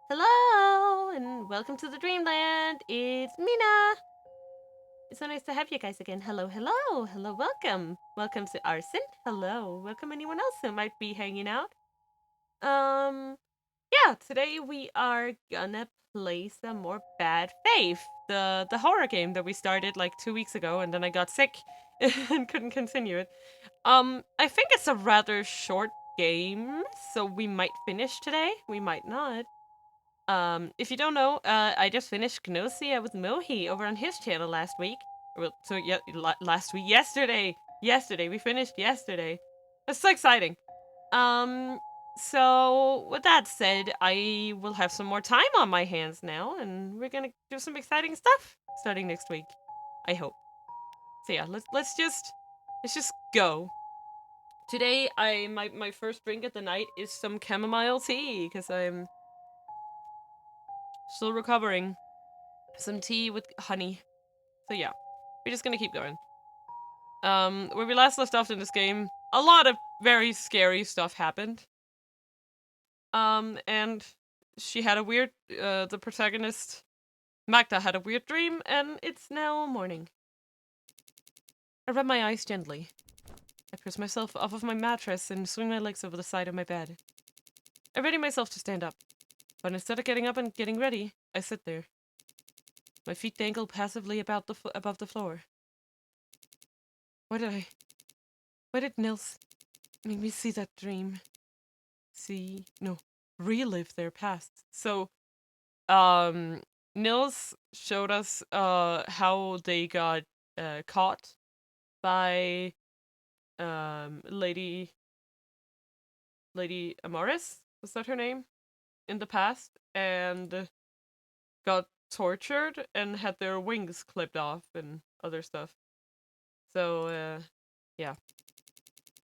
Hello, and welcome to the Dreamland. It's Mina. It's so nice to have you guys again. Hello, hello, hello, welcome. Welcome to Arson. Hello, welcome anyone else who might be hanging out. Um, yeah, today we are gonna play some more Bad Faith, the horror game that we started like 2 weeks ago, and then I got sick and couldn't continue it. I think it's a rather short game, so we might finish today. We might not. If you don't know, I just finished Gnosia with Mohi over on his channel last week. Well, so yeah, last week, yesterday, we finished yesterday. That's so exciting. Um, so with that said, I will have some more time on my hands now, and we're gonna do some exciting stuff starting next week. I hope. So yeah, let's just go. Today, my first drink of the night is some chamomile tea because I'm still recovering. Some tea with honey. So yeah, we're just gonna keep going. Where we last left off in this game, a lot of very scary stuff happened. And she had a weird, the protagonist, Magda, had a weird dream, and it's now morning. I rub my eyes gently. I push myself off of my mattress and swing my legs over the side of my bed. I ready myself to stand up, but instead of getting up and getting ready, I sit there. My feet dangle passively above the floor. Why did Nils make me see that dream? Relive their past. So, Nils showed us, how they got, caught by, Lady Amaris, was that her name? In the past, and got tortured and had their wings clipped off and other stuff. So, yeah.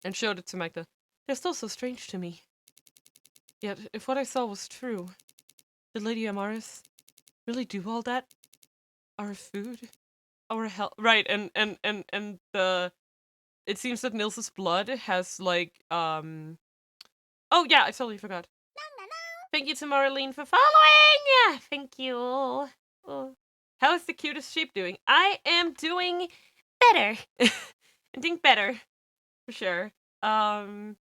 And showed it to Magda. They're still so strange to me. Yet, if what I saw was true, did Lady Amaris really do all that? Our food? Our health? Right, and the... It seems that Nils's blood has, like, Oh, yeah, I totally forgot. Thank you to Marlene for following! Thank you. Oh. How is the cutest sheep doing? I am doing better. I'm doing better, for sure. I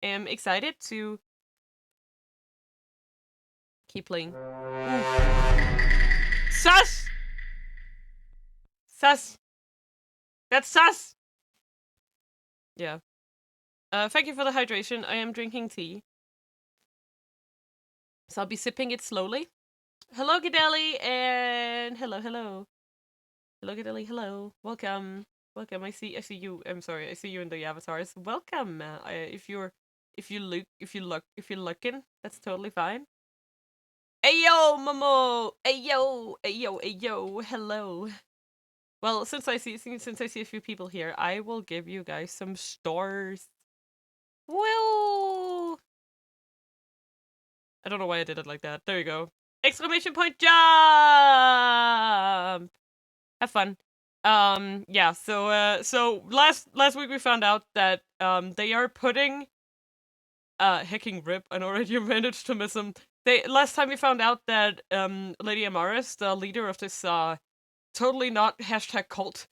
am excited to keep playing. Sus! Sus! That's sus! Yeah. Thank you for the hydration. I am drinking tea. So I'll be sipping it slowly. Hello, Gidelli, and hello. Hello, Gidelli, hello. Welcome. I see you. I'm sorry, I see you in the avatars. Welcome. If you're looking, that's totally fine. Ayo, Momo! Ayo! Hello. Well, since I see a few people here, I will give you guys some stars. Woo! I don't know why I did it like that. There you go. Exclamation point jump! Have fun. Yeah, so last week we found out that, they are putting, hecking rip, I already managed to miss him. Last time we found out that, Lady Amaris, the leader of this, totally not hashtag cult,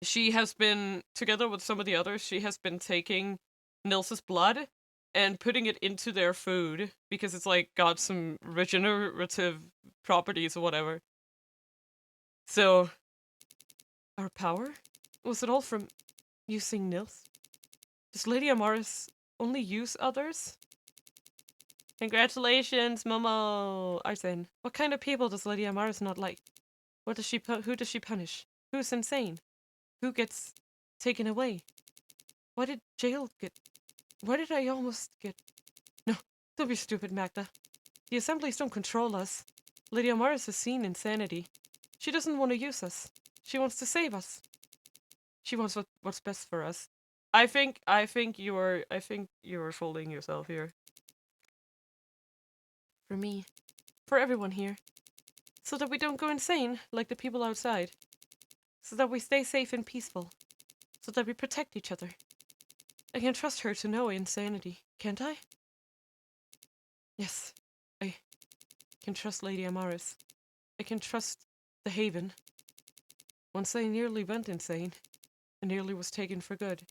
she has been, together with some of the others, she has been taking Nils's blood and putting it into their food because it's like got some regenerative properties or whatever. So, our power? Was it all from using Nils? Does Lady Amaris only use others? Congratulations, Momo! Arsen, what kind of people does Lady Amaris not like? Who does she punish? Who's insane? Who gets taken away? Why did I almost get... No, don't be stupid, Magda. The assemblies don't control us. Lady Amaris has seen insanity. She doesn't want to use us. She wants to save us. She wants what's best for us. I think you're fooling yourself here. For me. For everyone here. So that we don't go insane like the people outside. So that we stay safe and peaceful. So that we protect each other. I can trust her to know insanity, can't I? Yes, I can trust Lady Amaris. I can trust the Haven. Once I nearly went insane. I nearly was taken for good.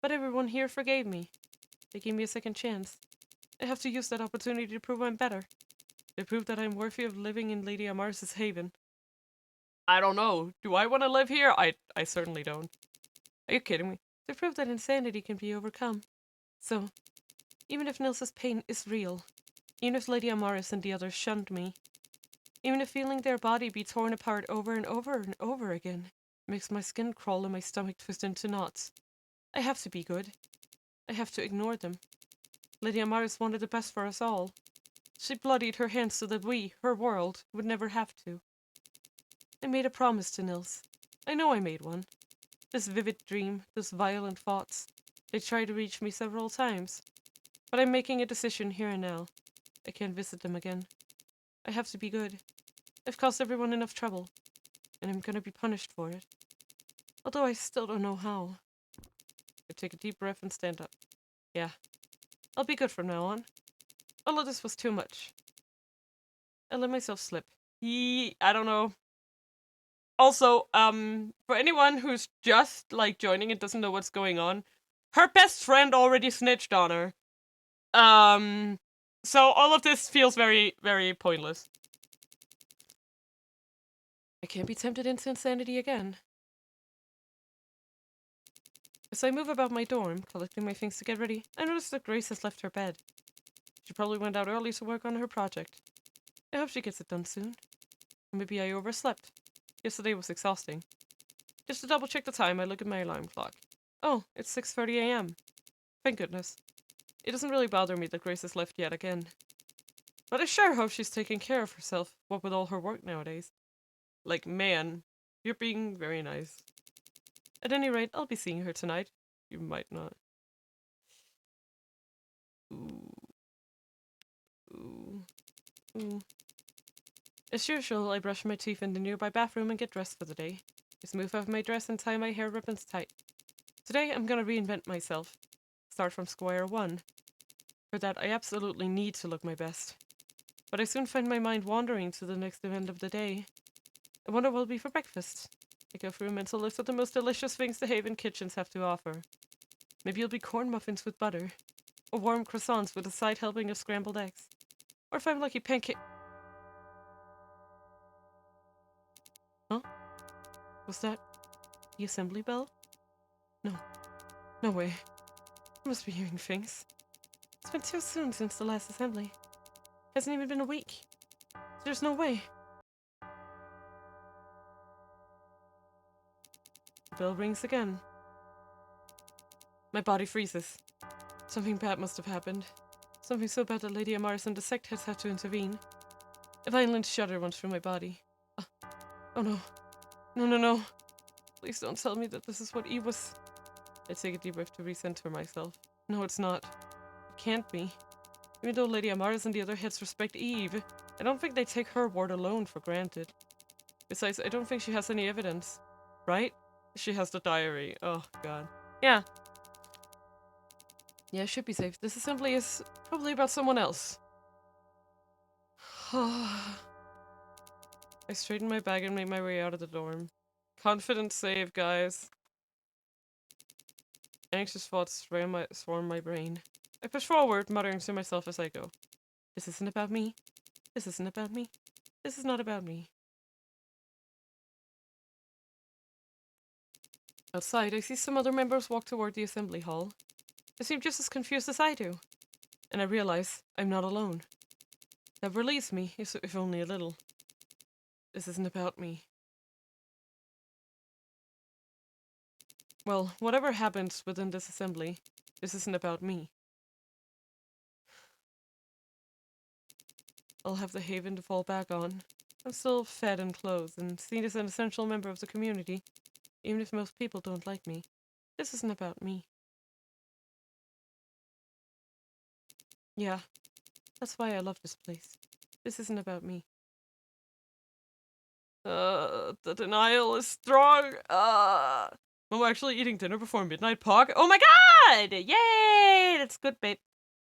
But everyone here forgave me. They gave me a second chance. I have to use that opportunity to prove I'm better. To prove that I'm worthy of living in Lady Amaris' haven. I don't know. Do I want to live here? I certainly don't. Are you kidding me? To prove that insanity can be overcome. So, even if Nils's pain is real, even if Lady Amaris and the others shunned me, even if feeling their body be torn apart over and over and over again makes my skin crawl and my stomach twist into knots, I have to be good. I have to ignore them. Lady Amaris wanted the best for us all. She bloodied her hands so that we, her world, would never have to. I made a promise to Nils. I know I made one. This vivid dream, those violent thoughts, they tried to reach me several times. But I'm making a decision here and now. I can't visit them again. I have to be good. I've caused everyone enough trouble, and I'm gonna be punished for it. Although I still don't know how. I take a deep breath and stand up. Yeah, I'll be good from now on. All of this was too much. I let myself slip. I don't know. Also, for anyone who's just like joining and doesn't know what's going on, her best friend already snitched on her. So all of this feels very, very pointless. I can't be tempted into insanity again. As I move about my dorm, collecting my things to get ready, I notice that Grace has left her bed. She probably went out early to work on her project. I hope she gets it done soon. Maybe I overslept. Yesterday was exhausting. Just to double check the time, I look at my alarm clock. Oh, it's 6:30 a.m. Thank goodness. It doesn't really bother me that Grace has left yet again. But I sure hope she's taking care of herself, what with all her work nowadays. Like, man, you're being very nice. At any rate, I'll be seeing her tonight. You might not. Ooh. Ooh. Ooh. As usual, I brush my teeth in the nearby bathroom and get dressed for the day. I smooth out my dress and tie my hair ribbons tight. Today, I'm gonna reinvent myself. Start from square one. For that, I absolutely need to look my best. But I soon find my mind wandering to the next event of the day. I wonder what will be for breakfast. I go through a mental list of the most delicious things the Haven kitchens have to offer. Maybe it'll be corn muffins with butter, or warm croissants with a side helping of scrambled eggs. Or if I'm lucky, pancake. Huh? Was that the assembly bell? No. No way. I must be hearing things. It's been too soon since the last assembly. Hasn't even been a week. There's no way. The bell rings again. My body freezes. Something bad must have happened. Something so bad that Lady Amaris and the sect has had to intervene. A violent shudder runs through my body. Oh no. No, no, no. Please don't tell me that this is what Eve was. I take a deep breath to recenter myself. No, it's not. It can't be. Even though Lady Amaris and the other heads respect Eve, I don't think they take her word alone for granted. Besides, I don't think she has any evidence. Right? She has the diary. Oh, God. Yeah. Yeah, I should be safe. This assembly is probably about someone else. I straighten my bag and make my way out of the dorm. Confident save, guys. Anxious thoughts swarm my brain. I push forward, muttering to myself as I go. This isn't about me. This isn't about me. This is not about me. Outside, I see some other members walk toward the assembly hall. They seem just as confused as I do. And I realize I'm not alone. That relieves me, if only a little. This isn't about me. Well, whatever happens within this assembly, this isn't about me. I'll have the haven to fall back on. I'm still fed and clothed and seen as an essential member of the community, even if most people don't like me. This isn't about me. Yeah, that's why I love this place. This isn't about me. The denial is strong. I'm actually eating dinner before midnight park. Oh my god! Yay! That's good, babe.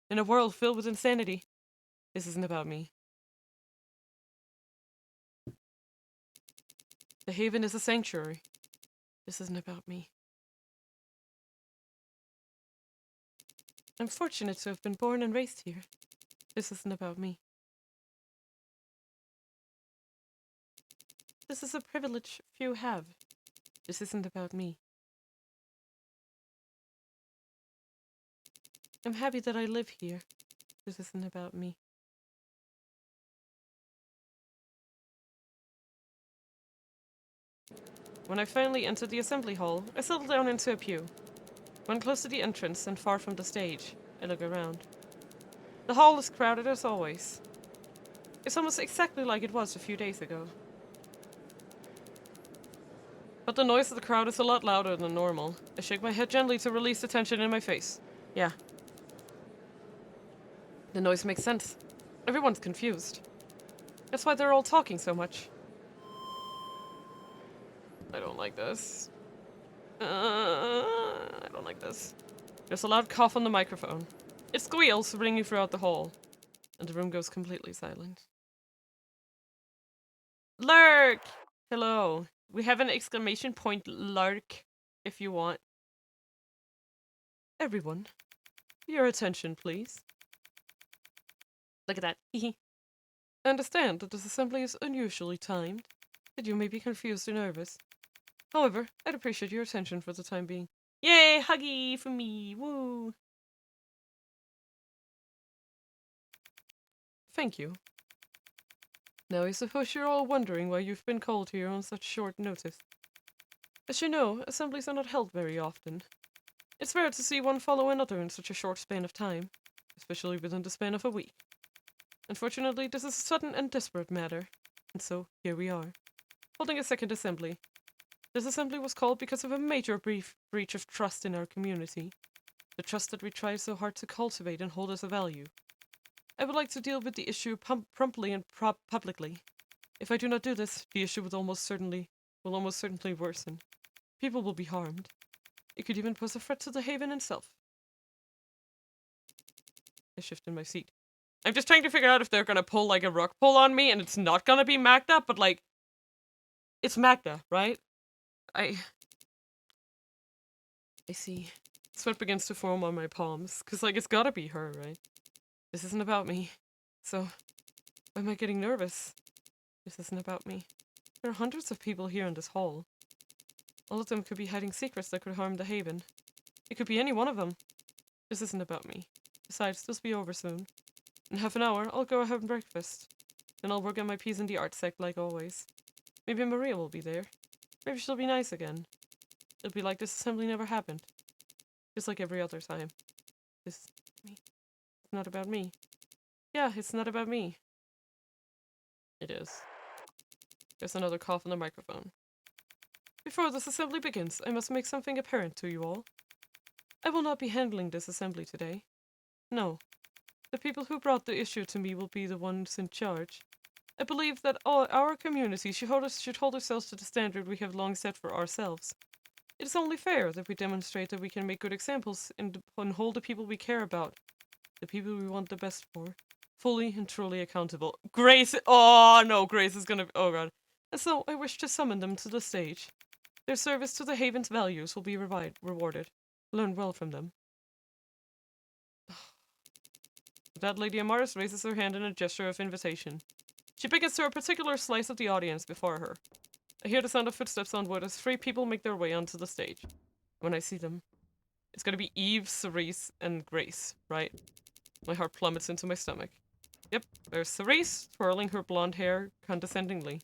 In a world filled with insanity. This isn't about me. The Haven is a sanctuary. This isn't about me. I'm fortunate to have been born and raised here. This isn't about me. This is a privilege few have. This isn't about me. I'm happy that I live here. This isn't about me. When I finally entered the assembly hall, I settled down into a pew. When close to the entrance and far from the stage, I look around. The hall is crowded as always. It's almost exactly like it was a few days ago. But the noise of the crowd is a lot louder than normal. I shake my head gently to release the tension in my face. Yeah. The noise makes sense. Everyone's confused. That's why they're all talking so much. I don't like this. I don't like this. There's a loud cough on the microphone. It squeals, ringing throughout the hall. And the room goes completely silent. Lurk! Hello. We have an exclamation point lurk, if you want. Everyone, your attention, please. Look at that. I understand that this assembly is unusually timed, that you may be confused and nervous. However, I'd appreciate your attention for the time being. Yay, huggy for me, woo! Thank you. Now I suppose you're all wondering why you've been called here on such short notice. As you know, assemblies are not held very often. It's rare to see one follow another in such a short span of time, especially within the span of a week. Unfortunately, this is a sudden and desperate matter, and so here we are, holding a second assembly. This assembly was called because of a major breach of trust in our community, the trust that we try so hard to cultivate and hold as a value. I would like to deal with the issue promptly and publicly. If I do not do this, the issue will almost certainly worsen. People will be harmed. It could even pose a threat to the Haven itself. I shift in my seat. I'm just trying to figure out if they're gonna pull like a rug pull on me and it's not gonna be Magda, but like, it's Magda, right? I see. Sweat begins to form on my palms, cause like it's gotta be her, right? This isn't about me. So, why am I getting nervous? This isn't about me. There are hundreds of people here in this hall. All of them could be hiding secrets that could harm the Haven. It could be any one of them. This isn't about me. Besides, this will be over soon. In half an hour, I'll go have breakfast. Then I'll work on my P's in the art sec like always. Maybe Maria will be there. Maybe she'll be nice again. It'll be like this assembly never happened. Just like every other time. This me. It's not about me. Yeah, it's not about me. It is. There's another cough on the microphone. Before this assembly begins, I must make something apparent to you all. I will not be handling this assembly today. No. The people who brought the issue to me will be the ones in charge. I believe that all our community should hold ourselves to the standard we have long set for ourselves. It is only fair that we demonstrate that we can make good examples and hold the people we care about, the people we want the best for, fully and truly accountable. Grace! Oh no, Grace is gonna. Oh god. And so I wish to summon them to the stage. Their service to the Haven's values will be rewarded. Learn well from them. That Lady Amaris raises her hand in a gesture of invitation. She beckons to a particular slice of the audience before her. I hear the sound of footsteps on wood as 3 people make their way onto the stage. When I see them, it's gonna be Eve, Cerise, and Grace, right? My heart plummets into my stomach. Yep, there's Cerise, twirling her blonde hair condescendingly.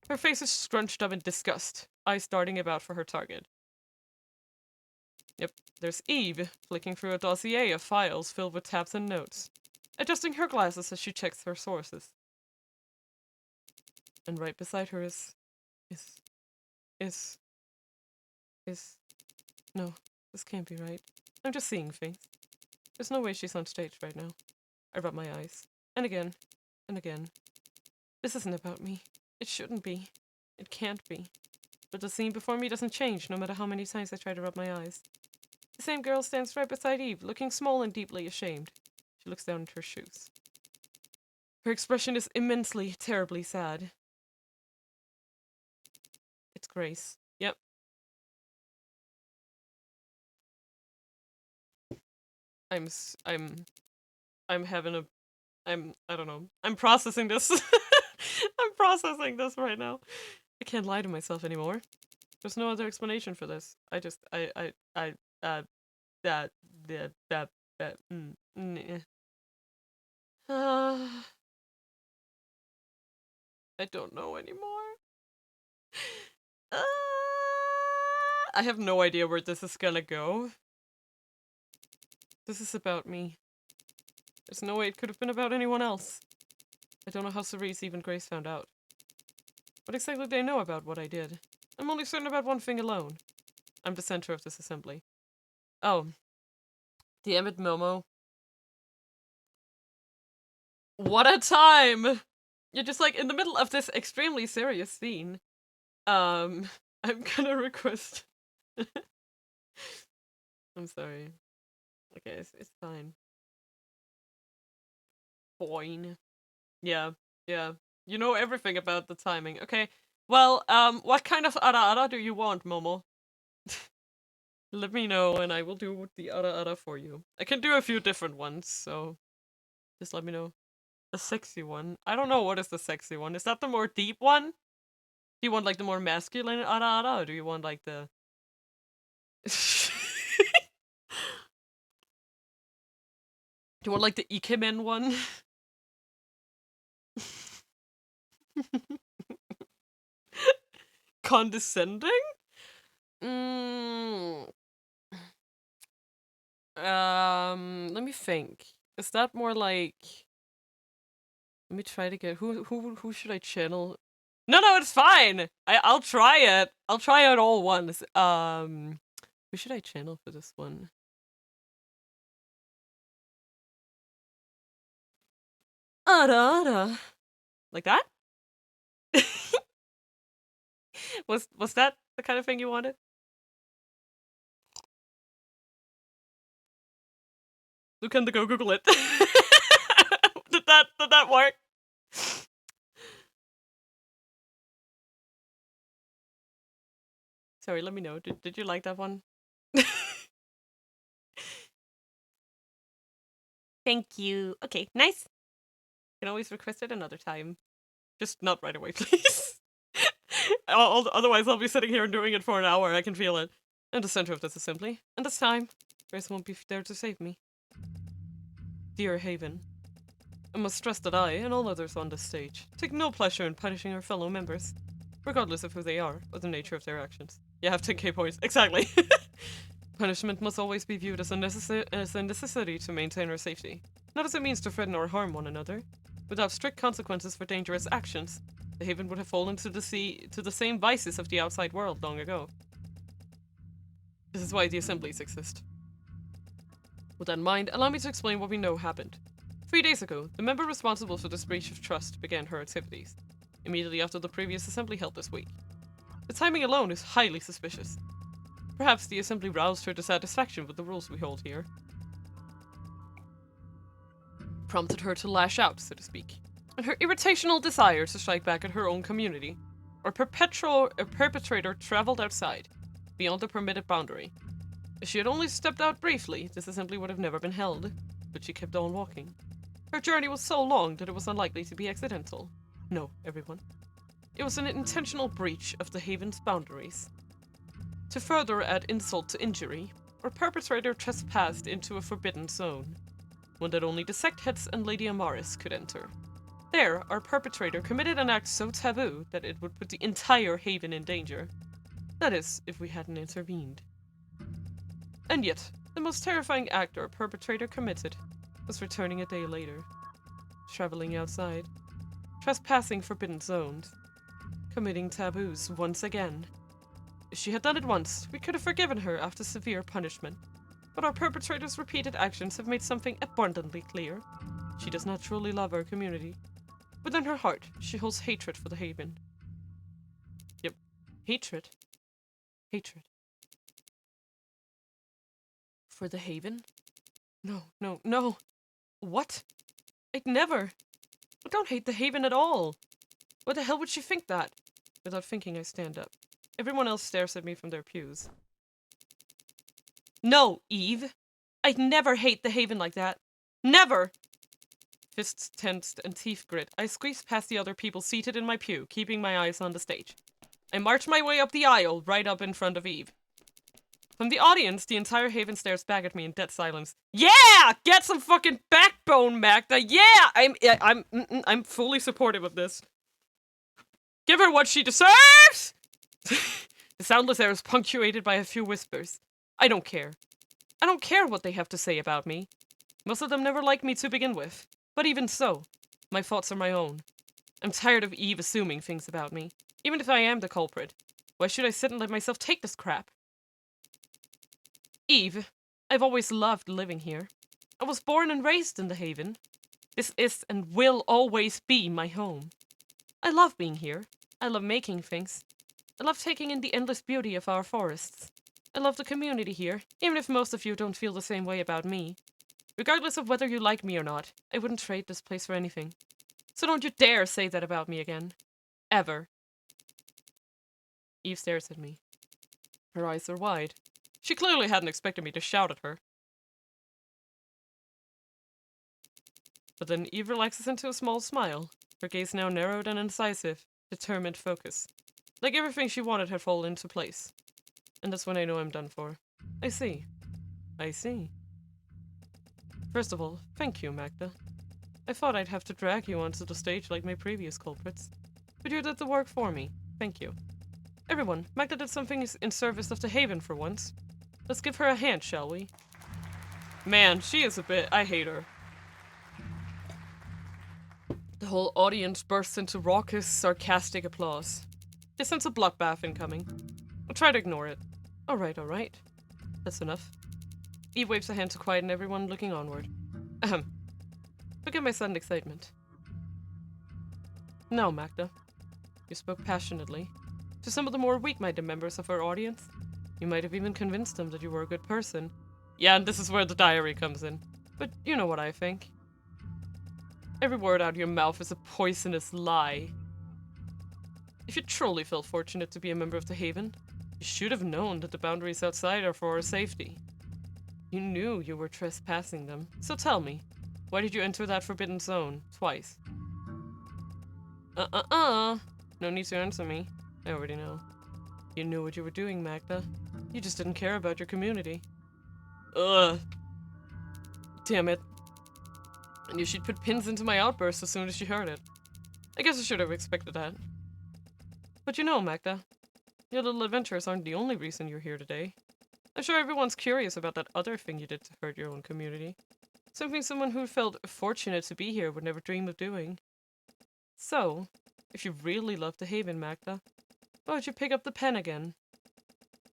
Her face is scrunched up in disgust, eyes darting about for her target. Yep, there's Eve, flicking through a dossier of files filled with tabs and notes, adjusting her glasses as she checks her sources. And right beside her is... No, this can't be right. I'm just seeing things. There's no way she's on stage right now. I rub my eyes. And again. And again. This isn't about me. It shouldn't be. It can't be. But the scene before me doesn't change, no matter how many times I try to rub my eyes. The same girl stands right beside Eve, looking small and deeply ashamed. She looks down at her shoes. Her expression is immensely, terribly sad. It's Grace. Yep. I'm having a, I don't know. I'm processing this. I'm processing this right now. I can't lie to myself anymore. There's no other explanation for this. That, I don't know anymore. I have no idea where this is gonna go. This is about me. There's no way it could have been about anyone else. I don't know how Cerise, even Grace, found out. What exactly do they know about what I did? I'm only certain about one thing alone. I'm the center of this assembly. Oh. The Emmett Momo. What a time! You're just like in the middle of this extremely serious scene. I'm gonna request. I'm sorry. Okay, it's fine. Fine. Yeah, yeah. You know everything about the timing. Okay. Well, what kind of ara do you want, Momo? Let me know and I will do the ara for you. I can do a few different ones, so just let me know. The sexy one. I don't know what is the sexy one. Is that the more deep one? Do you want like the more masculine ara or do you want like the do you want like the ikemen one? Condescending? Mm, let me think. Is that more like? Let me try to get who should I channel? No, it's fine. I'll try it. I'll try it all once. Who should I channel for this one? Ara. Like that? Was that the kind of thing you wanted? Lucan, go Google it. Did that work? Sorry, let me know. Did you like that one? Thank you. Okay, nice. You can always request it another time. Just not right away, please. Otherwise, I'll be sitting here and doing it for an hour. I can feel it. In the center of this assembly. And this time, Grace won't be there to save me. Dear Haven, I must stress that I, and all others on this stage, take no pleasure in punishing our fellow members, regardless of who they are or the nature of their actions. You have 10k points. Exactly. Punishment must always be viewed as a necessity to maintain our safety, not as a means to threaten or harm one another. Without strict consequences for dangerous actions, the Haven would have fallen to the same vices of the outside world long ago. This is why the assemblies exist. With that in mind, allow me to explain what we know happened. 3 days ago, the member responsible for this breach of trust began her activities, immediately after the previous assembly held this week. The timing alone is highly suspicious. Perhaps the assembly roused her dissatisfaction with the rules we hold here. Prompted her to lash out, so to speak, and her irritational desire to strike back at her own community. Our perpetrator traveled outside, beyond the permitted boundary. If she had only stepped out briefly, this assembly would have never been held, but she kept on walking. Her journey was so long that it was unlikely to be accidental. No, everyone. It was an intentional breach of the Haven's boundaries. To further add insult to injury, our perpetrator trespassed into a forbidden zone, one that only the sect heads and Lady Amaris could enter. There, our perpetrator committed an act so taboo that it would put the entire Haven in danger. That is, if we hadn't intervened. And yet, the most terrifying act our perpetrator committed was returning a day later, traveling outside, trespassing forbidden zones, committing taboos once again. If she had done it once, we could have forgiven her after severe punishment. But our perpetrator's repeated actions have made something abundantly clear. She does not truly love our community. Within her heart, she holds hatred for the Haven. Yep. Hatred. Hatred. For the Haven? No. What? I'd never. I don't hate the Haven at all. What the hell would she think that? Without thinking, I stand up. Everyone else stares at me from their pews. No, Eve. I'd never hate the Haven like that. Never! Fists tensed and teeth grit, I squeezed past the other people seated in my pew, keeping my eyes on the stage. I marched my way up the aisle, right up in front of Eve. From the audience, the entire Haven stares back at me in dead silence. Yeah! Get some fucking backbone, Magda! Yeah! I'm fully supportive of this. Give her what she deserves! The soundless air is punctuated by a few whispers. I don't care. I don't care what they have to say about me. Most of them never liked me to begin with. But even so, my thoughts are my own. I'm tired of Eve assuming things about me. Even if I am the culprit. Why should I sit and let myself take this crap? Eve, I've always loved living here. I was born and raised in the Haven. This is and will always be my home. I love being here. I love making things. I love taking in the endless beauty of our forests. I love the community here, even if most of you don't feel the same way about me. Regardless of whether you like me or not, I wouldn't trade this place for anything. So don't you dare say that about me again. Ever. Eve stares at me. Her eyes are wide. She clearly hadn't expected me to shout at her. But then Eve relaxes into a small smile, her gaze now narrowed and incisive, determined focus. Like everything she wanted had fallen into place. And that's when I know I'm done for. I see. I see. First of all, thank you, Magda. I thought I'd have to drag you onto the stage like my previous culprits. But you did the work for me. Thank you. Everyone, Magda did something in service of the Haven for once. Let's give her a hand, shall we? Man, she is a bit... I hate her. The whole audience bursts into raucous, sarcastic applause. They sense a bloodbath incoming. I'll try to ignore it. Alright. That's enough. Eve waves a hand to quieten everyone, looking onward. Ahem. Forgive my sudden excitement. Now, Magda. You spoke passionately. To some of the more weak-minded members of our audience. You might have even convinced them that you were a good person. Yeah, and this is where the diary comes in. But you know what I think. Every word out of your mouth is a poisonous lie. If you truly felt fortunate to be a member of the Haven, you should have known that the boundaries outside are for our safety. You knew you were trespassing them. So tell me, why did you enter that forbidden zone twice? No need to answer me. I already know. You knew what you were doing, Magda. You just didn't care about your community. Ugh. Damn it. I knew she'd put pins into my outburst as soon as she heard it. I guess I should have expected that. But you know, Magda, your little adventures aren't the only reason you're here today. I'm sure everyone's curious about that other thing you did to hurt your own community. Something someone who felt fortunate to be here would never dream of doing. So, if you really love the Haven, Magda, why would you pick up the pen again?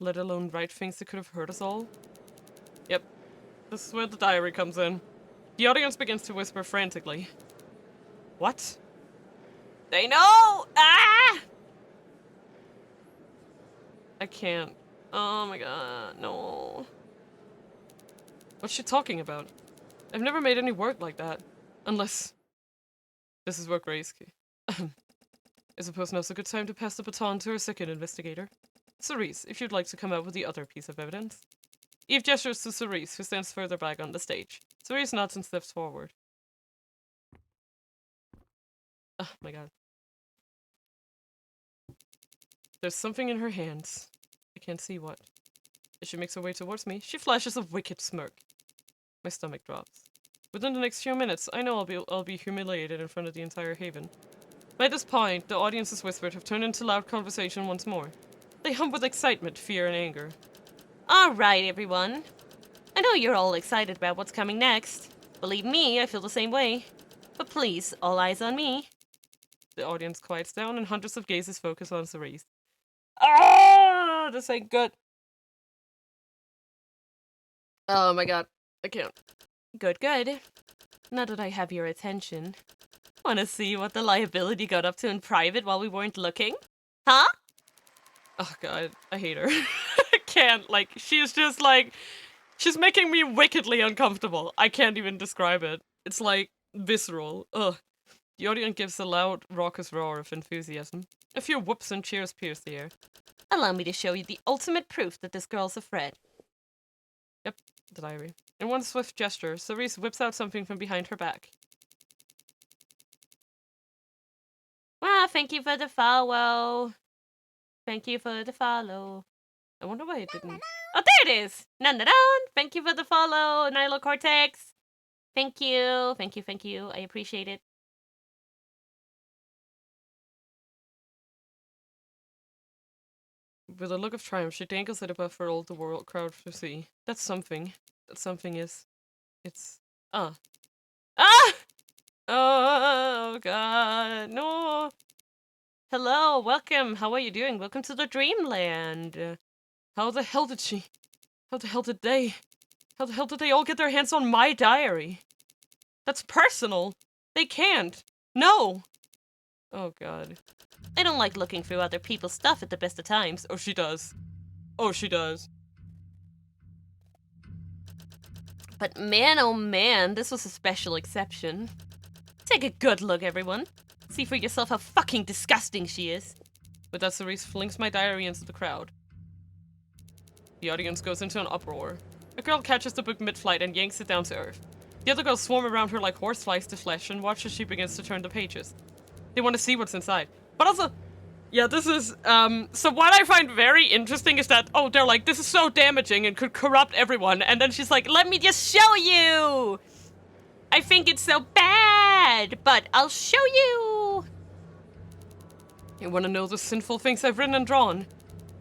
Let alone write things that could have hurt us all? Yep, this is where the diary comes in. The audience begins to whisper frantically. What? They know! Ah! I can't. Oh my god, no. What's she talking about? I've never made any work like that. Unless... This is where Grace... I suppose now's a good time to pass the baton to our second investigator. Cerise, if you'd like to come out with the other piece of evidence. Eve gestures to Cerise, who stands further back on the stage. Cerise nods and steps forward. Oh my god. There's something in her hands. I can't see what. As she makes her way towards me, she flashes a wicked smirk. My stomach drops. Within the next few minutes, I know I'll be humiliated in front of the entire Haven. By this point, the audience's whispered have turned into loud conversation once more. They hum with excitement, fear, and anger. Alright, everyone. I know you're all excited about what's coming next. Believe me, I feel the same way. But please, all eyes on me. The audience quiets down and hundreds of gazes focus on Cerise. Ah, this ain't good. Oh my god, I can't. Good. Now that I have your attention. Wanna see what the liability got up to in private while we weren't looking? Huh? Oh god, I hate her. I can't, like, she's just like... She's making me wickedly uncomfortable. I can't even describe it. It's like, visceral. Ugh. The audience gives a loud, raucous roar of enthusiasm. A few whoops and cheers pierce the air. Allow me to show you the ultimate proof that this girl's a Fred. Yep, the diary. In one swift gesture, Cerise whips out something from behind her back. Ah, thank you for the follow. Thank you for the follow. I wonder why it didn't. Oh, there it is! Nandadan! Thank you for the follow, Nilo Cortex. Thank you. Thank you, thank you. I appreciate it. With a look of triumph, she dangles it above for all the world crowd to see. That's something. That something is... It's... Ah! Oh, God, no! Hello, welcome. How are you doing? Welcome to the Dreamland. How the hell did she... How the hell did they... How the hell did they all get their hands on my diary? That's personal! They can't! No! Oh, God. I don't like looking through other people's stuff at the best of times. Oh, she does. Oh, she does. But man, oh man, this was a special exception. Take a good look, everyone. See for yourself how fucking disgusting she is. With that, Cerise flings my diary into the crowd. The audience goes into an uproar. A girl catches the book mid-flight and yanks it down to earth. The other girls swarm around her like horseflies to flesh and watch as she begins to turn the pages. They want to see what's inside. But also, yeah, this is, so what I find very interesting is that, oh, they're like, this is so damaging and could corrupt everyone. And then she's like, let me just show you. I think it's so bad, but I'll show you. You want to know the sinful things I've written and drawn?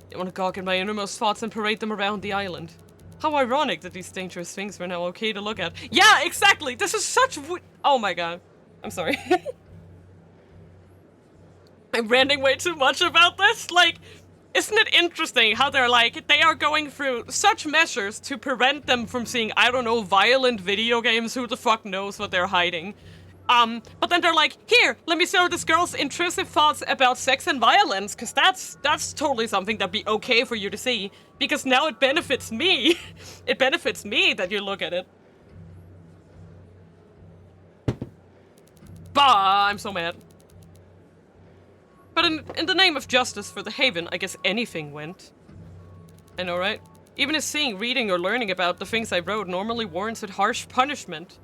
You want to gawk at my innermost thoughts and parade them around the island? How ironic that these dangerous things were now okay to look at. Yeah, exactly! This is such oh my god. I'm sorry. I'm ranting way too much about this. Like, isn't it interesting how they're like, they are going through such measures to prevent them from seeing, I don't know, violent video games, who the fuck knows what they're hiding. But then they're like, here, let me show this girl's intrusive thoughts about sex and violence, because that's totally something that'd be okay for you to see, because now it benefits me. It benefits me that you look at it. Bah, I'm so mad. But in the name of justice for the Haven, I guess anything went. I know, right? Even if seeing, reading, or learning about the things I wrote normally warrants a harsh punishment.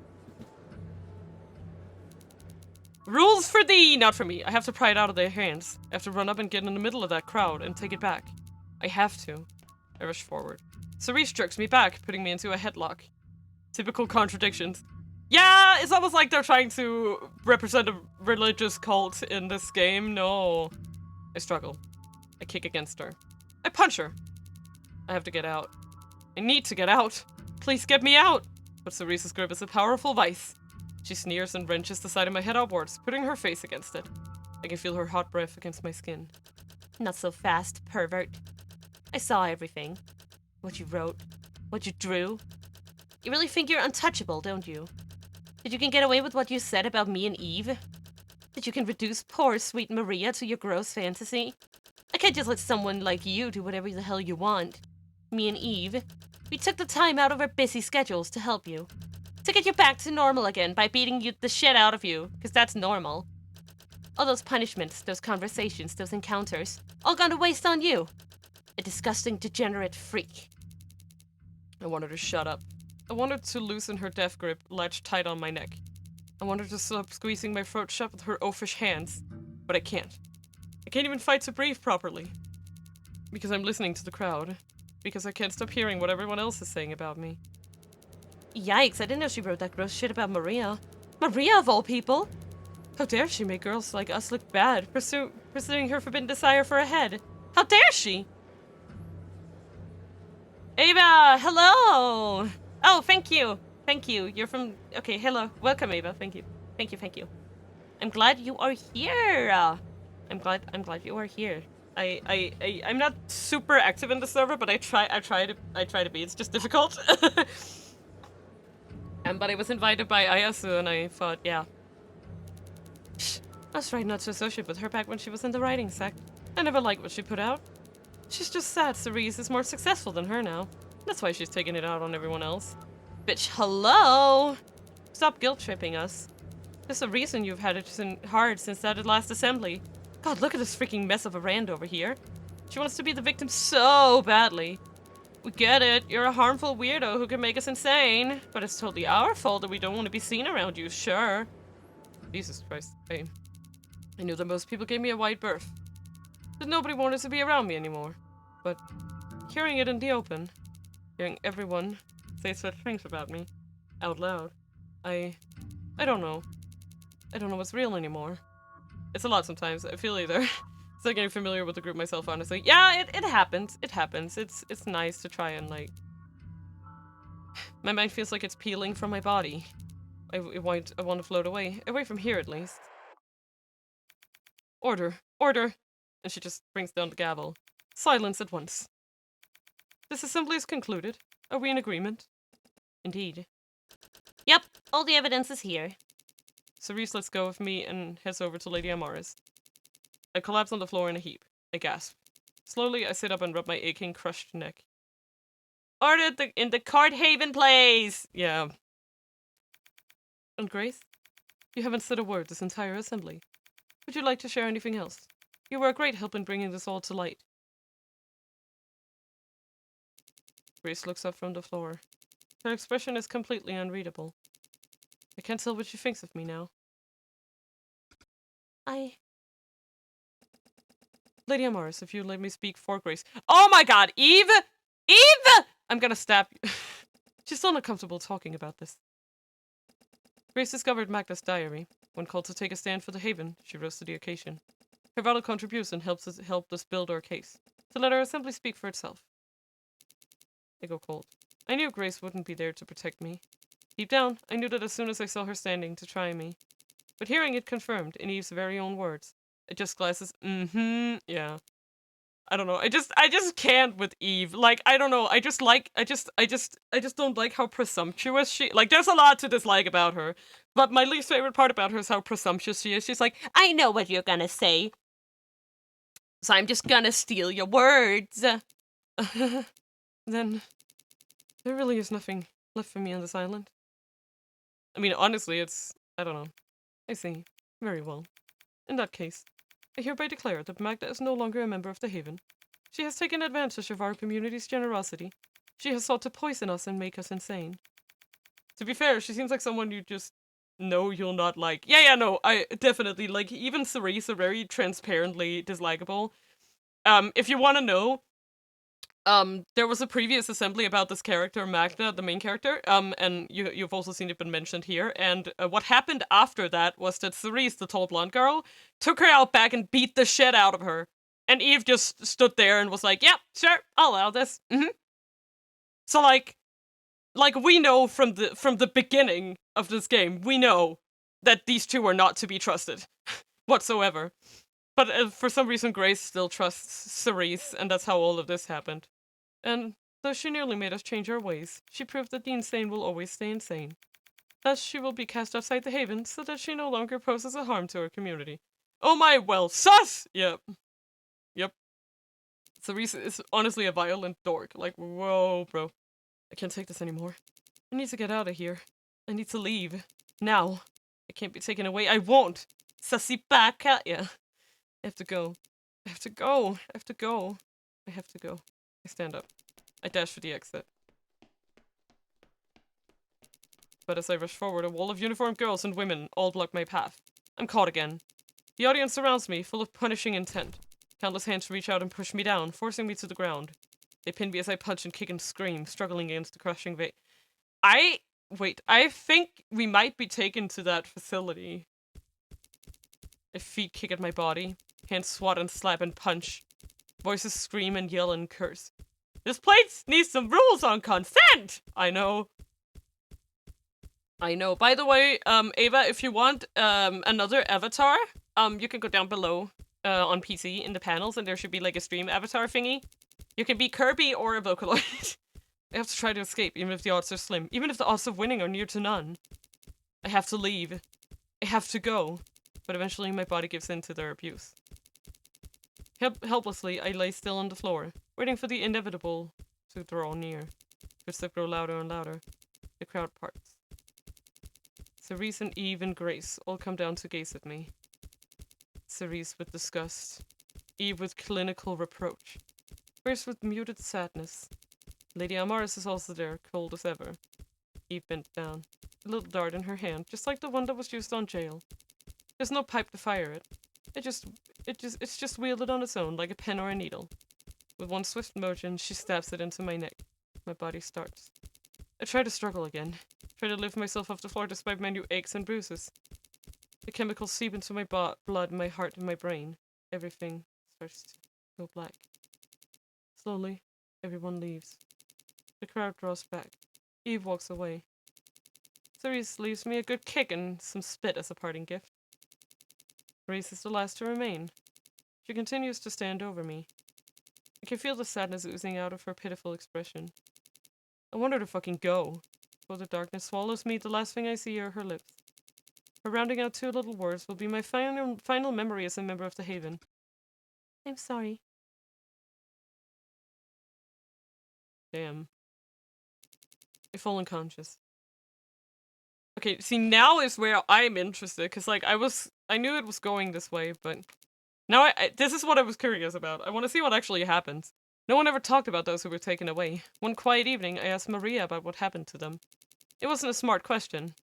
Rules for thee, not for me. I have to pry it out of their hands. I have to run up and get in the middle of that crowd and take it back. I have to. I rush forward. Cerise jerks me back, putting me into a headlock. Typical contradictions. Yeah, it's almost like they're trying to represent a religious cult in this game. No. I struggle. I kick against her. I punch her. I have to get out. I need to get out. Please get me out. But Cerise's grip is a powerful vice. She sneers and wrenches the side of my head outwards, putting her face against it. I can feel her hot breath against my skin. Not so fast, pervert. I saw everything. What you wrote. What you drew. You really think you're untouchable, don't you? That you can get away with what you said about me and Eve? That you can reduce poor sweet Maria to your gross fantasy? I can't just let someone like you do whatever the hell you want. Me and Eve, we took the time out of our busy schedules to help you. To get you back to normal again by beating the shit out of you, because that's normal. All those punishments, those conversations, those encounters, all gone to waste on you. A disgusting, degenerate freak. I want her to shut up. I wanted to loosen her death grip, latched tight on my neck. I want her to stop squeezing my throat shut with her oafish hands. But I can't. I can't even fight to breathe properly. Because I'm listening to the crowd. Because I can't stop hearing what everyone else is saying about me. Yikes, I didn't know she wrote that gross shit about Maria. Maria, of all people! How dare she make girls like us look bad, pursuing her forbidden desire for a head? How dare she? Ava, hello! Oh, thank you. Thank you. You're from... Okay, hello. Welcome, Ava. Thank you. Thank you, thank you. I'm glad you are here. I'm glad you are here. I'm not super active in the server, but I try to be. It's just difficult. But I was invited by Ayasu, and I thought, yeah. I was trying not to associate with her back when she was in the writing sect. I never liked what she put out. She's just sad Cerise is more successful than her now. That's why she's taking it out on everyone else. Bitch, hello! Stop guilt-tripping us. There's a reason you've had it hard since that last assembly. God, look at this freaking mess of a Rand over here. She wants to be the victim so badly. We get it, you're a harmful weirdo who can make us insane. But it's totally our fault that we don't want to be seen around you, sure. Jesus Christ, I knew that most people gave me a wide berth. That nobody wanted to be around me anymore. But hearing it in the open, hearing everyone say such things about me, out loud, I don't know. I don't know what's real anymore. It's a lot sometimes. I feel either. It's like getting familiar with the group myself, honestly. Yeah, it happens. It happens. It's nice to try and, like... My mind feels like it's peeling from my body. I want to float away. Away from here, at least. Order. Order! And she just brings down the gavel. Silence at once. This assembly is concluded. Are we in agreement? Indeed. Yep, all the evidence is here. Cerise lets go of me and heads over to Lady Amaris. I collapse on the floor in a heap. I gasp. Slowly, I sit up and rub my aching, crushed neck. Order in the Court Haven, please! Yeah. And Grace? You haven't said a word this entire assembly. Would you like to share anything else? You were a great help in bringing this all to light. Grace looks up from the floor. Her expression is completely unreadable. I can't tell what she thinks of me now. Lady Amaris, if you let me speak for Grace. Oh my god, Eve! Eve! I'm gonna stab you. She's still not comfortable talking about this. Grace discovered Magda's diary. When called to take a stand for the Haven, she rose to the occasion. Her vital contribution helped us build our case. To let our assembly speak for itself. I go cold. I knew Grace wouldn't be there to protect me. Deep down, I knew that as soon as I saw her standing to try me. But hearing it confirmed in Eve's very own words, it just glasses, yeah. I don't know. I just can't with Eve. Like, I don't know. I just don't like how presumptuous she, like, there's a lot to dislike about her. But my least favorite part about her is how presumptuous she is. She's like, I know what you're gonna say, so I'm just gonna steal your words. Then, there really is nothing left for me on this island. I mean, honestly, I don't know. I see. Very well. In that case, I hereby declare that Magda is no longer a member of the Haven. She has taken advantage of our community's generosity. She has sought to poison us and make us insane. To be fair, she seems like someone you just know you'll not like. Yeah, no, I definitely, like, even Cerise are very transparently dislikable. If you want to know, there was a previous assembly about this character, Magda, the main character, and you've also seen it been mentioned here, and what happened after that was that Cerise, the tall blonde girl, took her out back and beat the shit out of her. And Eve just stood there and was like, yeah, sure, I'll allow this. So, like, we know from the beginning of this game, we know that these two are not to be trusted whatsoever. But for some reason, Grace still trusts Cerise, and that's how all of this happened. And though she nearly made us change our ways, she proved that the insane will always stay insane. Thus, she will be cast outside the Haven so that she no longer poses a harm to our community. Oh my, well, sus! Yep. Cerise is honestly a violent dork. Like, whoa, bro. I can't take this anymore. I need to get out of here. I need to leave. Now. I can't be taken away. I won't. Sassy back at ya. I have to go. I have to go. I stand up. I dash for the exit. But as I rush forward, a wall of uniformed girls and women all block my path. I'm caught again. The audience surrounds me, full of punishing intent. Countless hands reach out and push me down, forcing me to the ground. They pin me as I punch and kick and scream, struggling against the crushing weight. I think we might be taken to that facility. If feet kick at my body, hands swat and slap and punch. Voices scream and yell and curse. This place needs some rules on consent! I know. By the way, Ava, if you want another avatar, you can go down below on PC in the panels, and there should be like a stream avatar thingy. You can be Kirby or a Vocaloid. I have to try to escape, even if the odds are slim. Even if the odds of winning are near to none. I have to leave. I have to go. But eventually my body gives in to their abuse. Helplessly, I lay still on the floor, waiting for the inevitable to draw near. Footsteps grow louder and louder. The crowd parts. Cerise and Eve and Grace all come down to gaze at me. Cerise with disgust, Eve with clinical reproach, Grace with muted sadness. Lady Amaris is also there, cold as ever. Eve bent down, a little dart in her hand, just like the one that was used on Jail. There's no pipe to fire it. It's just wielded on its own, like a pen or a needle. With one swift motion, she stabs it into my neck. My body starts. I try to struggle again. Try to lift myself off the floor despite my new aches and bruises. The chemicals seep into my blood, my heart, and my brain. Everything starts to go black. Slowly, everyone leaves. The crowd draws back. Eve walks away. Cerise leaves me a good kick and some spit as a parting gift. Grace is the last to remain. She continues to stand over me. I can feel the sadness oozing out of her pitiful expression. I want her to fucking go. Before the darkness swallows me, the last thing I see are her lips. Her rounding out 2 little words will be my final memory as a member of the Haven. I'm sorry. Damn. I fall unconscious. Okay, see, now is where I'm interested, because, like, I knew it was going this way, but now this is what I was curious about. I want to see what actually happens. No one ever talked about those who were taken away. One quiet evening, I asked Maria about what happened to them. It wasn't a smart question,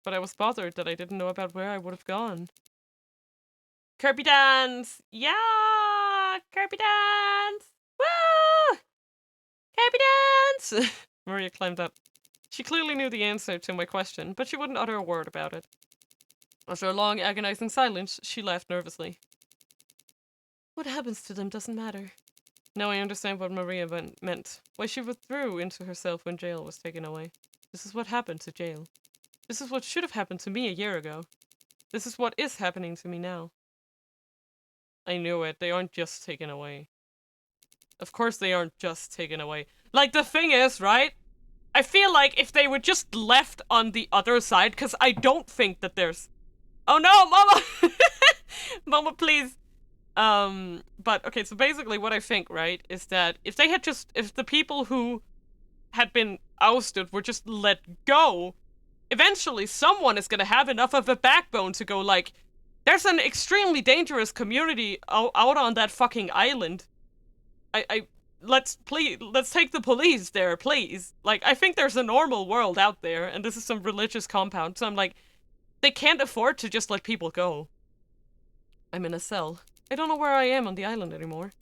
but I was bothered that I didn't know about where I would have gone. Kirby dance! Yeah! Kirby dance! Woo! Kirby dance! Maria climbed up. She clearly knew the answer to my question, but she wouldn't utter a word about it. After a long, agonizing silence, she laughed nervously. What happens to them doesn't matter. Now I understand what Maria meant. Why she withdrew into herself when Jail was taken away. This is what happened to Jail. This is what should have happened to me a year ago. This is what is happening to me now. I knew it. They aren't just taken away. Of course they aren't just taken away. Like, the thing is, right? I feel like if they were just left on the other side, because I don't think that there's... Oh no, Mama! Mama, please. But, okay, so basically what I think, right, is that if the people who had been ousted were just let go, eventually someone is gonna have enough of a backbone to go, like, there's an extremely dangerous community out on that fucking island. Let's take the police there, please. Like, I think there's a normal world out there, and this is some religious compound, so I'm like, they can't afford to just let people go. I'm in a cell. I don't know where I am on the island anymore.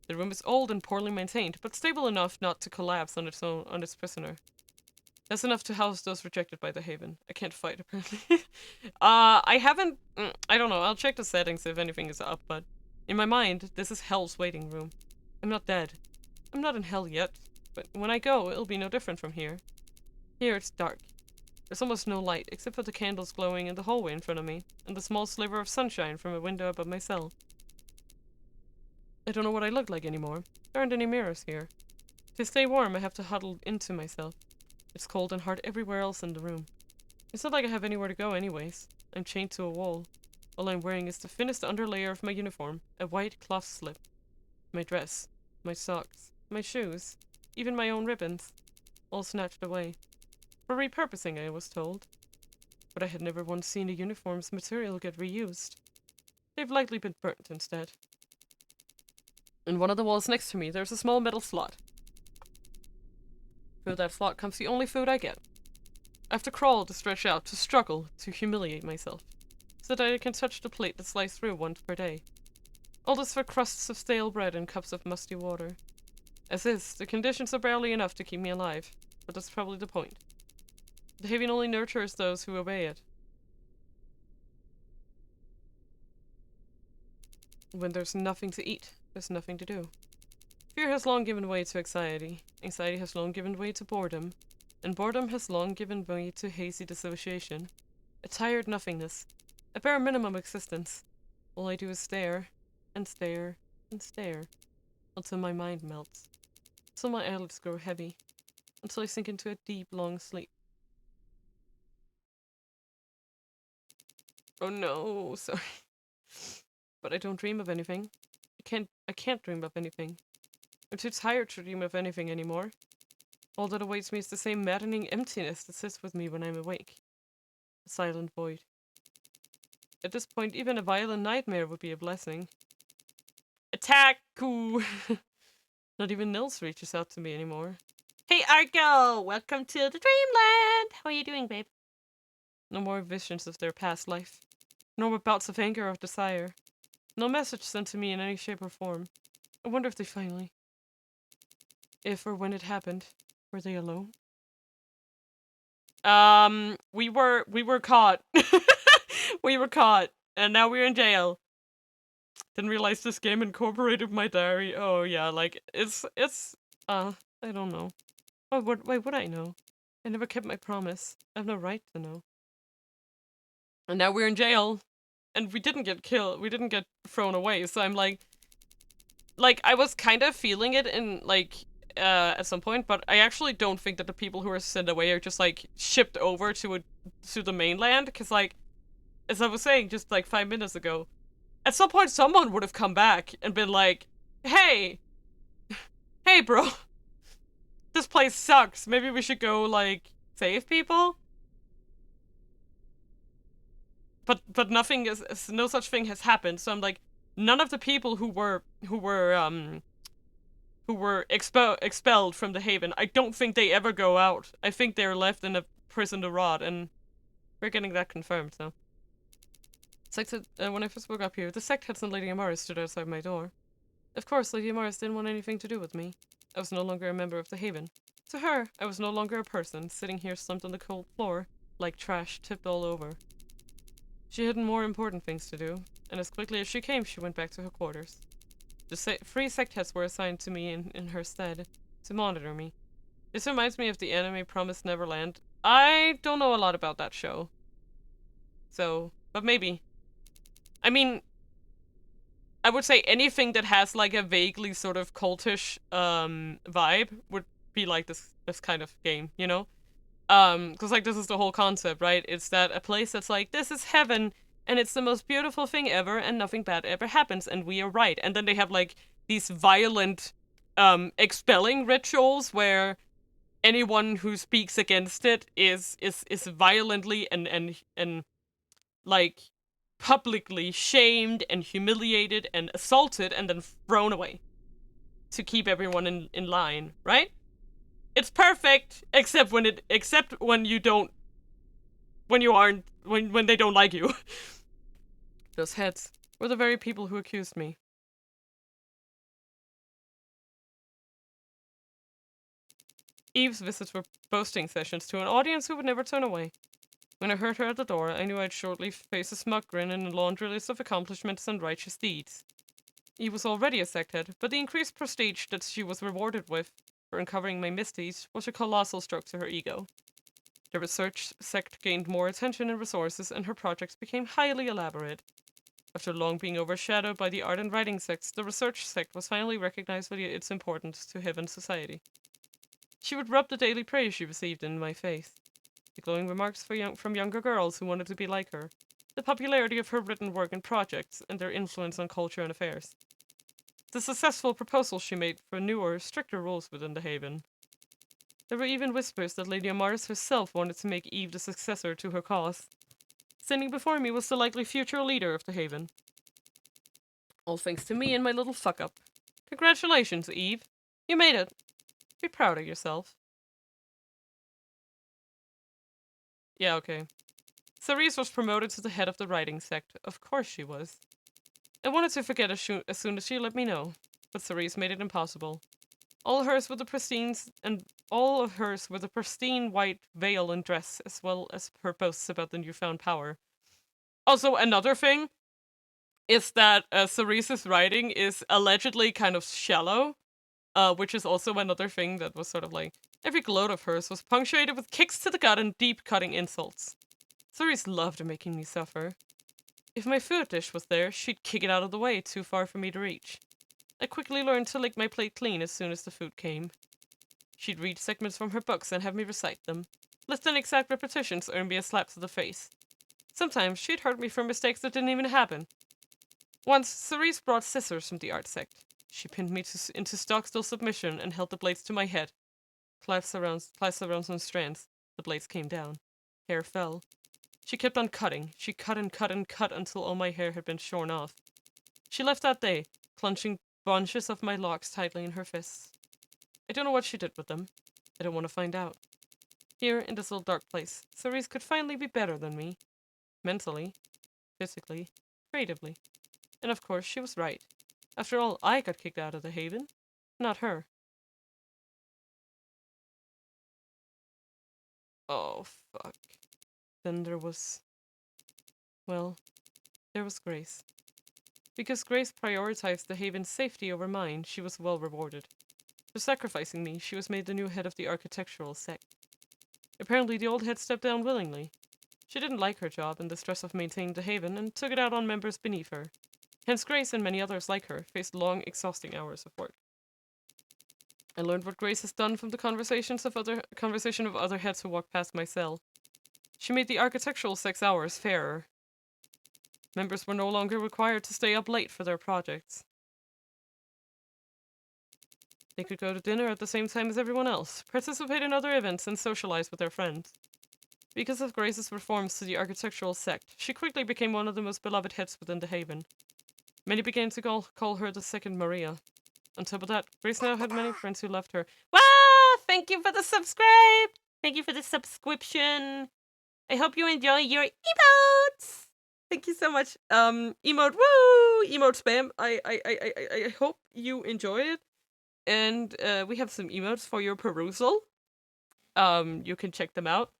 The room is old and poorly maintained, but stable enough not to collapse on its prisoner. That's enough to house those rejected by the Haven. I can't fight, apparently. I haven't... I don't know, I'll check the settings if anything is up, but... In my mind, this is Hell's waiting room. I'm not dead. I'm not in Hell yet, but when I go, it'll be no different from here. Here it's dark. There's almost no light, except for the candles glowing in the hallway in front of me, and the small sliver of sunshine from a window above my cell. I don't know what I look like anymore. There aren't any mirrors here. To stay warm, I have to huddle into myself. It's cold and hard everywhere else in the room. It's not like I have anywhere to go anyways. I'm chained to a wall. All I'm wearing is the thinnest underlayer of my uniform, a white cloth slip. My dress, my socks, my shoes, even my own ribbons. All snatched away. For repurposing, I was told. But I had never once seen a uniform's material get reused. They've likely been burnt instead. In one of the walls next to me, there's a small metal slot. Through that slot comes the only food I get. I have to crawl to stretch out, to struggle, to humiliate myself, so that I can touch the plate that slices through once per day. All this for crusts of stale bread and cups of musty water. As is, the conditions are barely enough to keep me alive, but that's probably the point. The Haven only nurtures those who obey it. When there's nothing to eat, there's nothing to do. Fear has long given way to anxiety. Anxiety has long given way to boredom. And boredom has long given way to hazy dissociation. A tired nothingness. A bare minimum existence. All I do is stare, and stare, and stare. Until my mind melts. Until my eyelids grow heavy. Until I sink into a deep, long sleep. Oh no, sorry. But I don't dream of anything. I can't dream of anything. I'm too tired to dream of anything anymore. All that awaits me is the same maddening emptiness that sits with me when I'm awake. A silent void. At this point, even a violent nightmare would be a blessing. Attack! Cool. Not even Nils reaches out to me anymore. Hey, Argo! Welcome to the Dreamland! How are you doing, babe? No more visions of their past life. No more bouts of anger or desire. No message sent to me in any shape or form. I wonder if they finally... If or when it happened, were they alone? We were caught. We were caught, and now we're in jail. Didn't realize this game incorporated my diary. Oh yeah, like it's I don't know. Why would I know? I never kept my promise. I have no right to know. And now we're in jail, and we didn't get killed. We didn't get thrown away. So I'm like I was kind of feeling it in at some point, but I actually don't think that the people who are sent away are just like shipped over to the mainland. Because like, as I was saying just like 5 minutes ago, at some point someone would have come back and been like, "Hey, hey, bro, this place sucks. Maybe we should go like save people." But nothing is no such thing has happened. So I'm like, none of the people who were expelled from the Haven, I don't think they ever go out. I think they're left in a prison to rot, and we're getting that confirmed, so. It's like when I first woke up here, the sect heads and Lady Amara stood outside my door. Of course, Lady Amara didn't want anything to do with me. I was no longer a member of the Haven. To her, I was no longer a person, sitting here slumped on the cold floor, like trash tipped all over. She had more important things to do, and as quickly as she came, she went back to her quarters. The three sect heads were assigned to me in her stead, to monitor me. This reminds me of the anime Promised Neverland. I don't know a lot about that show. So, but maybe. I mean, I would say anything that has like a vaguely sort of cultish vibe would be like this kind of game, you know? Because like this is the whole concept, right? It's that a place that's like, this is heaven, and it's the most beautiful thing ever, and nothing bad ever happens, and we are right. And then they have like these violent expelling rituals where anyone who speaks against it is violently and like publicly shamed and humiliated and assaulted and then thrown away to keep everyone in line, right? It's perfect, except when you don't, when you aren't, when they don't like you. Those heads were the very people who accused me. Eve's visits were boasting sessions to an audience who would never turn away. When I heard her at the door, I knew I'd shortly face a smug grin and a laundry list of accomplishments and righteous deeds. Eve was already a sect head, but the increased prestige that she was rewarded with for uncovering my misdeeds was a colossal stroke to her ego. The research sect gained more attention and resources, and her projects became highly elaborate. After long being overshadowed by the art and writing sects, the research sect was finally recognized for its importance to Heaven society. She would rub the daily praise she received in my face. The glowing remarks from younger girls who wanted to be like her. The popularity of her written work and projects, and their influence on culture and affairs. The successful proposals she made for newer, stricter rules within the Haven. There were even whispers that Lady Amaris herself wanted to make Eve the successor to her cause. Standing before me was the likely future leader of the Haven. All thanks to me and my little fuck-up. Congratulations, Eve. You made it. Be proud of yourself. Yeah, okay. Cerise was promoted to the head of the writing sect. Of course she was. I wanted to forget as soon as she let me know, but Cerise made it impossible. All hers were the all of hers were the pristine white veil and dress, as well as her boasts about the newfound power. Also, another thing is that Cerise's writing is allegedly kind of shallow, which is also another thing that was sort of like, every gloat of hers was punctuated with kicks to the gut and deep cutting insults. Cerise loved making me suffer. If my food dish was there, she'd kick it out of the way, too far for me to reach. I quickly learned to lick my plate clean as soon as the food came. She'd read segments from her books and have me recite them. Less than exact repetitions earned me a slap to the face. Sometimes she'd hurt me for mistakes that didn't even happen. Once, Cerise brought scissors from the art sect. She pinned me into stock-still submission and held the blades to my head. Clasped around some strands, the blades came down. Hair fell. She kept on cutting. She cut and cut and cut until all my hair had been shorn off. She left that day, clenching bunches of my locks tightly in her fists. I don't know what she did with them. I don't want to find out. Here, in this little dark place, Cerise could finally be better than me. Mentally, physically, creatively. And of course, she was right. After all, I got kicked out of the Haven, not her. Oh, fuck. Then there was... Well, there was Grace. Because Grace prioritized the Haven's safety over mine, she was well rewarded. For sacrificing me, she was made the new head of the architectural sect. Apparently, the old head stepped down willingly. She didn't like her job and the stress of maintaining the Haven and took it out on members beneath her. Hence, Grace and many others like her faced long, exhausting hours of work. I learned what Grace has done from the conversation of other heads who walked past my cell. She made the architectural 6 hours fairer. Members were no longer required to stay up late for their projects. They could go to dinner at the same time as everyone else, participate in other events, and socialize with their friends. Because of Grace's reforms to the architectural sect, she quickly became one of the most beloved heads within the Haven. Many began to call her the second Maria. On top of that, Grace now had many friends who loved her. Wow! Thank you for the subscribe! Thank you for the subscription! I hope you enjoy your emotes! Thank you so much. Emote, woo! Emote spam. I hope you enjoy it. And we have some emotes for your perusal. You can check them out.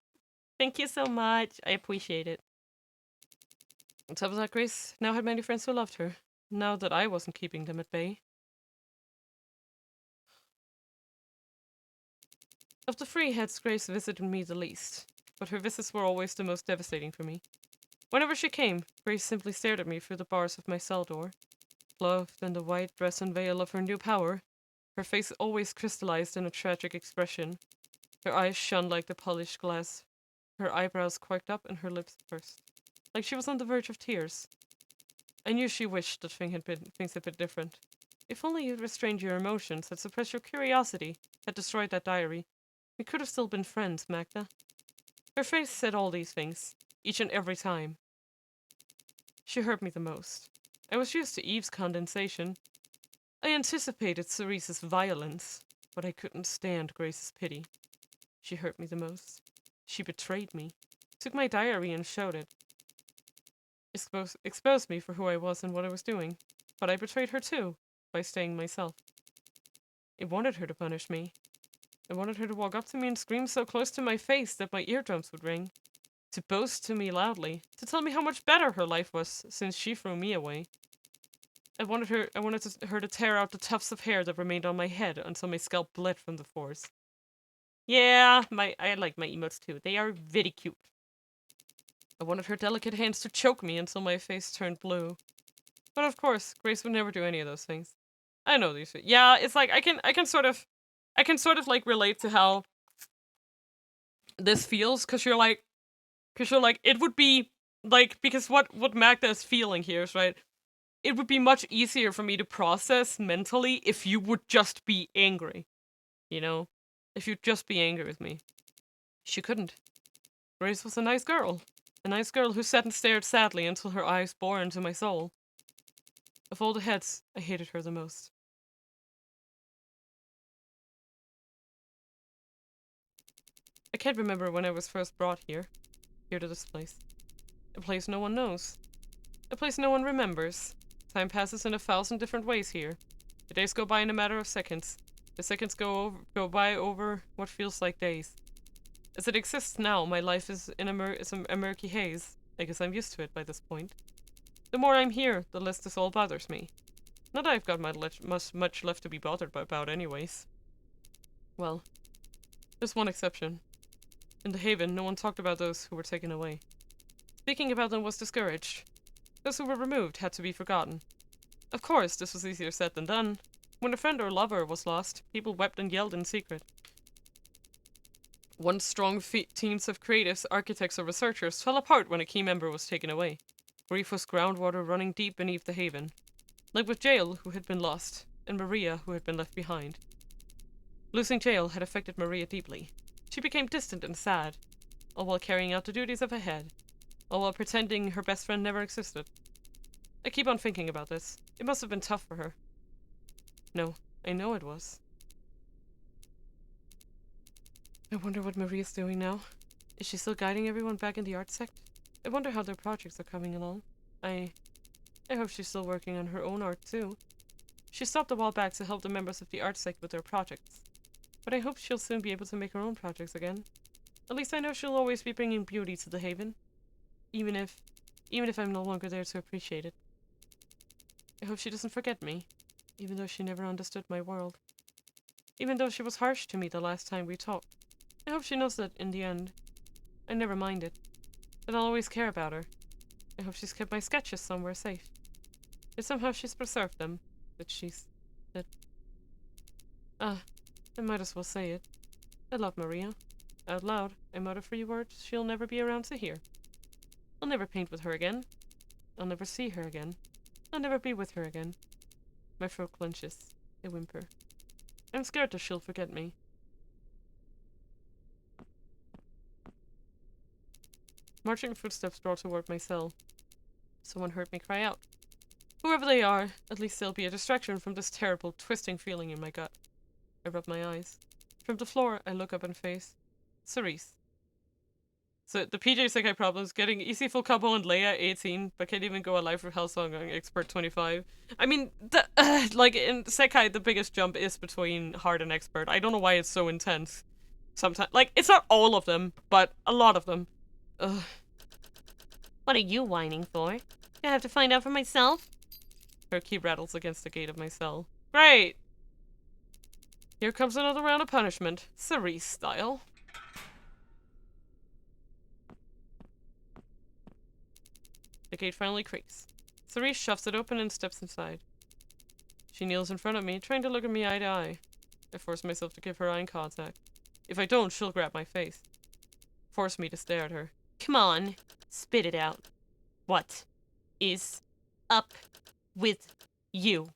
Thank you so much. I appreciate it. On top of that, Grace now had many friends who loved her, now that I wasn't keeping them at bay. Of the three heads, Grace visited me the least, but her visits were always the most devastating for me. Whenever she came, Grace simply stared at me through the bars of my cell door. Clothed in the white dress and veil of her new power, her face always crystallized in a tragic expression. Her eyes shone like the polished glass, her eyebrows quirked up and her lips pursed, like she was on the verge of tears. I knew she wished that things had been different. If only you'd restrained your emotions, had suppressed your curiosity, had destroyed that diary, we could have still been friends, Magda. Her face said all these things, each and every time. She hurt me the most. I was used to Eve's condensation. I anticipated Cerise's violence, but I couldn't stand Grace's pity. She hurt me the most. She betrayed me, took my diary and showed it. Exposed me for who I was and what I was doing, but I betrayed her too, by staying myself. I wanted her to punish me. I wanted her to walk up to me and scream so close to my face that my eardrums would ring, to boast to me loudly, to tell me how much better her life was since she threw me away. I wanted her to tear out the tufts of hair that remained on my head until my scalp bled from the force. Yeah, I like my emotes too. They are very cute. I wanted her delicate hands to choke me until my face turned blue. But of course, Grace would never do any of those things. I know these things. Yeah, it's like I can sort of like relate to how this feels, because you're like it would be like, because what Magda is feeling here is, right, it would be much easier for me to process mentally if you would just be angry, you know, if you'd just be angry with me. She couldn't. Grace was a nice girl who sat and stared sadly until her eyes bore into my soul. Of all the heads, I hated her the most. I can't remember when I was first brought here to this place. A place no one knows. A place no one remembers. Time passes in 1,000 different ways here. The days go by in a matter of seconds. The seconds go by over what feels like days. As it exists now, my life is in a murky haze. I guess I'm used to it by this point. The more I'm here, the less this all bothers me. Not that I've got much left to be bothered about anyways. Well, there's one exception. In the Haven, no one talked about those who were taken away. Speaking about them was discouraged. Those who were removed had to be forgotten. Of course, this was easier said than done. When a friend or lover was lost, people wept and yelled in secret. Once strong teams of creatives, architects, or researchers fell apart when a key member was taken away. Grief was groundwater running deep beneath the Haven. Like with Jael, who had been lost, and Maria, who had been left behind. Losing Jael had affected Maria deeply. She became distant and sad, all while carrying out the duties of a head. all while pretending her best friend never existed. I keep on thinking about this. It must have been tough for her. No, I know it was. I wonder what Maria's doing now. Is she still guiding everyone back in the art sect? I wonder how their projects are coming along. I hope she's still working on her own art too. She stopped a while back to help the members of the art sect with their projects. But I hope she'll soon be able to make her own projects again. At least I know she'll always be bringing beauty to the Haven. Even if I'm no longer there to appreciate it. I hope she doesn't forget me, even though she never understood my world. Even though she was harsh to me the last time we talked. I hope she knows that in the end, I never minded. That I'll always care about her. I hope she's kept my sketches somewhere safe. That somehow she's preserved them. I might as well say it. I love Maria. Out loud, I mutter 3 words she'll never be around to hear. I'll never paint with her again. I'll never see her again. I'll never be with her again. My throat clenches. I whimper. I'm scared that she'll forget me. Marching footsteps draw toward my cell. Someone heard me cry out. Whoever they are, at least they'll be a distraction from this terrible, twisting feeling in my gut. I rub my eyes. From the floor, I look up and face Cerise. So the PJ Sekai problems, getting easy full combo on Leia 18, but can't even go alive for Hellsong on Expert 25. I mean, like in Sekai, the biggest jump is between hard and expert. I don't know why it's so intense. Sometimes, like, it's not all of them, but a lot of them. Ugh. What are you whining for? I have to find out for myself? Her key rattles against the gate of my cell. Great! Here comes another round of punishment, Cerise style. The gate finally creaks. Cerise shoves it open and steps inside. She kneels in front of me, trying to look at me eye to eye. I force myself to give her eye contact. If I don't, she'll grab my face. Force me to stare at her. Come on, spit it out. What is up with you?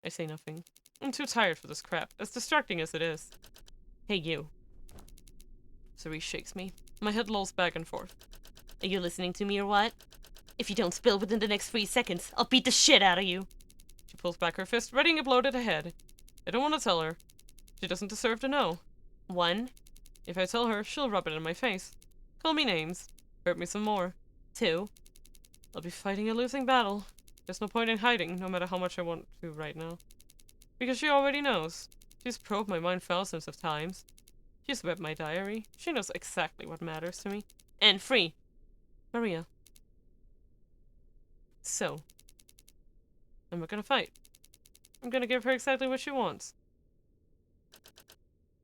I say nothing. I'm too tired for this crap, as distracting as it is. Hey, you. Cerise shakes me. My head lolls back and forth. Are you listening to me or what? If you don't spill within the next 3 seconds, I'll beat the shit out of you. She pulls back her fist, readying a blow to the head. I don't want to tell her. She doesn't deserve to know. 1. If I tell her, she'll rub it in my face. Call me names. Hurt me some more. 2. I'll be fighting a losing battle. There's no point in hiding, no matter how much I want to right now. Because she already knows. She's probed my mind thousands of times. She's read my diary. She knows exactly what matters to me. And 3. Maria. So. I'm not gonna fight. I'm gonna give her exactly what she wants.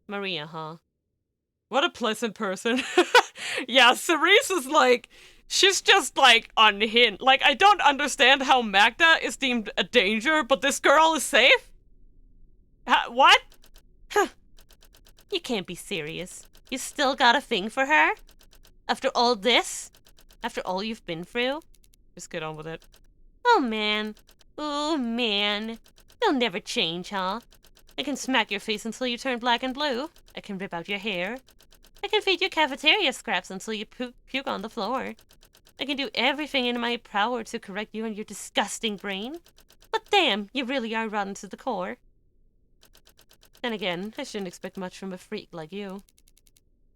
Maria, huh? What a pleasant person. Yeah, Cerise is like, she's just like unhinged. Like, I don't understand how Magda is deemed a danger, but this girl is safe? What? Huh. You can't be serious. You still got a thing for her? After all this? After all you've been through? Just get on with it. Oh, man. Oh, man. You'll never change, huh? I can smack your face until you turn black and blue. I can rip out your hair. I can feed you cafeteria scraps until you puke on the floor. I can do everything in my power to correct you and your disgusting brain. But damn, you really are rotten to the core. Then again, I shouldn't expect much from a freak like you.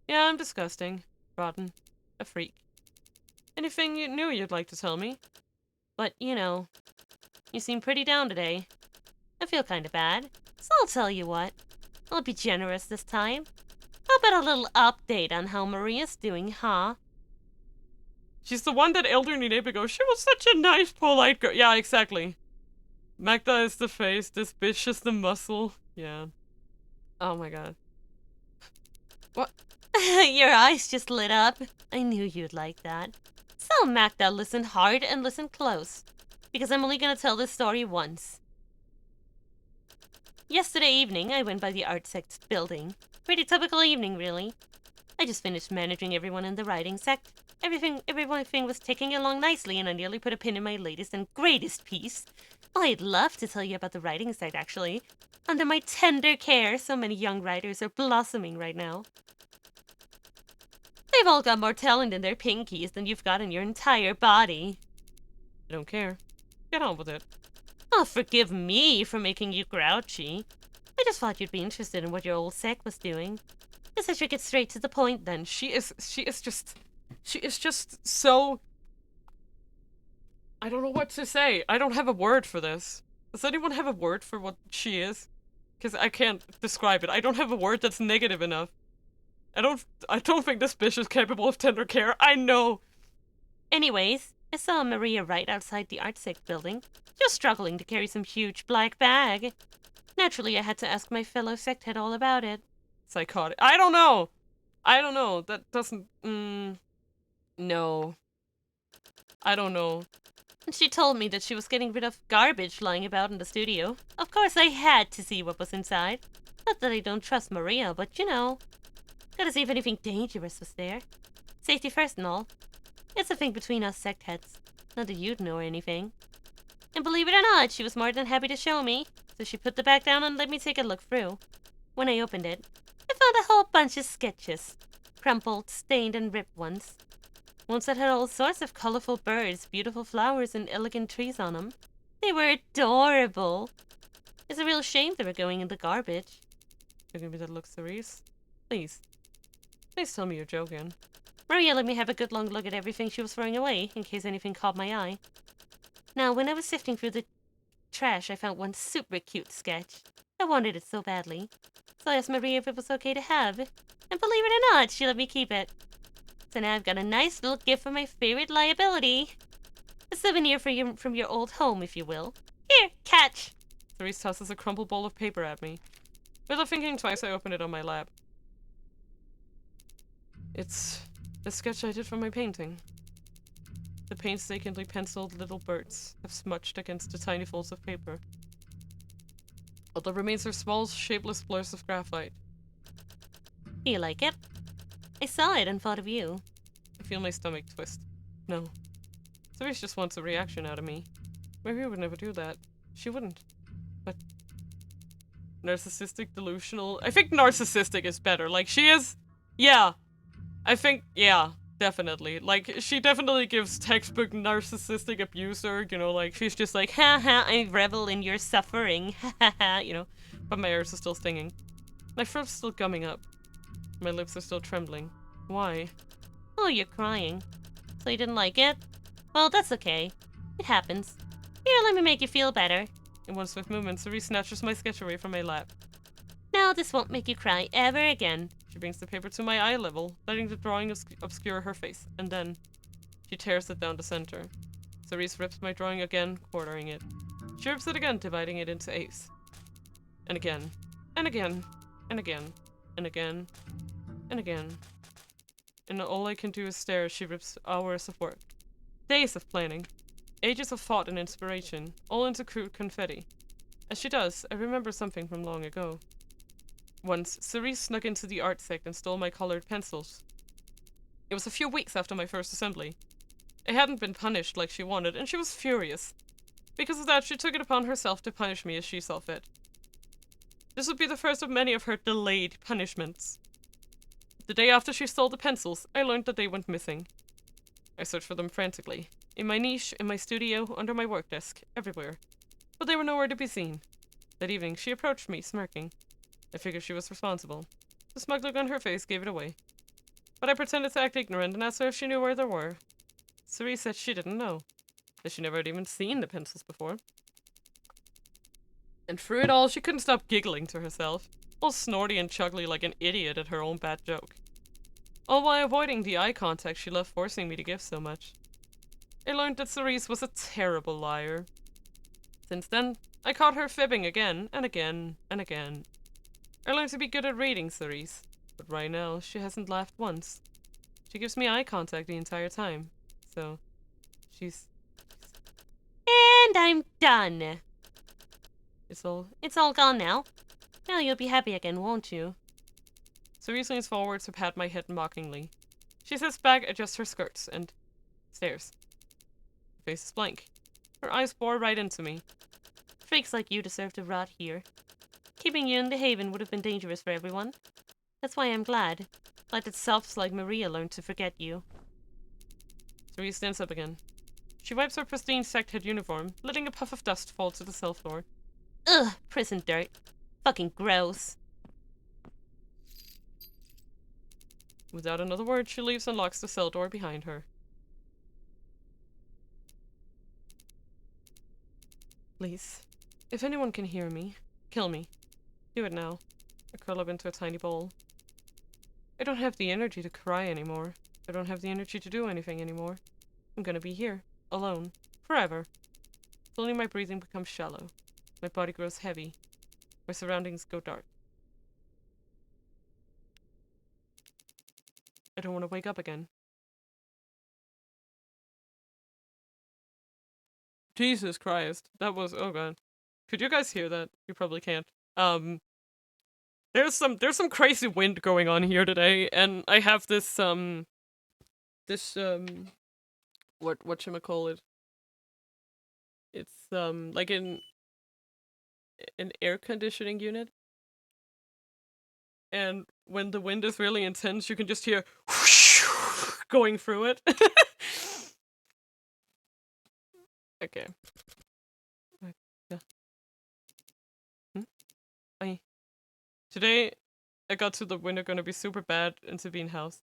Yeah, I'm disgusting. Rotten. A freak. Anything new you'd like to tell me? But, you know, you seem pretty down today. I feel kinda bad, so I'll tell you what. I'll be generous this time. How about a little update on how Maria's doing, huh? She's the one that elderly neighbor goes, she was such a nice, polite girl. Yeah, exactly. Magda is the face, this bitch is the muscle. Yeah. Oh my god. What? Your eyes just lit up. I knew you'd like that. So, Magda, listen hard and listen close. Because I'm only gonna tell this story once. Yesterday evening, I went by the art sect building. Pretty typical evening, really. I just finished managing everyone in the writing sect. Everything was ticking along nicely, and I nearly put a pin in my latest and greatest piece. Oh, I'd love to tell you about the writing sect, actually. Under my tender care, so many young writers are blossoming right now. They've all got more talent in their pinkies than you've got in your entire body. I don't care. Get on with it. Oh, forgive me for making you grouchy. I just thought you'd be interested in what your old sec was doing. Guess I should get straight to the point then. She is just so... I don't know what to say. I don't have a word for this. Does anyone have a word for what she is? Because I can't describe it. I don't have a word that's negative enough. I don't think this bitch is capable of tender care. I know. Anyways, I saw Maria right outside the ArtSec building, just struggling to carry some huge black bag. Naturally, I had to ask my fellow sect head all about it. Psychotic. I don't know. That doesn't... no. I don't know. And she told me that she was getting rid of garbage lying about in the studio. Of course, I had to see what was inside. Not that I don't trust Maria, but you know. Gotta see if anything dangerous was there. Safety first and all. It's a thing between us sect heads. Not that you'd know or anything. And believe it or not, she was more than happy to show me. So she put the bag down and let me take a look through. When I opened it, I found a whole bunch of sketches. Crumpled, stained, and ripped ones. Ones that had all sorts of colorful birds, beautiful flowers, and elegant trees on them. They were adorable. It's a real shame they were going in the garbage. You're gonna be that look, Cerise? Please. Please tell me you're joking. Maria let me have a good long look at everything she was throwing away, in case anything caught my eye. Now, when I was sifting through the trash, I found one super cute sketch. I wanted it so badly. So I asked Maria if it was okay to have. And believe it or not, she let me keep it. So now I've got a nice little gift for my favorite liability. A souvenir from your old home, if you will. Here, catch! Cerise tosses a crumpled ball of paper at me. Without thinking twice, I open it on my lap. It's a sketch I did for my painting. The painstakingly penciled little birds have smudged against the tiny folds of paper. All that remains are small, shapeless blurs of graphite. Do you like it? I saw it and thought of you. I feel my stomach twist. No. Cerise just wants a reaction out of me. Maria would never do that. She wouldn't. But... narcissistic, delusional... I think narcissistic is better. Like, she is... yeah. I think... yeah. Definitely. Like, she definitely gives textbook narcissistic abuser, you know, like, she's just like, ha ha, I revel in your suffering, ha ha ha, you know. But my ears are still stinging. My throat's still gumming up. My lips are still trembling. Why? Oh, you're crying. So you didn't like it? Well, that's okay. It happens. Here, let me make you feel better. In one swift movement, Cerise snatches my sketch away from my lap. Now this won't make you cry ever again. She brings the paper to my eye level, letting the drawing obscure her face, and then she tears it down the center. Cerise rips my drawing again, quartering it. She rips it again, dividing it into eighths. And again, and again, and again, and again, and again. And all I can do is stare as she rips hours of work. Days of planning. Ages of thought and inspiration, all into crude confetti. As she does, I remember something from long ago. Once, Cerise snuck into the art sect and stole my colored pencils. It was a few weeks after my first assembly. I hadn't been punished like she wanted, and she was furious. Because of that, she took it upon herself to punish me as she saw fit. This would be the first of many of her delayed punishments. The day after she stole the pencils, I learned that they went missing. I searched for them frantically. In my niche, in my studio, under my work desk, everywhere. But they were nowhere to be seen. That evening, she approached me, smirking. I figured she was responsible. The smug look on her face gave it away. But I pretended to act ignorant and asked her if she knew where they were. Cerise said she didn't know. That she never had even seen the pencils before. And through it all, she couldn't stop giggling to herself, all snorty and chuggly like an idiot at her own bad joke. All while avoiding the eye contact she loved forcing me to give so much. I learned that Cerise was a terrible liar. Since then, I caught her fibbing again and again and again. I learned to be good at reading Cerise, but right now, she hasn't laughed once. She gives me eye contact the entire time, so she's... And I'm done. It's all gone now. Now you'll be happy again, won't you? Cerise leans forward to pat my head mockingly. She sits back, adjusts her skirts, and stares. Her face is blank. Her eyes bore right into me. Freaks like you deserve to rot here. Keeping you in the haven would have been dangerous for everyone. That's why I'm glad. Let itself like Maria learn to forget you. Therese stands up again. She wipes her pristine sect-head uniform, letting a puff of dust fall to the cell floor. Ugh, prison dirt. Fucking gross. Without another word, she leaves and locks the cell door behind her. Please, if anyone can hear me, kill me. Do it now. I curl up into a tiny ball. I don't have the energy to cry anymore. I don't have the energy to do anything anymore. I'm gonna be here, alone, forever. Slowly my breathing becomes shallow. My body grows heavy. My surroundings go dark. I don't want to wake up again. Jesus Christ. That was, oh god. Could you guys hear that? You probably can't. There's some crazy wind going on here today, and I have this, whatchamacallit? It's, like an air conditioning unit. And when the wind is really intense, you can just hear whoosh going through it. Okay. Today, I got to the winter gonna be super bad in Sabine House.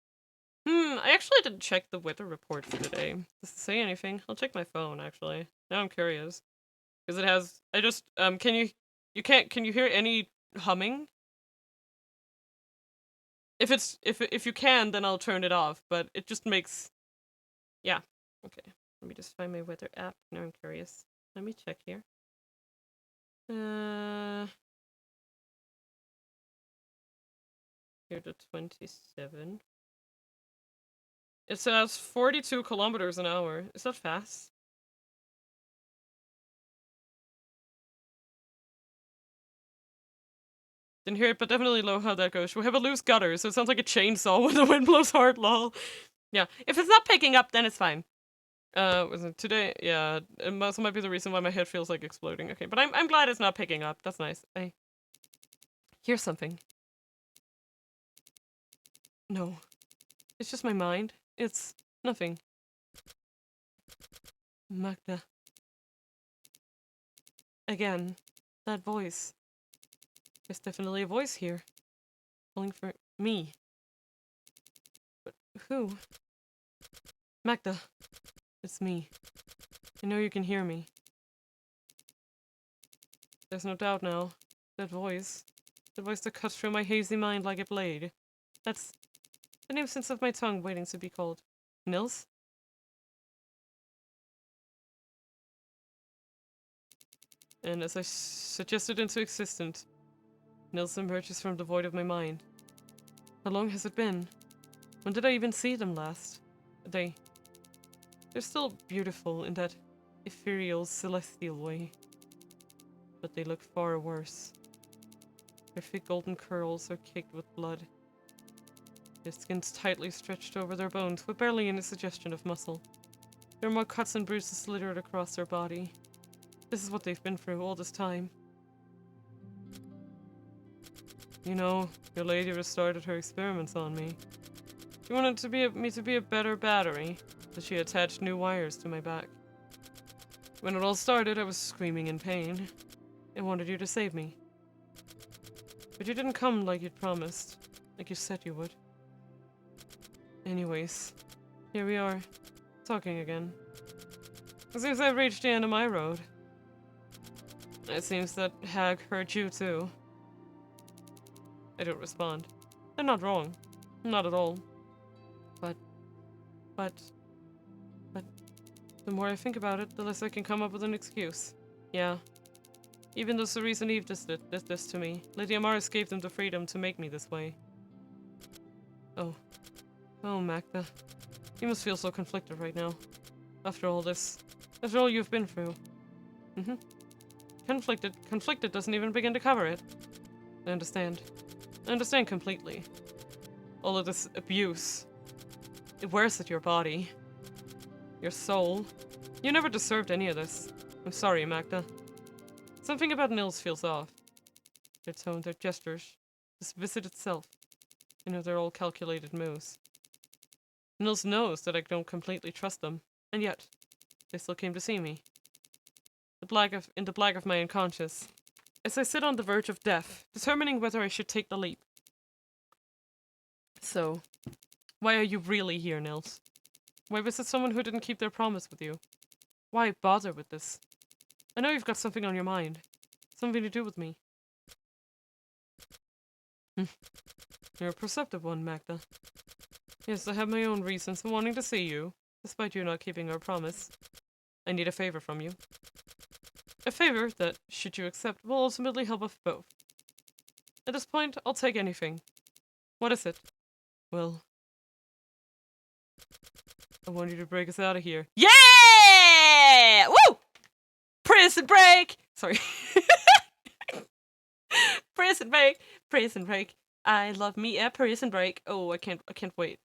I actually didn't check the weather report for today. Does it say anything? I'll check my phone, actually. Now I'm curious. Because it has, can you hear any humming? If you can, then I'll turn it off, but it just makes, yeah. Okay, let me just find my weather app. Now I'm curious. Let me check here. Here to 27. It says 42 kilometers an hour. Is that fast? Didn't hear it, but definitely know how that goes. We have a loose gutter, so it sounds like a chainsaw when the wind blows hard, lol. Yeah, if it's not picking up, then it's fine. Was it today? Yeah, it might be the reason why my head feels like exploding. Okay, but I'm glad it's not picking up. That's nice. I hear something. No. It's just my mind. It's nothing. Magda. Again, that voice. There's definitely a voice here. Calling for me. But who? Magda. It's me. I know you can hear me. There's no doubt now. That voice. The voice that cuts through my hazy mind like a blade. That's the nuisance of my tongue waiting to be called. Nils? And as I suggested into existence, Nils emerges from the void of my mind. How long has it been? When did I even see them last? They're still beautiful in that ethereal, celestial way. But they look far worse. Their thick golden curls are caked with blood. Their skin's tightly stretched over their bones, with barely any suggestion of muscle. There are more cuts and bruises littered across their body. This is what they've been through all this time. You know, your lady restarted her experiments on me. She wanted me to be a better battery, so she attached new wires to my back. When it all started, I was screaming in pain. I wanted you to save me. But you didn't come like you'd promised, like you said you would. Anyways, here we are, talking again. It seems I've reached the end of my road. It seems that Hag hurt you too. I don't respond. They're not wrong. Not at all. But the more I think about it, the less I can come up with an excuse. Yeah. Even though Cerise and Eve did this to me, Lady Amaris gave them the freedom to make me this way. Oh. Oh, Magda. You must feel so conflicted right now. After all this. After all you've been through. Conflicted doesn't even begin to cover it. I understand. I understand completely. All of this abuse. It wears at your body. Your soul. You never deserved any of this. I'm sorry, Magda. Something about Nils feels off. Their tone, their gestures. This visit itself. You know, they're all calculated moves. Nils knows that I don't completely trust them, and yet, they still came to see me. In the black of my unconscious, as I sit on the verge of death, determining whether I should take the leap. So, why are you really here, Nils? Why visit someone who didn't keep their promise with you? Why bother with this? I know you've got something on your mind. Something to do with me. You're a perceptive one, Magda. Yes, I have my own reasons for wanting to see you, despite you not keeping our promise. I need a favor from you. A favor that, should you accept, will ultimately help us both. At this point, I'll take anything. What is it? Well, I want you to break us out of here. Yeah! Woo! Prison break! Sorry. Prison break! Prison break. I love me a prison break. Oh, I can't wait.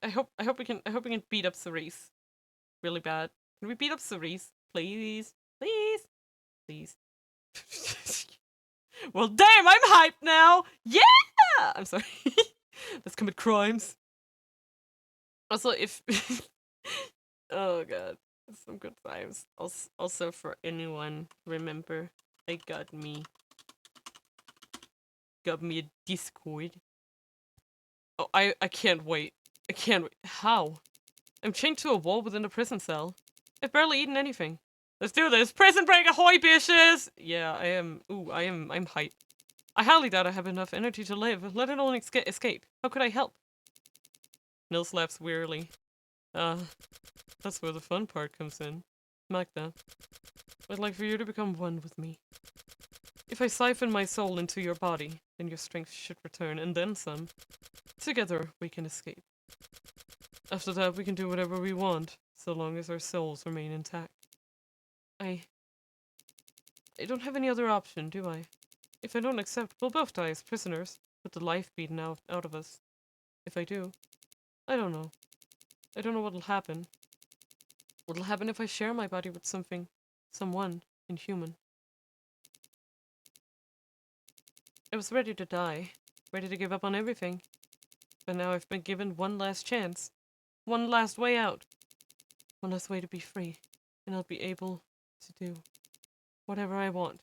I hope we can beat up Cerise. Really bad. Can we beat up Cerise? Please? Please? Please. Well, damn, I'm hyped now! Yeah! I'm sorry. Let's commit crimes. Also, if... oh, God. Some good times. Also, for anyone, remember, I got me a Discord. Oh, I can't wait. I can't wait. How? I'm chained to a wall within a prison cell. I've barely eaten anything. Let's do this! Prison break ahoy, bitches! Yeah, I am. Ooh, I'm hyped. I highly doubt I have enough energy to live, let alone escape. How could I help? Nils laughs wearily. That's where the fun part comes in. Magda, I'd like for you to become one with me. If I siphon my soul into your body, then your strength should return, and then some. Together, we can escape. After that, we can do whatever we want, so long as our souls remain intact. I don't have any other option, do I? If I don't accept, we'll both die as prisoners, with the life beaten out of us. If I do, I don't know. I don't know what'll happen. What'll happen if I share my body with someone inhuman? I was ready to die, ready to give up on everything. But now I've been given one last chance. One last way out. One last way to be free. And I'll be able to do whatever I want.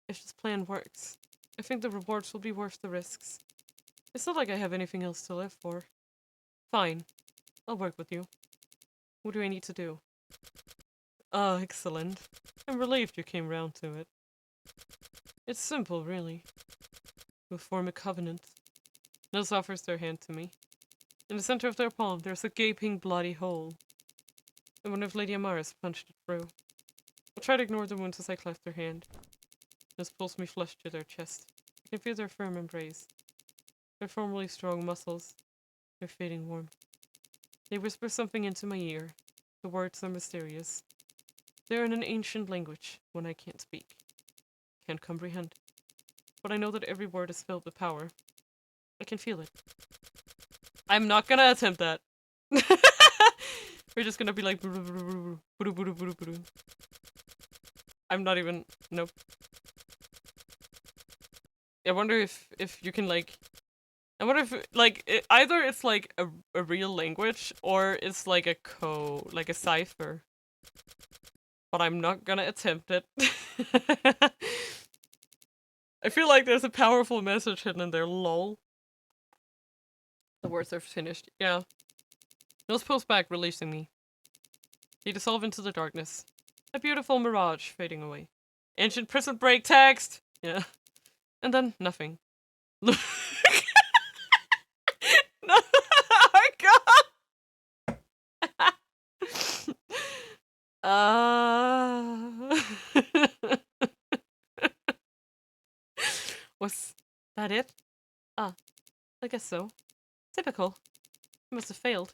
If this plan works, I think the rewards will be worth the risks. It's not like I have anything else to live for. Fine. I'll work with you. What do I need to do? Ah, excellent. I'm relieved you came round to it. It's simple, really. We'll form a covenant. Nils offers their hand to me. In the center of their palm, there's a gaping, bloody hole. And one of Lady Amara's punched it through. I'll try to ignore the wounds as I clasp their hand. Nils pulls me flush to their chest. I can feel their firm embrace. Their formerly strong muscles. Their fading warmth. They whisper something into my ear. The words are mysterious. They're in an ancient language, one I can't speak. Can't comprehend. But I know that every word is filled with power. I can feel it. I'm not gonna attempt that. We're just gonna be like... I'm not even... Nope. I wonder if you can, like... I wonder if, like, either it's, like, a real language, or it's, like, like a cipher. But I'm not gonna attempt it. I feel like there's a powerful message hidden in there, lol. The words are finished. Yeah. Nils pulls back, releasing me. They dissolve into the darkness. A beautiful mirage fading away. Ancient prison break text! Yeah. And then nothing. No. Oh my god! Was that it? Ah, I guess so. Typical. I must have failed.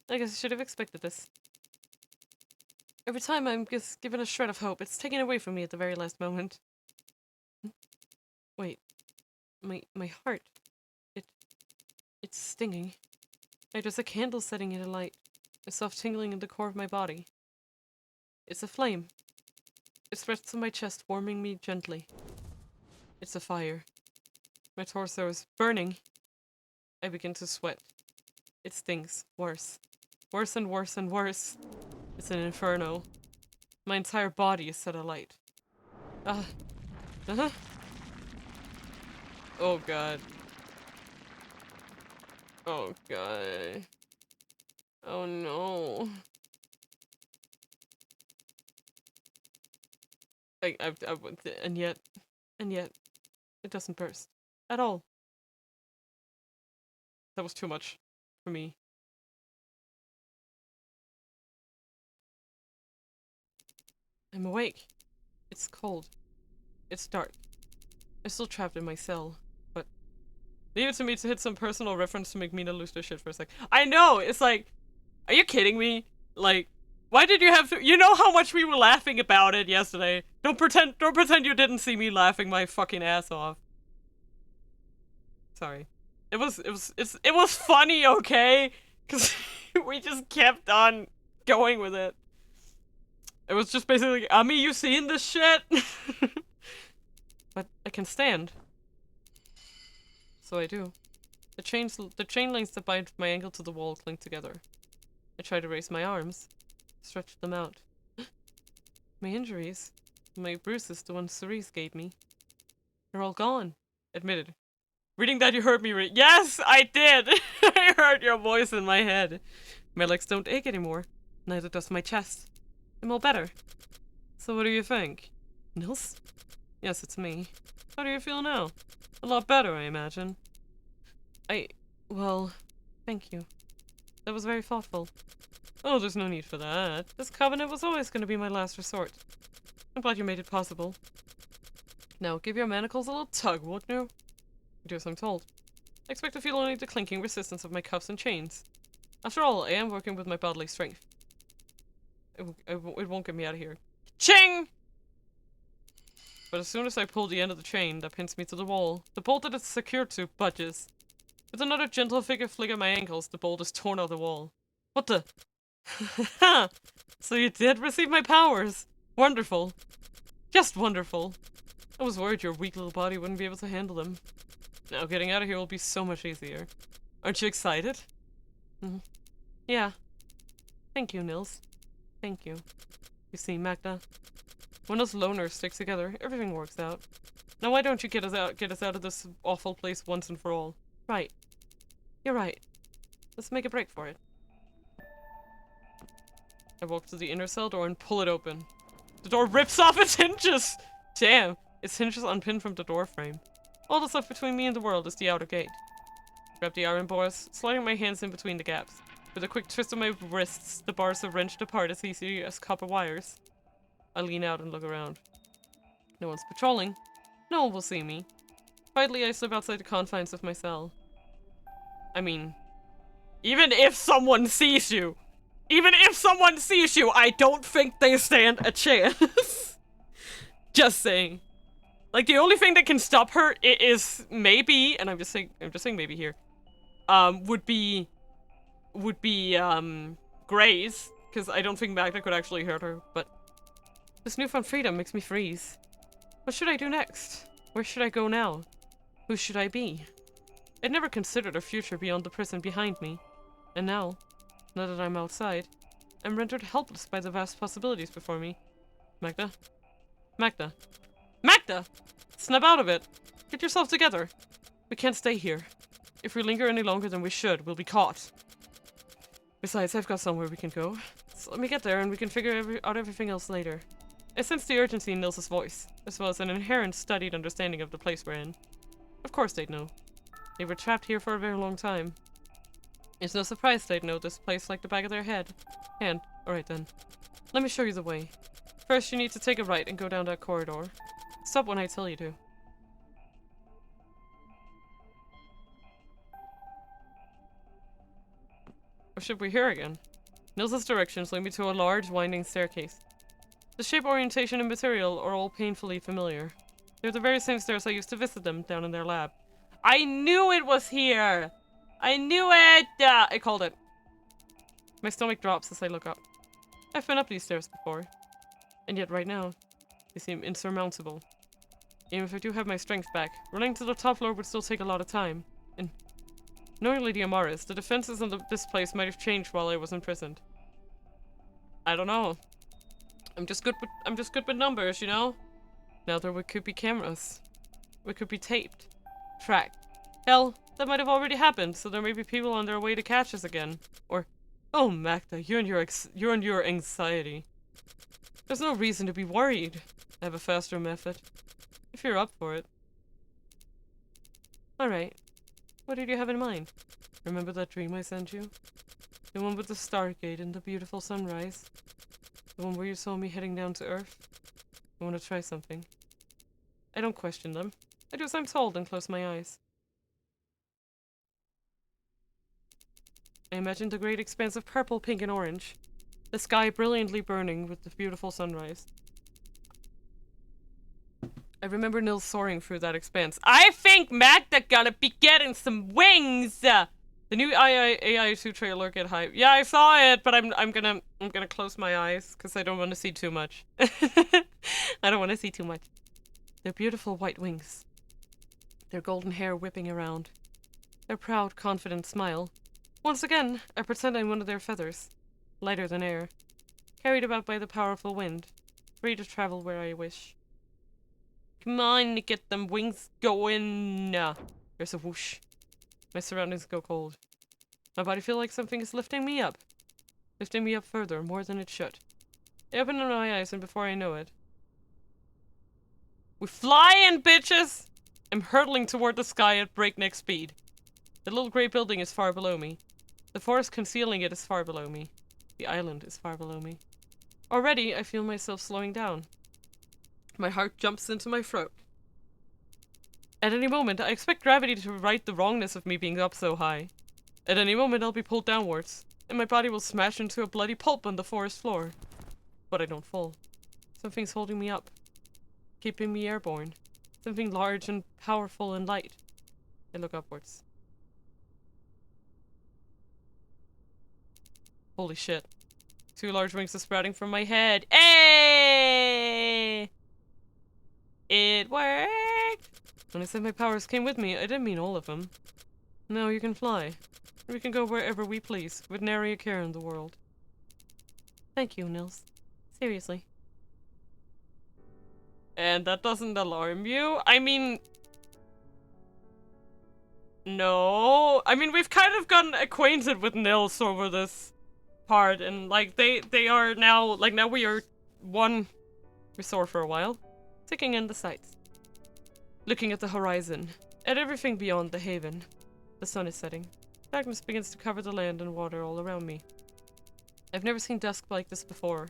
I guess I should have expected this. Every time I'm just given a shred of hope, it's taken away from me at the very last moment. Wait. My heart. It's stinging. There's a candle setting it alight. A soft tingling in the core of my body. It's a flame. It spreads to my chest, warming me gently. It's a fire. My torso is burning. I begin to sweat. It stings. Worse. Worse and worse and worse. It's an inferno. My entire body is set alight. Uh-huh. Oh god. Oh god. Oh no. And yet, it doesn't burst. At all. That was too much for me. I'm awake. It's cold. It's dark. I'm still trapped in my cell, but leave it to me to hit some personal reference to make Mina lose their shit for a sec. I know! It's like, are you kidding me? Like, why did you have to- You know how much we were laughing about it yesterday. Don't pretend you didn't see me laughing my fucking ass off. Sorry. It was funny, okay? Cause we just kept on going with it. It was just basically, Ami, you seen this shit? But I can stand. So I do. The chain links that bind my ankle to the wall cling together. I try to raise my arms, stretch them out. My injuries, my bruises, the ones Cerise gave me, they're all gone. Admitted. Reading that you heard me Yes, I did! I heard your voice in my head. My legs don't ache anymore. Neither does my chest. I'm all better. So what do you think? Nils? Yes, it's me. How do you feel now? A lot better, I imagine. Well, thank you. That was very thoughtful. Oh, there's no need for that. This covenant was always going to be my last resort. I'm glad you made it possible. Now, give your manacles a little tug, won't you? Do as I'm told. I expect to feel only the clinking resistance of my cuffs and chains. After all, I am working with my bodily strength. It won't get me out of here. Ching! But as soon as I pull the end of the chain that pins me to the wall, the bolt that it's secured to budges. With another gentle flick of my ankles, the bolt is torn out of the wall. What the? Ha! So you did receive my powers. Wonderful. Just wonderful. I was worried your weak little body wouldn't be able to handle them. Now getting out of here will be so much easier. Aren't you excited? Yeah. Thank you, Nils. Thank you. You see, Magda, when those loners stick together, everything works out. Now why don't you get us out of this awful place once and for all? Right. You're right. Let's make a break for it. I walk to the inner cell door and pull it open. The door rips off its hinges! Damn, its hinges unpinned from the door frame. All that's left between me and the world is the outer gate. Grab the iron bars, sliding my hands in between the gaps. With a quick twist of my wrists, the bars are wrenched apart as easy as copper wires. I lean out and look around. No one's patrolling. No one will see me. Quietly, I slip outside the confines of my cell. I mean, even if someone sees you, I don't think they stand a chance. Just saying. Like, the only thing that can stop her is maybe, and I'm just saying maybe here, would be Grace, because I don't think Magda could actually hurt her, but this newfound freedom makes me freeze. What should I do next? Where should I go now? Who should I be? I'd never considered a future beyond the prison behind me, and now that I'm outside, I'm rendered helpless by the vast possibilities before me. Magda? Magda? Magda! Snap out of it! Get yourself together! We can't stay here. If we linger any longer than we should, we'll be caught. Besides, I've got somewhere we can go. So let me get there and we can figure out everything else later. I sense the urgency in Nils's voice, as well as an inherent studied understanding of the place we're in. Of course they'd know. They were trapped here for a very long time. It's no surprise they'd know this place like the back of their hand. Alright then. Let me show you the way. First, you need to take a right and go down that corridor. Stop when I tell you to. Or should we hear again? Nils's directions lead me to a large, winding staircase. The shape, orientation, and material are all painfully familiar. They're the very same stairs I used to visit them down in their lab. I knew it was here! I knew it! I called it. My stomach drops as I look up. I've been up these stairs before. And yet right now, they seem insurmountable. Even if I do have my strength back, running to the top floor would still take a lot of time. And knowing Lady Amaris, the defenses in this place might have changed while I was imprisoned. I don't know. I'm just good with numbers, you know? Now there could be cameras. We could be taped. Tracked. Hell, that might have already happened, so there may be people on their way to catch us again. Or, oh Magda, you're in your anxiety. There's no reason to be worried. I have a faster method. If you're up for it. Alright. What did you have in mind? Remember that dream I sent you? The one with the stargate and the beautiful sunrise? The one where you saw me heading down to Earth? I want to try something. I don't question them. I do as I'm told and close my eyes. I imagined a great expanse of purple, pink, and orange. The sky brilliantly burning with the beautiful sunrise. I remember Nils soaring through that expanse. I think Magda gonna be getting some wings! The new AI2 trailer get hype. Yeah, I saw it, but I'm gonna close my eyes because I don't want to see too much. I don't want to see too much. Their beautiful white wings. Their golden hair whipping around. Their proud, confident smile. Once again, I pretend I'm one of their feathers. Lighter than air. Carried about by the powerful wind. Free to travel where I wish. Come on, get them wings going. There's a whoosh. My surroundings go cold. My body feels like something is lifting me up. Lifting me up further, more than it should. I open my eyes and before I know it. We're flying, bitches! I'm hurtling toward the sky at breakneck speed. The little grey building is far below me. The forest concealing it is far below me. The island is far below me. Already, I feel myself slowing down. My heart jumps into my throat. At any moment, I expect gravity to right the wrongness of me being up so high. At any moment, I'll be pulled downwards, and my body will smash into a bloody pulp on the forest floor. But I don't fall. Something's holding me up. Keeping me airborne. Something large and powerful and light. I look upwards. Holy shit. 2 large wings are sprouting from my head. Hey! It worked! When I said my powers came with me, I didn't mean all of them. Now you can fly. We can go wherever we please, with nary a care in the world. Thank you, Nils. Seriously. And that doesn't alarm you? I mean... No. I mean, we've kind of gotten acquainted with Nils over this part, and like, they are now, like, now we are one resort for a while. Taking in the sights. Looking at the horizon. At everything beyond the haven. The sun is setting. Darkness begins to cover the land and water all around me. I've never seen dusk like this before.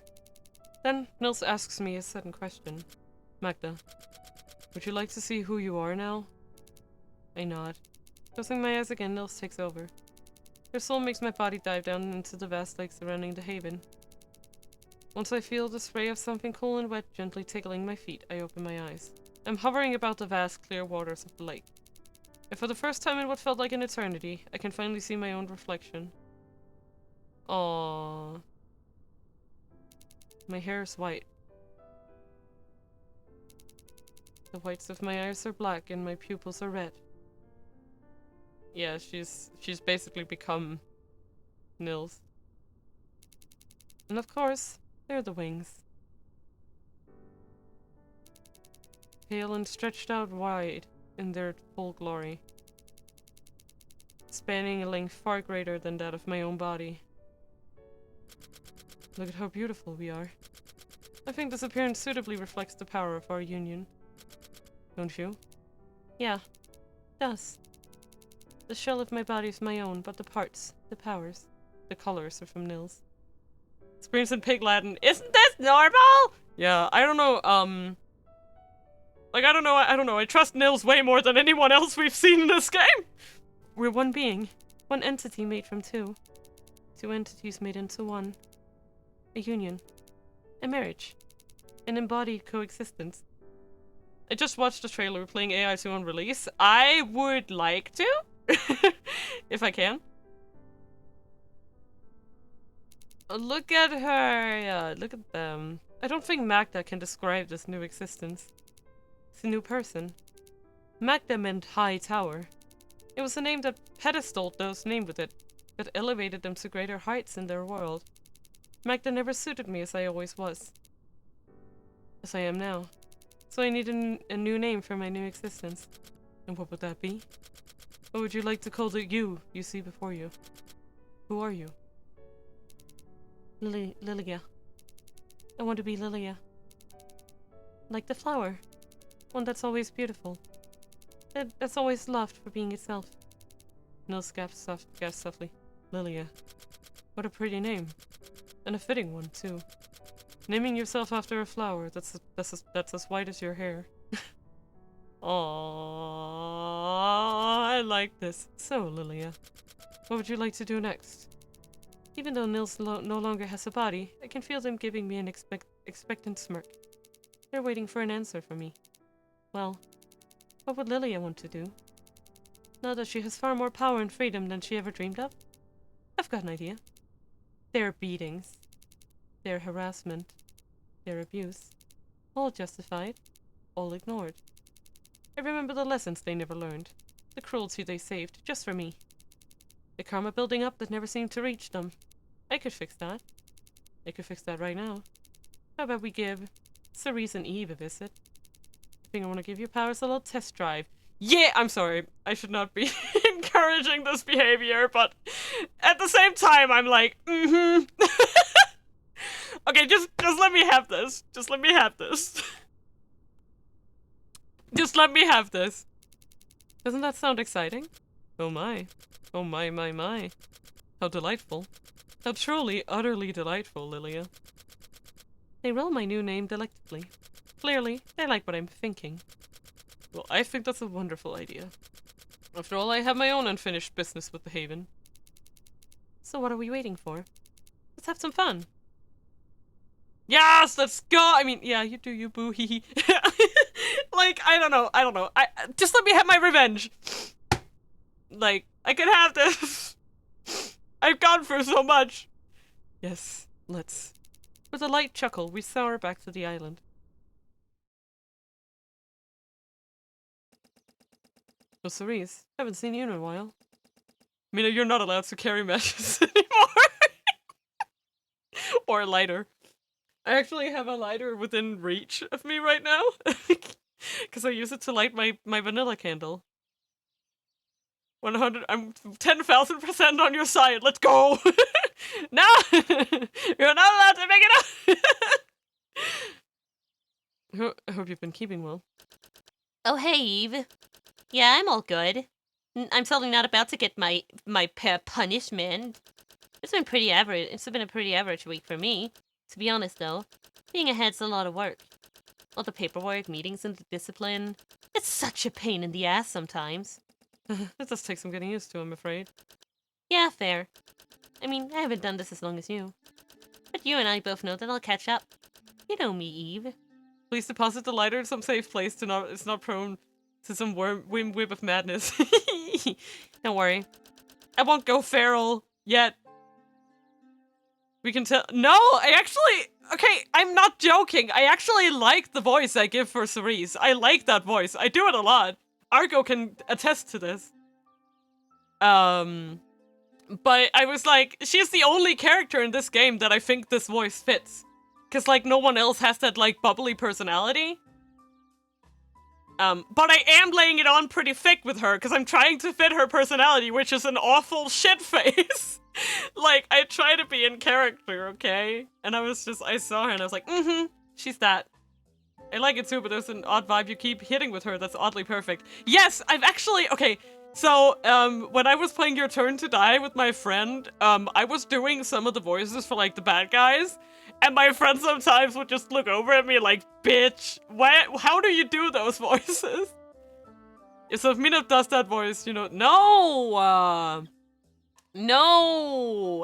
Then, Nils asks me a sudden question. Magda, would you like to see who you are now? I nod. Closing my eyes again, Nils takes over. Her soul makes my body dive down into the vast lake surrounding the haven. Once I feel the spray of something cool and wet gently tickling my feet, I open my eyes. I'm hovering about the vast, clear waters of the lake. And for the first time in what felt like an eternity, I can finally see my own reflection. Aww. My hair is white. The whites of my eyes are black and my pupils are red. Yeah, she's basically become Nils. And of course, there are the wings. Pale and stretched out wide in their full glory. Spanning a length far greater than that of my own body. Look at how beautiful we are. I think this appearance suitably reflects the power of our union. Don't you? Yeah, it does. The shell of my body is my own, but the parts, the powers, the colors are from Nils. Screams in pig Latin. Isn't this normal? Yeah, I don't know, like, I don't know, I trust Nils way more than anyone else we've seen in this game! We're one being. One entity made from two. 2 entities made into one. A union. A marriage. An embodied coexistence. I just watched the trailer playing AI2 on release. I would like to, if I can. Look at her, yeah, look at them. I don't think Magda can describe this new existence. It's a new person. Magda meant high tower. It was a name that pedestaled those named with it, that elevated them to greater heights in their world. Magda never suited me as I always was. As I am now. So I need a new name for my new existence. And what would that be? What would you like to call the you see before you? Who are you? Lilia. I want to be Lilia. Like the flower. One that's always beautiful. That's always loved for being itself. Nils gasped softly. Lilia. What a pretty name. And a fitting one, too. Naming yourself after a flower that's as white as your hair. Aww, I like this. So, Lilia, what would you like to do next? Even though Nils no longer has a body, I can feel them giving me an expectant smirk. They're waiting for an answer from me. Well, what would Lilia want to do? Now that she has far more power and freedom than she ever dreamed of? I've got an idea. Their beatings, their harassment, their abuse, all justified, all ignored. I remember the lessons they never learned, the cruelty they saved, just for me. The karma building up that never seemed to reach them. I could fix that. I could fix that right now. How about we give Cerise and Eve a visit? I think I want to give your powers a little test drive. Yeah, I'm sorry. I should not be encouraging this behavior, but at the same time, I'm like, Okay, just let me have this. Just let me have this. Just let me have this. Doesn't that sound exciting? Oh my. Oh my, my, my. How delightful. How truly, utterly delightful, Lilia. They roll my new name delectably. Clearly, they like what I'm thinking. Well, I think that's a wonderful idea. After all, I have my own unfinished business with the Haven. So what are we waiting for? Let's have some fun. Yes, let's go! I mean, yeah, you do you, boo, hee hee. Like, I don't know. Just let me have my revenge. Like, I can have this. I've gone through so much. Yes, let's. With a light chuckle, we soar back to the island. Oh, Cerise, haven't seen you in a while. Mina, you're not allowed to carry matches anymore. Or a lighter. I actually have a lighter within reach of me right now. Because I use it to light my vanilla candle. 100, I'm 10,000% on your side. Let's go. No, you're not allowed to make it up. I hope you've been keeping well. Oh, hey, Eve. Yeah, I'm all good. I'm certainly not about to get my punishment. It's been pretty average. It's been a pretty average week for me. To be honest, though, being ahead's a lot of work. All the paperwork, meetings, and the discipline. It's such a pain in the ass sometimes. It does take some getting used to, I'm afraid. Yeah, fair. I mean, I haven't done this as long as you. But you and I both know that I'll catch up. You know me, Eve. Please deposit the lighter in some safe place it's not prone to some whim of madness. Don't worry. I won't go feral yet. We can tell. No, I actually. Okay, I'm not joking. I actually like the voice I give for Cerise. I like that voice. I do it a lot. Argo can attest to this. But I was like, she's the only character in this game that I think this voice fits. Because, like, no one else has that, like, bubbly personality. But I am laying it on pretty thick with her, because I'm trying to fit her personality, which is an awful shit face. Like, I try to be in character, okay? And I saw her and I was like, she's that. I like it too, but there's an odd vibe you keep hitting with her that's oddly perfect. Yes, I've actually, okay, so, when I was playing Your Turn to Die with my friend, I was doing some of the voices for, like, the bad guys, and my friend sometimes would just look over at me like, bitch, how do you do those voices? So if Mina does that voice, you know, no!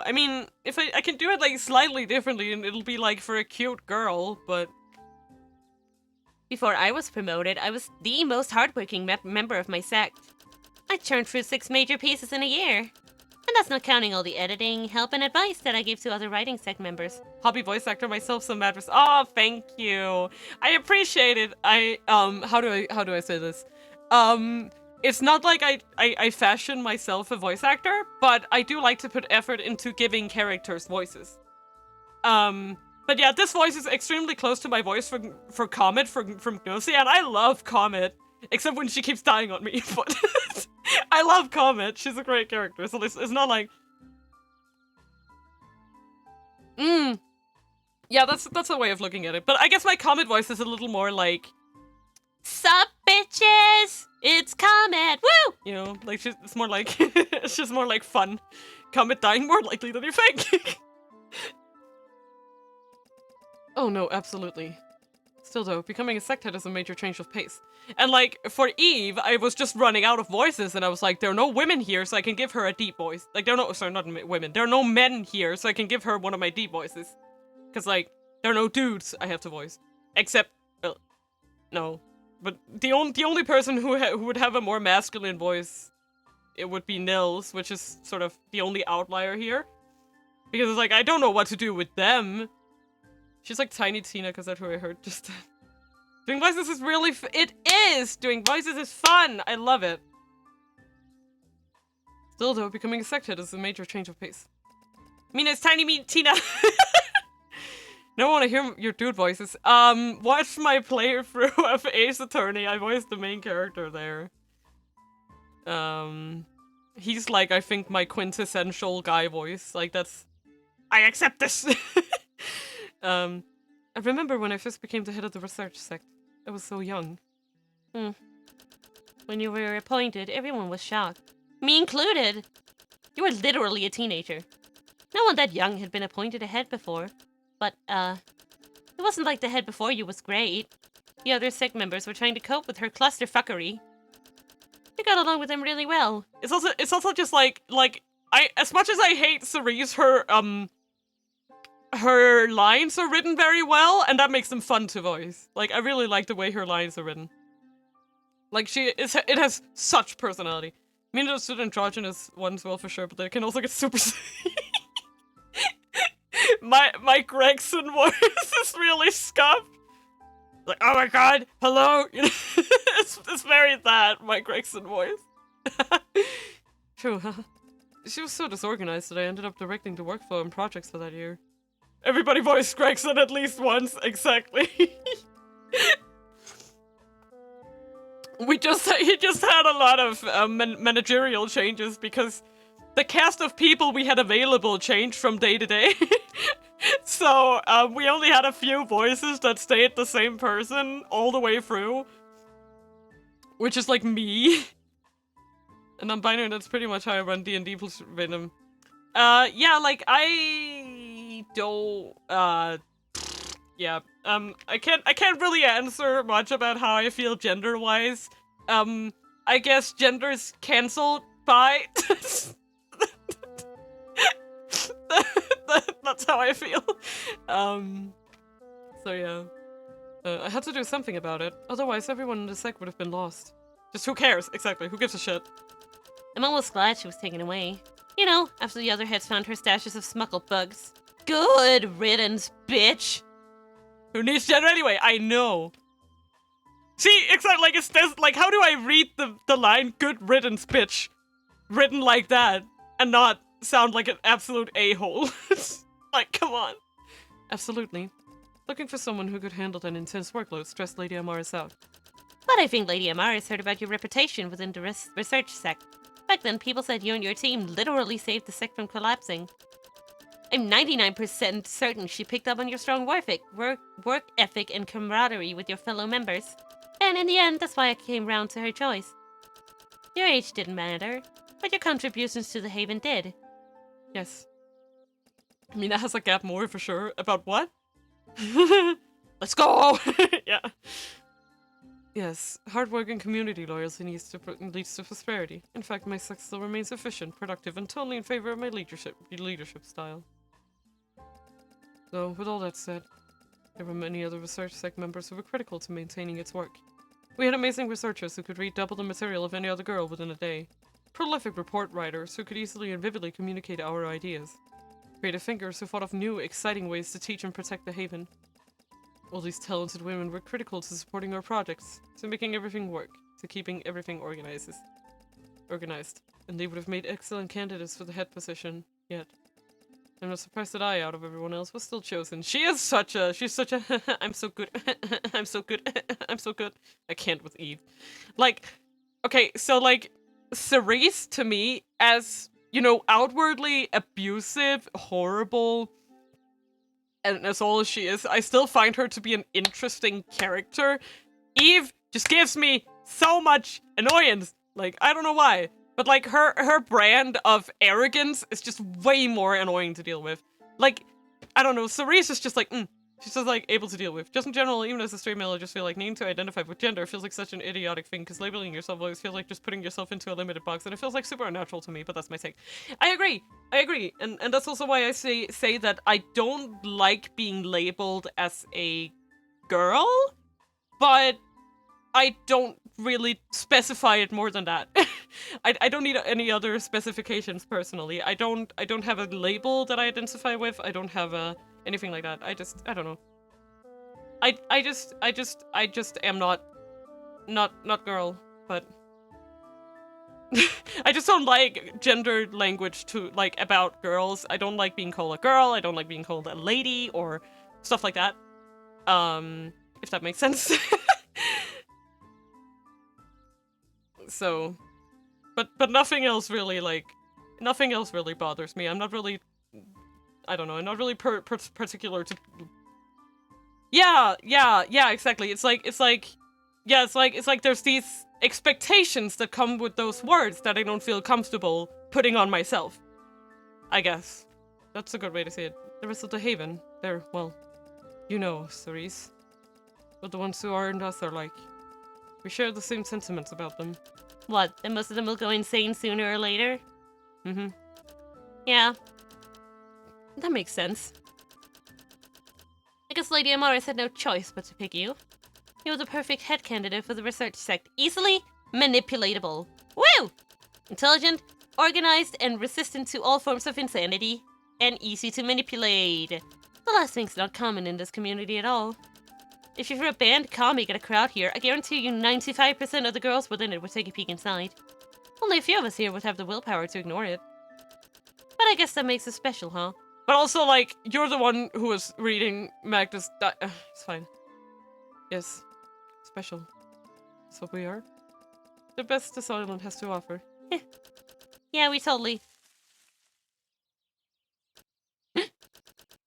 I mean, if I can do it, like, slightly differently, and it'll be, like, for a cute girl, but... Before I was promoted, I was the most hardworking member of my sect. I churned through 6 major pieces in a year. And that's not counting all the editing, help, and advice that I gave to other writing sec members. Hobby voice actor myself, some address. Oh, thank you. I appreciate it. How do I say this? It's not like I fashion myself a voice actor, but I do like to put effort into giving characters voices. But yeah, this voice is extremely close to my voice for Comet from Gnosi, and I love Comet, except when she keeps dying on me. But I love Comet. She's a great character, so it's not like. Yeah, that's a way of looking at it. But I guess my Comet voice is a little more like, "Sup, bitches? It's Comet, woo!" You know, like it's more like it's just more like fun. Comet dying more likely than you think. Oh no, absolutely. Still though, becoming a sect head is a major change of pace. And like, for Eve, I was just running out of voices and I was like, there are no women here so I can give her a deep voice. Like, there are no- sorry, not women. There are no men here so I can give her one of my deep voices. Cause like, there are no dudes I have to voice. Except, well, no. But the only person who would have a more masculine voice, it would be Nils, which is sort of the only outlier here. Because it's like, I don't know what to do with them. She's like Tiny Tina, because that's who I heard just then. Doing voices is really it is! Doing voices is fun! I love it. Still though, becoming a sect head is a major change of pace. Mina's Tiny Tina! No one want to hear your dude voices. Watch my playthrough of Ace Attorney. I voiced the main character there. He's like, I think, my quintessential guy voice. Like, that's... I accept this! I remember when I first became the head of the research sect. I was so young. When you were appointed, everyone was shocked. Me included! You were literally a teenager. No one that young had been appointed a head before. But, it wasn't like the head before you was great. The other sect members were trying to cope with her clusterfuckery. You got along with them really well. It's also just like, as much as I hate Cerise, her lines are written very well, and that makes them fun to voice. Like, I really like the way her lines are written. Like, it has such personality. Mina does androgynous ones well for sure, but they can also get super... my Gregson voice is really scuffed. Like, oh my god, hello! it's very that, my Gregson voice. True, huh? She was so disorganized that I ended up directing the workflow and projects for that year. Everybody voiced Gregson at least once, exactly. He just had a lot of managerial changes because the cast of people we had available changed from day to day. So, we only had a few voices that stayed the same person all the way through. Which is like me. And I'm binary, that's pretty much how I run D&D plus random. Yeah, like, I don't, yeah. I can't really answer much about how I feel gender-wise. I guess gender's cancelled by... That's how I feel. So yeah. I had to do something about it. Otherwise, everyone in the sec would have been lost. Just who cares? Exactly. Who gives a shit? I'm almost glad she was taken away. You know, after the other heads found her stashes of smuggled bugs. Good riddance, bitch! Who needs gender anyway? I know. See, exactly, like, it's this, like, how do I read the line, good riddance, bitch, written like that, and not sound like an absolute a-hole? Like, come on. Absolutely. Looking for someone who could handle that intense workload stressed Lady Amaris out. But I think Lady Amaris heard about your reputation within the research sect. Back then, people said you and your team literally saved the sect from collapsing. I'm 99% certain she picked up on your strong work ethic and camaraderie with your fellow members. And in the end, that's why I came round to her choice. Your age didn't matter, but your contributions to the Haven did. Yes. Mina has a gap more for sure. About what? Let's go! Yeah. Yes, hard work and community loyalty leads to prosperity. In fact, my sex still remains efficient, productive, and totally in favor of my leadership style. So, with all that said, there were many other research sec members who were critical to maintaining its work. We had amazing researchers who could read double the material of any other girl within a day. prolific report writers who could easily and vividly communicate our ideas. Creative thinkers who thought of new, exciting ways to teach and protect the Haven. All these talented women were critical to supporting our projects, to making everything work, to keeping everything organized. And they would have made excellent candidates for the head position, yet. I'm not surprised that I, out of everyone else, was still chosen. she's such a, I'm so good, I'm so good, I'm so good. I can't with Eve. Like, okay, so like, Cerise to me, as, you know, outwardly abusive, horrible, and as all as she is, I still find her to be an interesting character. Eve just gives me so much annoyance. Like, I don't know why. But like, her brand of arrogance is just way more annoying to deal with. Like, I don't know, Cerise is just like, she's just like able to deal with. Just in general, even as a straight male, I just feel like needing to identify with gender feels like such an idiotic thing, because labeling yourself always feels like just putting yourself into a limited box, and it feels like super unnatural to me, but that's my take. I agree, and that's also why I say that I don't like being labeled as a girl, but I don't really specify it more than that. I don't need any other specifications personally. I don't have a label that I identify with. I don't have anything like that. I don't know. I just am not girl, but I just don't like gendered language to like about girls. I don't like being called a girl. I don't like being called a lady or stuff like that. If that makes sense. So, but nothing else really, like, nothing else really bothers me. I'm not really, I don't know, I'm not really particular to, yeah, exactly. It's like there's these expectations that come with those words that I don't feel comfortable putting on myself. I guess. That's a good way to say it. The rest of the Haven, they're, well, you know, Cerise. But the ones who aren't us are like, we share the same sentiments about them. What, that most of them will go insane sooner or later? Mm-hmm. Yeah. That makes sense. I guess Lady Amaris had no choice but to pick you. You were the perfect head candidate for the research sect. Easily manipulatable. Woo! Intelligent, organized, and resistant to all forms of insanity. And easy to manipulate. The last thing's not common in this community at all. If you're a band comic at a crowd here, I guarantee you 95% of the girls within it would take a peek inside. Only a few of us here would have the willpower to ignore it. But I guess that makes us special, huh? But also, like, you're the one who was reading Magda's it's fine. Yes. Special. That's what we are. The best this island has to offer. Yeah, we totally...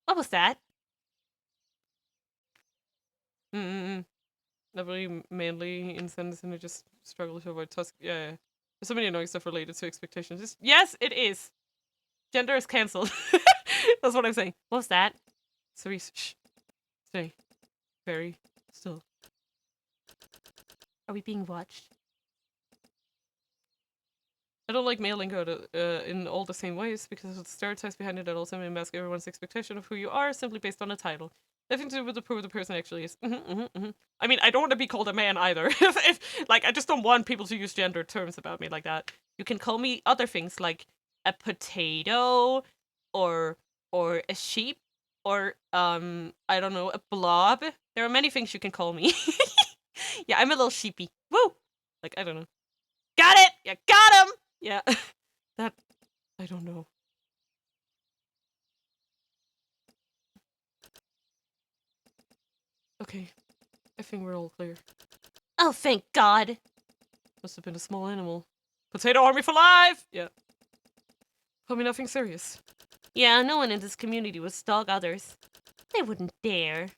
What was that? Not really mainly incense, and I just struggle to avoid tusk. Yeah. There's so many annoying stuff related to expectations. Yes, it is. Gender is cancelled. That's what I'm saying. What was that? Cerise, shh. Stay. Very still. Are we being watched? I don't like male lingo in all the same ways, because of the stereotypes behind it that ultimately mask everyone's expectation of who you are simply based on a title. Nothing to do with the who the person actually is. I mean, I don't want to be called a man either. Like, I just don't want people to use gendered terms about me like that. You can call me other things, like a potato, or a sheep, or I don't know, a blob. There are many things you can call me. Yeah, I'm a little sheepy. Woo! Like, I don't know. Got it! You got him! Yeah. That, I don't know. Okay, I think we're all clear. Oh, thank God! Must have been a small animal. Potato army for life! Yeah. Tell me nothing serious. Yeah, no one in this community would stalk others. They wouldn't dare.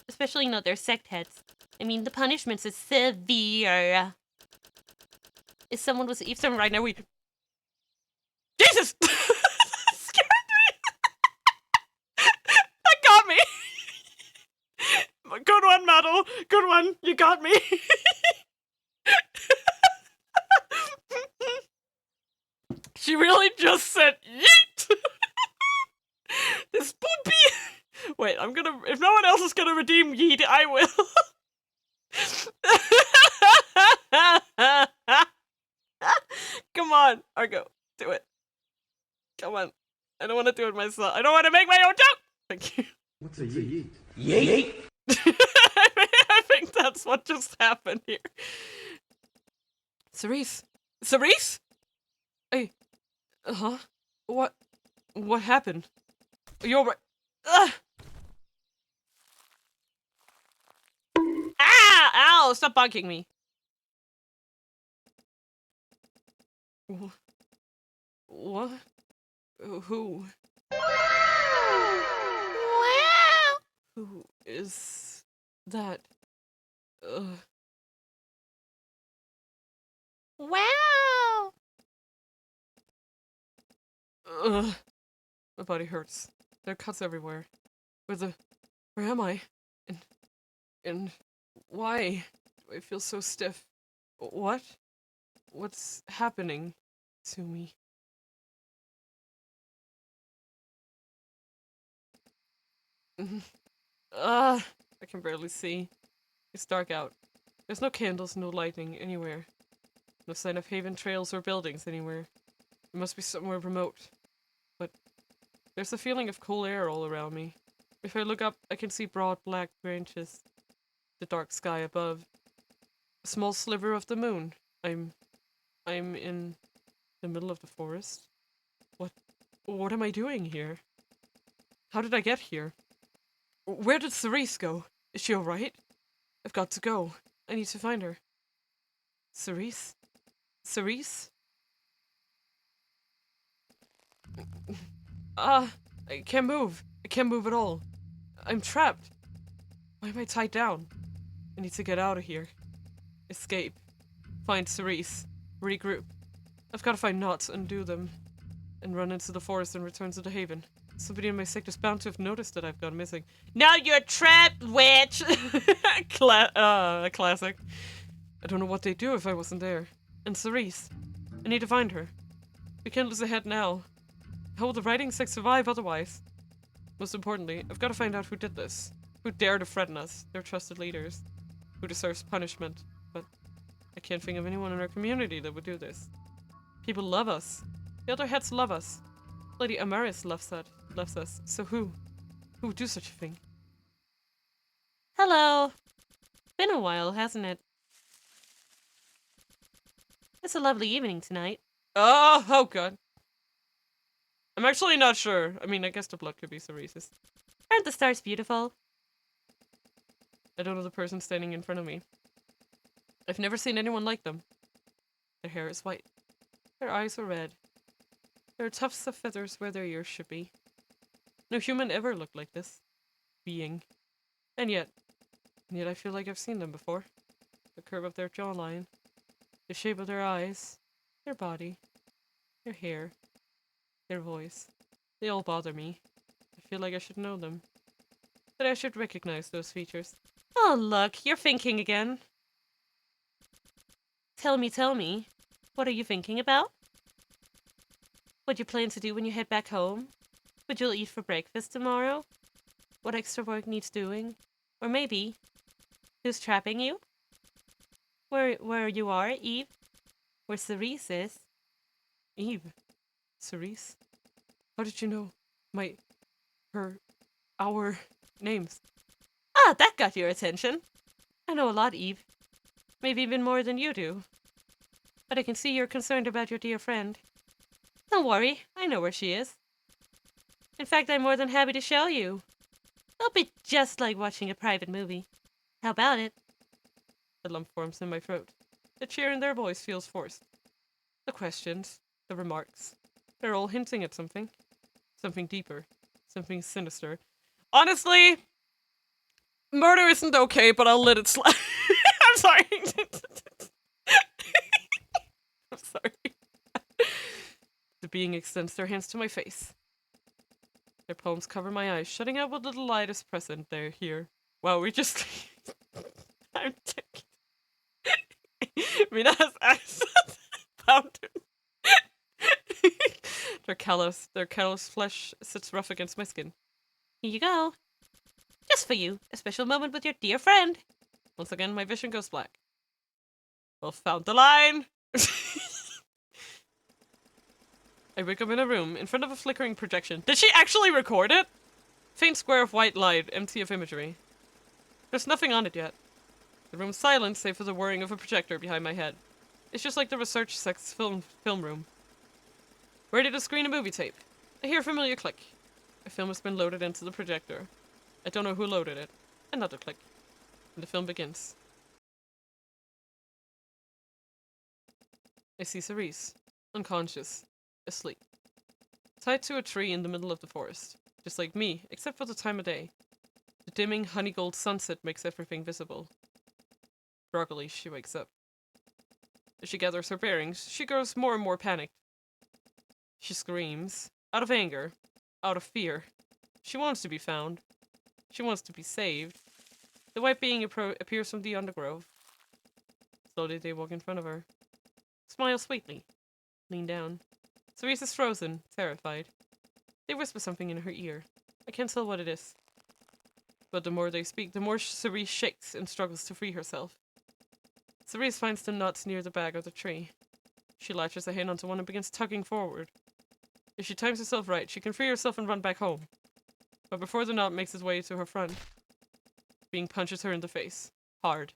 Especially not their sect heads. I mean, the punishments is severe. If someone was eavesdropping right now, we... Jesus! That scared me! That got me! Good one, Mado. Good one. You got me. She really just said yeet. This spoopy. Wait, I'm gonna. If no one else is gonna redeem yeet, I will. Come on, Argo, do it. Come on. I don't want to do it myself. I don't want to make my own joke! Thank you. What's a yeet? Yeet! I think that's what just happened here. Cerise? Cerise? Hey. Huh? What? What happened? You're right. Ah! Ow! Stop bugging me. What? Who? Wow! Who is that? Wow! My body hurts. There are cuts everywhere. Where am I? And why do I feel so stiff? What? What's happening to me? I can barely see. It's dark out. There's no candles, no lighting anywhere. No sign of haven trails or buildings anywhere. It must be somewhere remote. But there's a feeling of cool air all around me. If I look up, I can see broad black branches. The dark sky above. A small sliver of the moon. I'm in the middle of the forest. What am I doing here? How did I get here? Where did Cerise go? Is she alright? I've got to go. I need to find her. Cerise? Cerise? I can't move. I can't move at all. I'm trapped. Why am I tied down? I need to get out of here. Escape. Find Cerise. Regroup. I've got to find knots, undo them, and run into the forest and return to the haven. Somebody in my sector is bound to have noticed that I've gone missing. Now you're trapped, witch! Classic. I don't know what they'd do if I wasn't there. And Cerise. I need to find her. We can't lose ahead now. How will the writing sect survive otherwise? Most importantly, I've got to find out who did this. Who dared to threaten us, their trusted leaders. Who deserves punishment. But I can't think of anyone in our community that would do this. People love us. The other heads love us. Lady Amaris loves us. So who? Who would do such a thing? Hello. Been a while, hasn't it? It's a lovely evening tonight. Oh god. I'm actually not sure. I mean, I guess the blood could be Cerise's. Aren't the stars beautiful? I don't know the person standing in front of me. I've never seen anyone like them. Their hair is white. Their eyes are red. There are tufts of feathers where their ears should be. No human ever looked like this. Being. And yet I feel like I've seen them before. The curve of their jawline. The shape of their eyes. Their body. Their hair. Their voice. They all bother me. I feel like I should know them. That I should recognize those features. Oh, look, you're thinking again. Tell me. What are you thinking about? What you plan to do when you head back home? What you'll eat for breakfast tomorrow? What extra work needs doing? Or maybe, who's trapping you? Where you are, Eve? Where Cerise is? Eve? Cerise? How did you know our names? Ah, that got your attention. I know a lot, Eve. Maybe even more than you do. But I can see you're concerned about your dear friend. Don't worry, I know where she is. In fact, I'm more than happy to show you. It'll be just like watching a private movie. How about it? A lump forms in my throat. The cheer in their voice feels forced. The questions, the remarks, they're all hinting at something. Something deeper. Something sinister. Honestly, murder isn't okay, but I'll let it slide. I'm sorry. I'm sorry. The being extends their hands to my face. Their palms cover my eyes, shutting out what little light is present there, here. Wow, we just... I'm joking. Mina's eyes fountain. Their callous flesh sits rough against my skin. Here you go. Just for you, a special moment with your dear friend. Once again, my vision goes black. Well, found the line! I wake up in a room, in front of a flickering projection. Did she actually record it? Faint square of white light, empty of imagery. There's nothing on it yet. The room's silent, save for the whirring of a projector behind my head. It's just like the research sex film room. Ready to screen a movie tape. I hear a familiar click. A film has been loaded into the projector. I don't know who loaded it. Another click. And the film begins. I see Cerise, unconscious, asleep, tied to a tree in the middle of the forest, just like me, except for the time of day. The dimming honey-gold sunset makes everything visible. Groggily, she wakes up. As she gathers her bearings, she grows more and more panicked. She screams, out of anger, out of fear. She wants to be found. She wants to be saved. The white being appears from the undergrowth. Slowly they walk in front of her. Smile sweetly. Lean down. Cerise is frozen, terrified. They whisper something in her ear. I can't tell what it is. But the more they speak, the more Cerise shakes and struggles to free herself. Cerise finds the nuts near the bag of the tree. She latches a hand onto one and begins tugging forward. If she times herself right, she can free herself and run back home. But before the knot makes its way to her front, Being punches her in the face. Hard.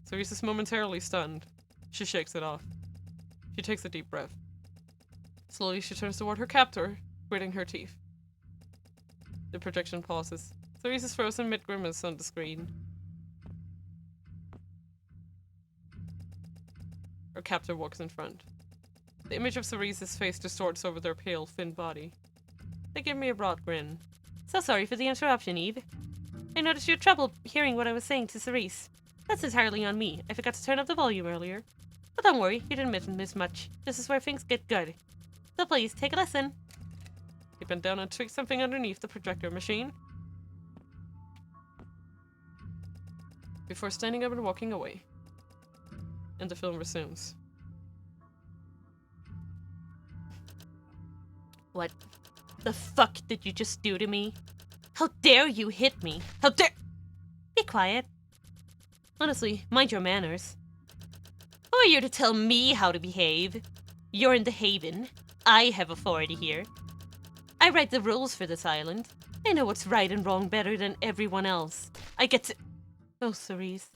Cerise is momentarily stunned. She shakes it off. She takes a deep breath. Slowly she turns toward her captor, gritting her teeth. The projection pauses. Cerise is frozen mid-grimace on the screen. Her captor walks in front. The image of Cerise's face distorts over their pale, thin body. They give me a broad grin. So sorry for the interruption, Eve. I noticed you had trouble hearing what I was saying to Cerise. That's entirely on me. I forgot to turn up the volume earlier. But don't worry, you didn't miss much. This is where things get good. So please, take a listen. He bent down and tweaked something underneath the projector machine, before standing up and walking away. And the film resumes. What the fuck did you just do to me? How dare you hit me? How dare— Be quiet. Honestly, mind your manners. Who are you to tell me how to behave? You're in the Haven. I have authority here. I write the rules for this island. I know what's right and wrong better than everyone else. I get to— Oh, Cerise.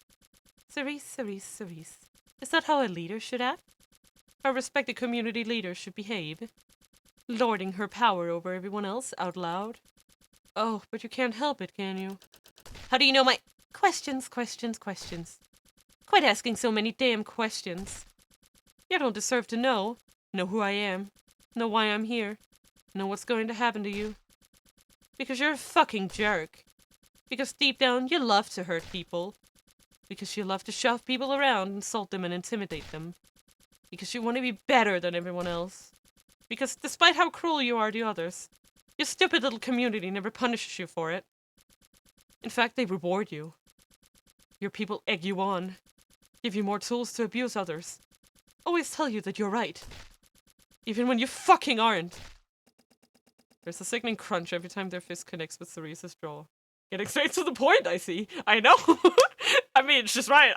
Cerise. Is that how a leader should act? How a respected community leader should behave? Lording her power over everyone else out loud? Oh, but you can't help it, can you? How do you know my— Questions. Quit asking so many damn questions. You don't deserve to know. Know who I am. Know why I'm here. Know what's going to happen to you. Because you're a fucking jerk. Because deep down you love to hurt people. Because you love to shove people around, insult them and intimidate them. Because you want to be better than everyone else. Because despite how cruel you are to others, your stupid little community never punishes you for it. In fact, they reward you. Your people egg you on, give you more tools to abuse others, always tell you that you're right, even when you fucking aren't. There's a sickening crunch every time their fist connects with Cerise's jaw. Getting straight to the point, I see. I know. I mean, it's just right.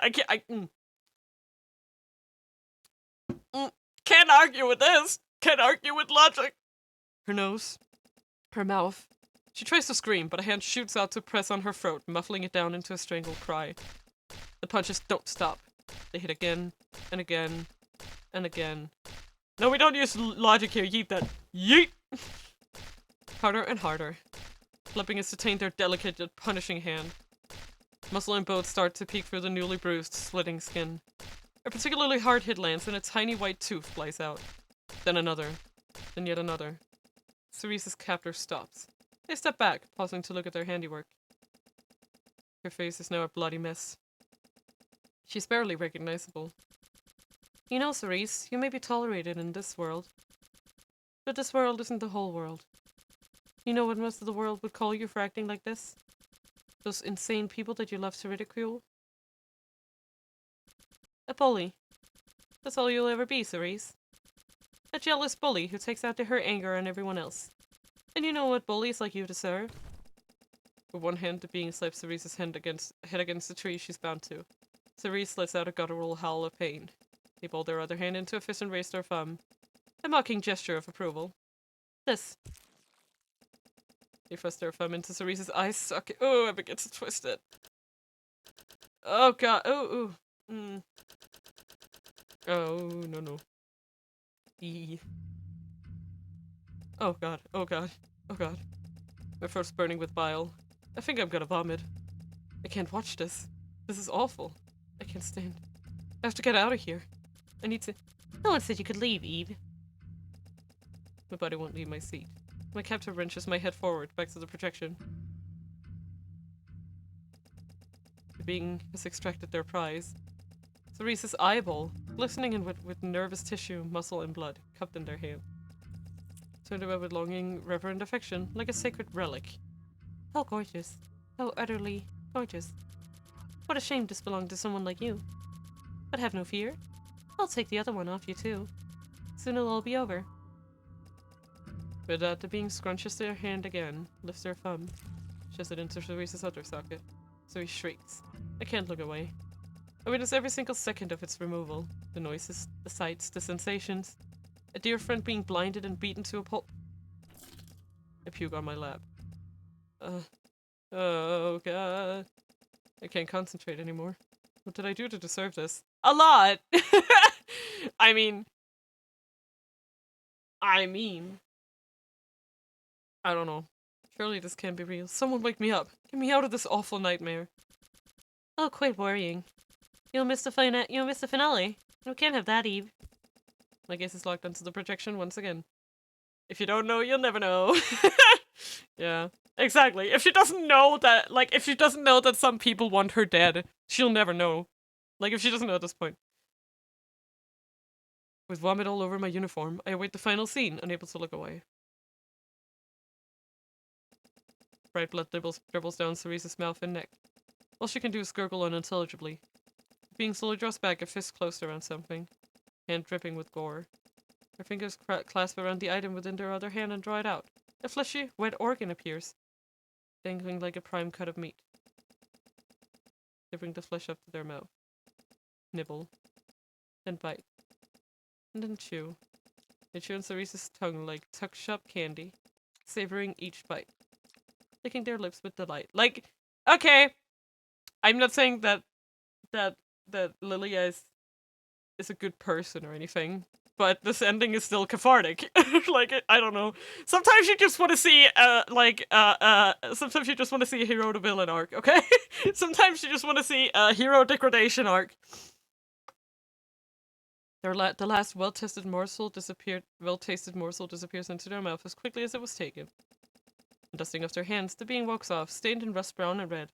Can't argue with this. Can't argue with logic. Her nose. Her mouth. She tries to scream, but a hand shoots out to press on her throat, muffling it down into a strangled cry. The punches don't stop. They hit again, and again, and again. No, we don't use logic here. Yeet that. Yeet! Harder and harder. Flipping is to taint their delicate yet punishing hand. Muscle and bone start to peek through the newly bruised, splitting skin. A particularly hard hit lands and a tiny white tooth flies out. Then another. Then yet another. Cerise's captor stops. They step back, pausing to look at their handiwork. Her face is now a bloody mess. She's barely recognizable. You know, Cerise, you may be tolerated in this world. But this world isn't the whole world. You know what most of the world would call you for acting like this? Those insane people that you love to ridicule? A bully. That's all you'll ever be, Cerise. A jealous bully who takes out her anger on everyone else. And you know what bullies like you deserve? With one hand, the being slaps Cerise's head against the tree she's bound to. Cerise lets out a guttural howl of pain. They pull their other hand into a fist and raise their thumb. A mocking gesture of approval. This. They thrust their thumb into Cerise's eye socket. Oh, it begins to twist it. Oh god. Oh, ooh. Oh, no, no. Eee. Oh god. Oh god. Oh god. My throat's burning with bile. I think I'm gonna vomit. I can't watch this. This is awful. I can't stand. I have to get out of here. I need to. No one said you could leave, Eve. My body won't leave my seat. My captor wrenches my head forward, back to the projection. The being has extracted their prize. Cerise's eyeball, glistening and with nervous tissue, muscle, and blood, cupped in their hand. Turned away with longing, reverent affection, like a sacred relic. How gorgeous. How utterly gorgeous. What a shame this belonged to someone like you. But have no fear. I'll take the other one off you too. Soon it'll all be over. With that, the being scrunches their hand again, lifts their thumb, shoves it into Cerise's other socket. Cerise shrieks. I can't look away. I witness every single second of its removal. The noises, the sights, the sensations. A dear friend being blinded and beaten to a pulp. I puke on my lap. Oh god. I can't concentrate anymore. What did I do to deserve this? A lot! I mean, I don't know. Surely this can't be real. Someone wake me up. Get me out of this awful nightmare. Oh, quite worrying. You'll miss the finale. We can't have that, Eve. My gaze is locked onto the projection once again. If you don't know, you'll never know. Yeah, exactly. If she doesn't know that, if she doesn't know that some people want her dead, she'll never know. Like, if she doesn't know at this point. With vomit all over my uniform, I await the final scene, unable to look away. Bright blood dribbles down Cerise's mouth and neck. All she can do is gurgle unintelligibly. The being slowly draws back, a fist closed around something. Hand dripping with gore. Her fingers clasp around the item within their other hand and draw it out. A fleshy, wet organ appears, dangling like a prime cut of meat. They bring the flesh up to their mouth. Nibble. Then bite. And then chew. They chew on Cerise's tongue like tuck-shop candy, savoring each bite. Licking their lips with delight. Like, okay, I'm not saying that Lilia is a good person or anything, but this ending is still cathartic. Like, I don't know. Sometimes you just want to see, sometimes you just want to see a hero to villain arc, okay? Sometimes you just want to see a hero degradation arc. The last well-tasted morsel disappears into their mouth as quickly as it was taken. And dusting off their hands, the being walks off, stained in rust brown and red.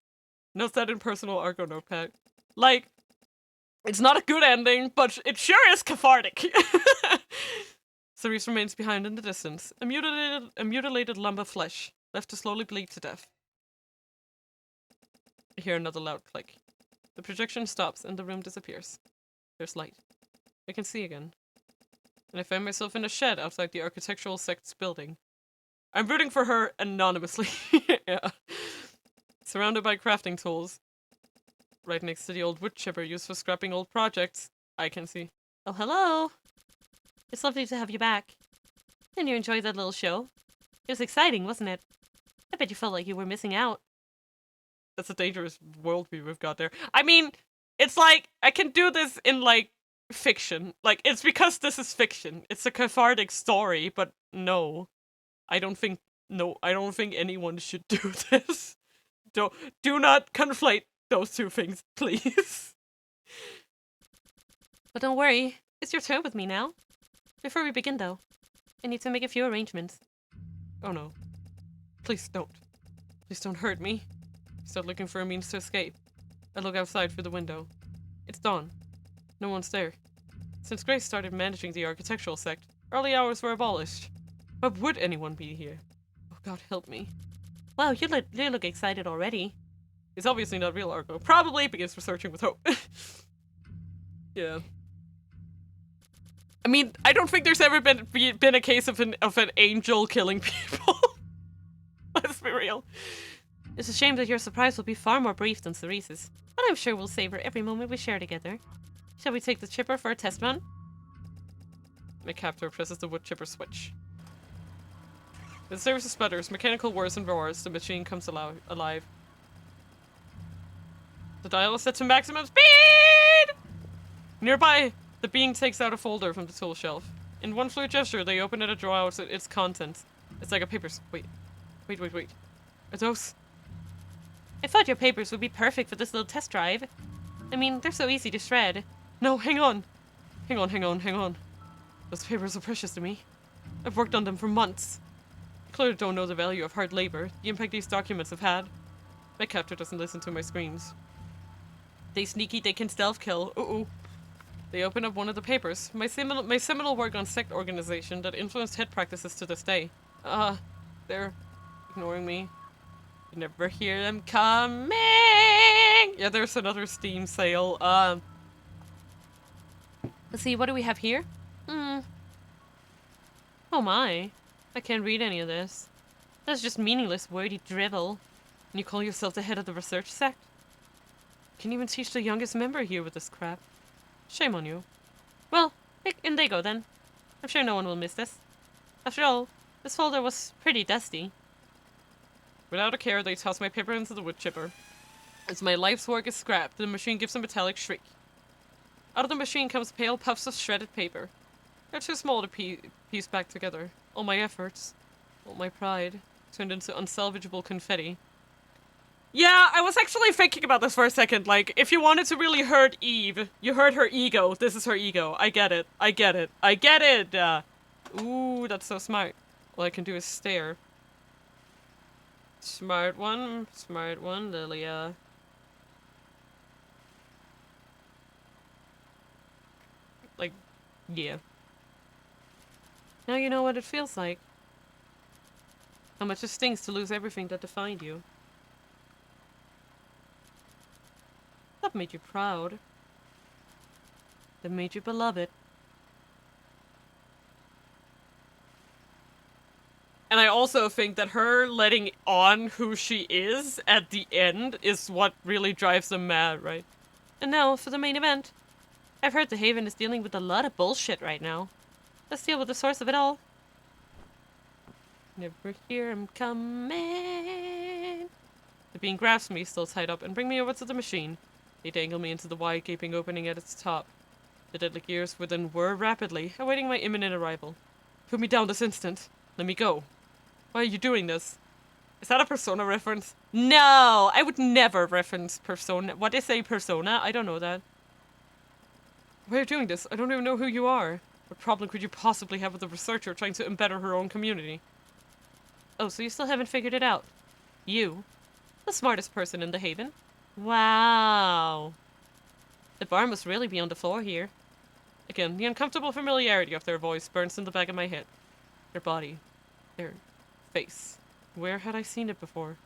Note that in personal Argo notepad. Like, it's not a good ending, but it sure is cathartic. Cerise remains behind in the distance, a mutilated lump of flesh, left to slowly bleed to death. I hear another loud click. The projection stops and the room disappears. There's light. I can see again. And I find myself in a shed outside the architectural sect's building. I'm rooting for her anonymously. Yeah. Surrounded by crafting tools. Right next to the old wood chipper used for scrapping old projects. I can see. Oh, hello. It's lovely to have you back. Didn't you enjoy that little show? It was exciting, wasn't it? I bet you felt like you were missing out. That's a dangerous worldview we've got there. I mean, it's like, I can do this in, like, fiction. Like, it's because this is fiction. It's a cathartic story, but no. I don't think anyone should do this. Do not conflate those two things, please. But don't worry, it's your turn with me now. Before we begin, though, I need to make a few arrangements. Oh no. Please don't. Please don't hurt me. I start looking for a means to escape. I look outside through the window. It's dawn. No one's there. Since Grace started managing the architectural sect, early hours were abolished. Why would anyone be here? Oh God, help me. Wow, you look excited already. It's obviously not real Argo. Probably begins researching with hope. Yeah. I mean, I don't think there's ever been a case of an angel killing people. Let's be real. It's a shame that your surprise will be far more brief than Cerise's, but I'm sure we'll savor every moment we share together. Shall we take the chipper for a test run? My captor presses the wood chipper switch. With a series of sputters, mechanical whirs and roars, the machine comes alive. The dial is set to maximum speed! Nearby, the being takes out a folder from the tool shelf. In one fluid gesture, they open it and draw out its contents. It's like a paper. Wait. Are those? I thought your papers would be perfect for this little test drive. I mean, they're so easy to shred. No, hang on. Hang on. Those papers are precious to me. I've worked on them for months. I clearly don't know the value of hard labor, the impact these documents have had. My captor doesn't listen to my screams. They sneaky, they can stealth kill. Uh-oh. They open up one of the papers. My seminal work on sect organization that influenced head practices to this day. They're ignoring me. You never hear them coming! Yeah, there's another Steam sale. Let's see, what do we have here? Oh my. I can't read any of this. That's just meaningless, wordy drivel. And you call yourself the head of the research sect? Can't even teach the youngest member here with this crap. Shame on you. Well, in they go then. I'm sure no one will miss this. After all, this folder was pretty dusty. Without a care, they toss my paper into the wood chipper. As my life's work is scrapped, the machine gives a metallic shriek. Out of the machine comes pale puffs of shredded paper. They're too small to piece back together. All my efforts, all my pride, turned into unsalvageable confetti. Yeah, I was actually thinking about this for a second. Like, if you wanted to really hurt Eve, you hurt her ego. This is her ego. I get it. Ooh, that's so smart. All I can do is stare. Smart one, Lilia. Like, yeah. Now you know what it feels like. How much it stings to lose everything that defined you. That made you proud. That made you beloved. And I also think that her letting on who she is at the end is what really drives them mad, right? And now, for the main event. I've heard the Haven is dealing with a lot of bullshit right now. Let's deal with the source of it all. Never hear him coming. The being grabs me, still tied up, and bring me over to the machine. They dangle me into the wide, gaping opening at its top. The deadly gears within whir rapidly, awaiting my imminent arrival. Put me down this instant. Let me go. Why are you doing this? Is that a Persona reference? No! I would never reference Persona. What is a Persona? I don't know that. Why are you doing this? I don't even know who you are. What problem could you possibly have with a researcher trying to embetter her own community? Oh, so you still haven't figured it out? You? The smartest person in the Haven? Wow. The bar must really be on the floor here. Again, the uncomfortable familiarity of their voice burns in the back of my head. Their body. Their face. Where had I seen it before?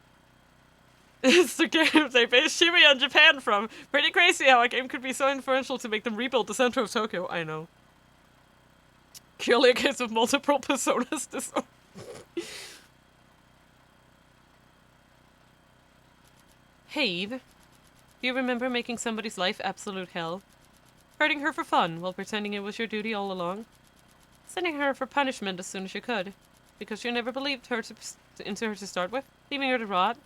It's the game they based Shibuya in Japan from. Pretty crazy how a game could be so influential to make them rebuild the center of Tokyo. I know. Purely a case of multiple personas disorder. Hey, Eve. Do you remember making somebody's life absolute hell? Hurting her for fun while pretending it was your duty all along? Sending her for punishment as soon as you could, because you never believed her into her to start with, leaving her to rot,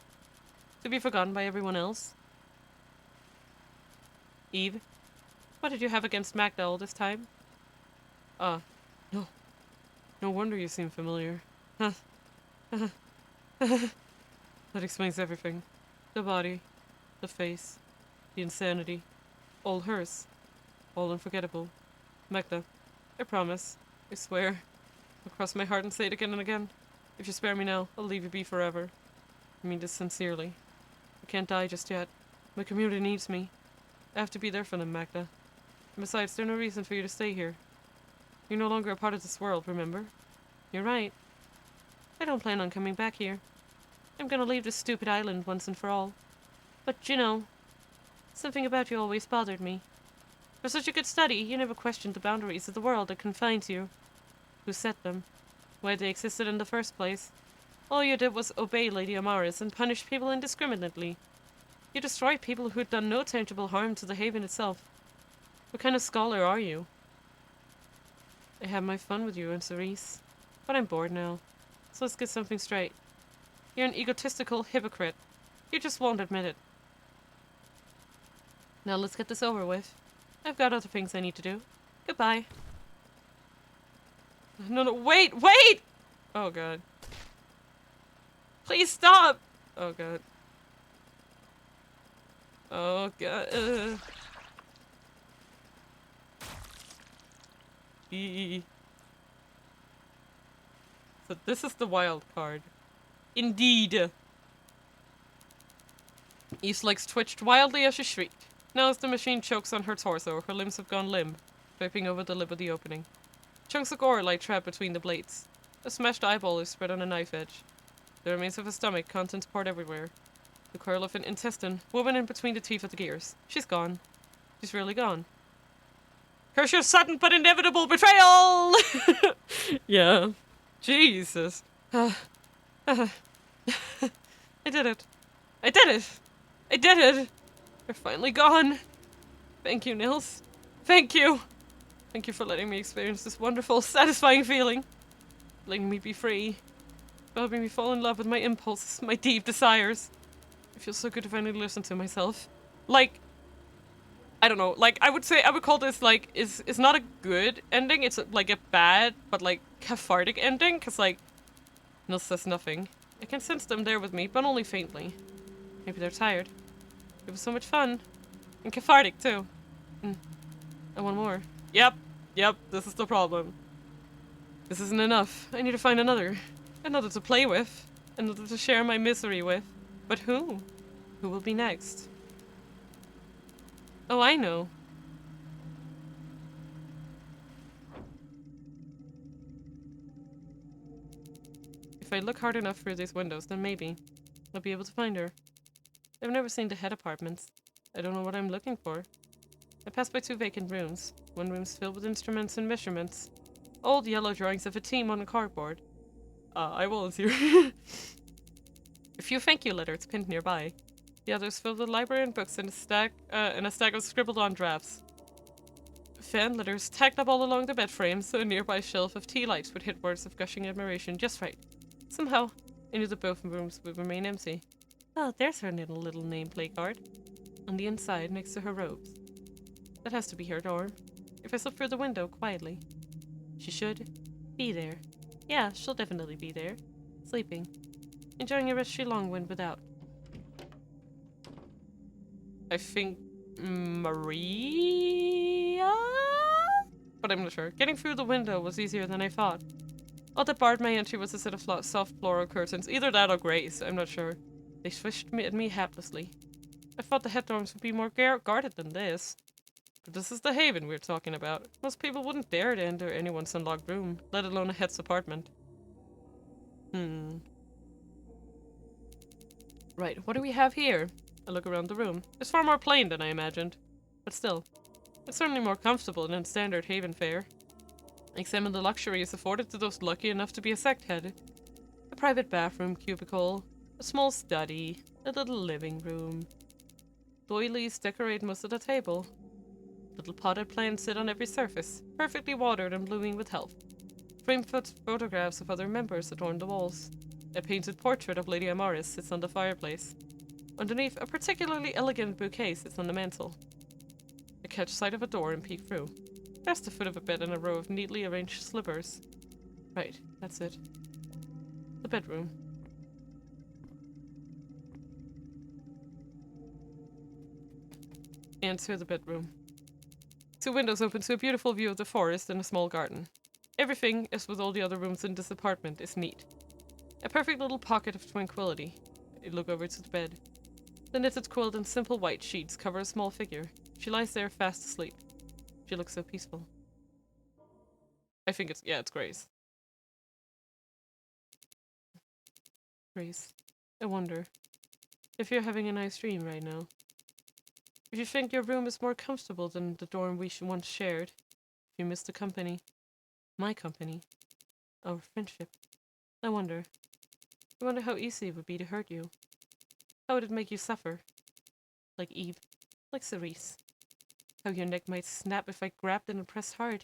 to be forgotten by everyone else? Eve, what did you have against Magda all this time? No. No wonder you seem familiar. That explains everything. The body, the face, the insanity. All hers. All unforgettable. Magda, I promise. I swear. I'll cross my heart and say it again and again. If you spare me now, I'll leave you be forever. I mean this sincerely. I can't die just yet. My community needs me. I have to be there for them, Magda. And besides, there's no reason for you to stay here. You're no longer a part of this world, remember? You're right. I don't plan on coming back here. I'm gonna leave this stupid island once and for all. But, you know, something about you always bothered me. For such a good study, you never questioned the boundaries of the world that confines you. Who set them? Why they existed in the first place? All you did was obey Lady Amaris and punish people indiscriminately. You destroyed people who had done no tangible harm to the Haven itself. What kind of scholar are you? I had my fun with you and Cerise, but I'm bored now. So let's get something straight. You're an egotistical hypocrite. You just won't admit it. Now let's get this over with. I've got other things I need to do. Goodbye. No, wait! Oh god. Please stop! Oh god. Oh god. So this is the wild card. Indeed. Eve's legs twitched wildly as she shrieked. Now as the machine chokes on her torso, her limbs have gone limp, draping over the lip of the opening. Chunks of gore lie trapped between the blades. A smashed eyeball is spread on a knife edge. The remains of a stomach, contents poured everywhere. The coil of an intestine, woven in between the teeth of the gears. She's gone. She's really gone. Curse your sudden but inevitable betrayal! Yeah. Jesus. I did it. I did it! I did it! They're finally gone. Thank you, Nils. Thank you! Thank you for letting me experience this wonderful, satisfying feeling. Letting me be free. Helping me fall in love with my impulses, my deep desires. It feels so good to finally listen to myself. Like, I don't know, like, I would call this, like, is not a good ending, it's, like, a bad, but, like, cathartic ending, because, like, Nils says nothing. I can sense them there with me, but only faintly. Maybe they're tired. It was so much fun. And cathartic, too. I want more. Yep, this is the problem. This isn't enough. I need to find another. Another to play with. Another to share my misery with. But who? Who will be next? Oh, I know. If I look hard enough through these windows, then maybe I'll be able to find her. I've never seen the head apartments. I don't know what I'm looking for. I pass by 2 vacant rooms. One room's filled with instruments and measurements. Old yellow drawings of a team on a cardboard. I volunteer. A few thank you letters pinned nearby. The others filled with library and books and a stack of scribbled-on drafts. Fan letters tacked up all along the bed frames, so a nearby shelf of tea lights would hit words of gushing admiration just right. Somehow, I knew that both rooms would remain empty. Oh, there's her little nameplate card. On the inside, next to her robes. That has to be her dorm. If I slip through the window quietly. She should be there. Yeah, she'll definitely be there. Sleeping. Enjoying a restful long wind without. I think Maria? But I'm not sure. Getting through the window was easier than I thought. All that barred my entry was a set of soft floral curtains. Either that or grace, I'm not sure. They swished at me haplessly. I thought the head dorms would be more guarded than this. But this is the haven we're talking about. Most people wouldn't dare to enter anyone's unlocked room, let alone a head's apartment. Right, what do we have here? I look around the room. It's far more plain than I imagined. But still, it's certainly more comfortable than standard haven fare. I examine the luxuries afforded to those lucky enough to be a sect head. A private bathroom cubicle, a small study, a little living room. Doilies decorate most of the table. Little potted plants sit on every surface, perfectly watered and blooming with health. Framed photographs of other members adorn the walls. A painted portrait of Lady Amaris sits on the fireplace. Underneath, a particularly elegant bouquet sits on the mantel. I catch sight of a door and peek through. There's the foot of a bed and a row of neatly arranged slippers. Right, that's it. The bedroom. Enter the bedroom. 2 windows open to a beautiful view of the forest and a small garden. Everything, as with all the other rooms in this apartment, is neat. A perfect little pocket of tranquility. I look over to the bed. The knitted quilt and simple white sheets cover a small figure. She lies there fast asleep. She looks so peaceful. I think it's Grace. Grace, I wonder if you're having a nice dream right now. If you think your room is more comfortable than the dorm we once shared. If you miss the company. My company. Our friendship. I wonder how easy it would be to hurt you. How would it make you suffer? Like Eve. Like Cerise. How your neck might snap if I grabbed and pressed hard.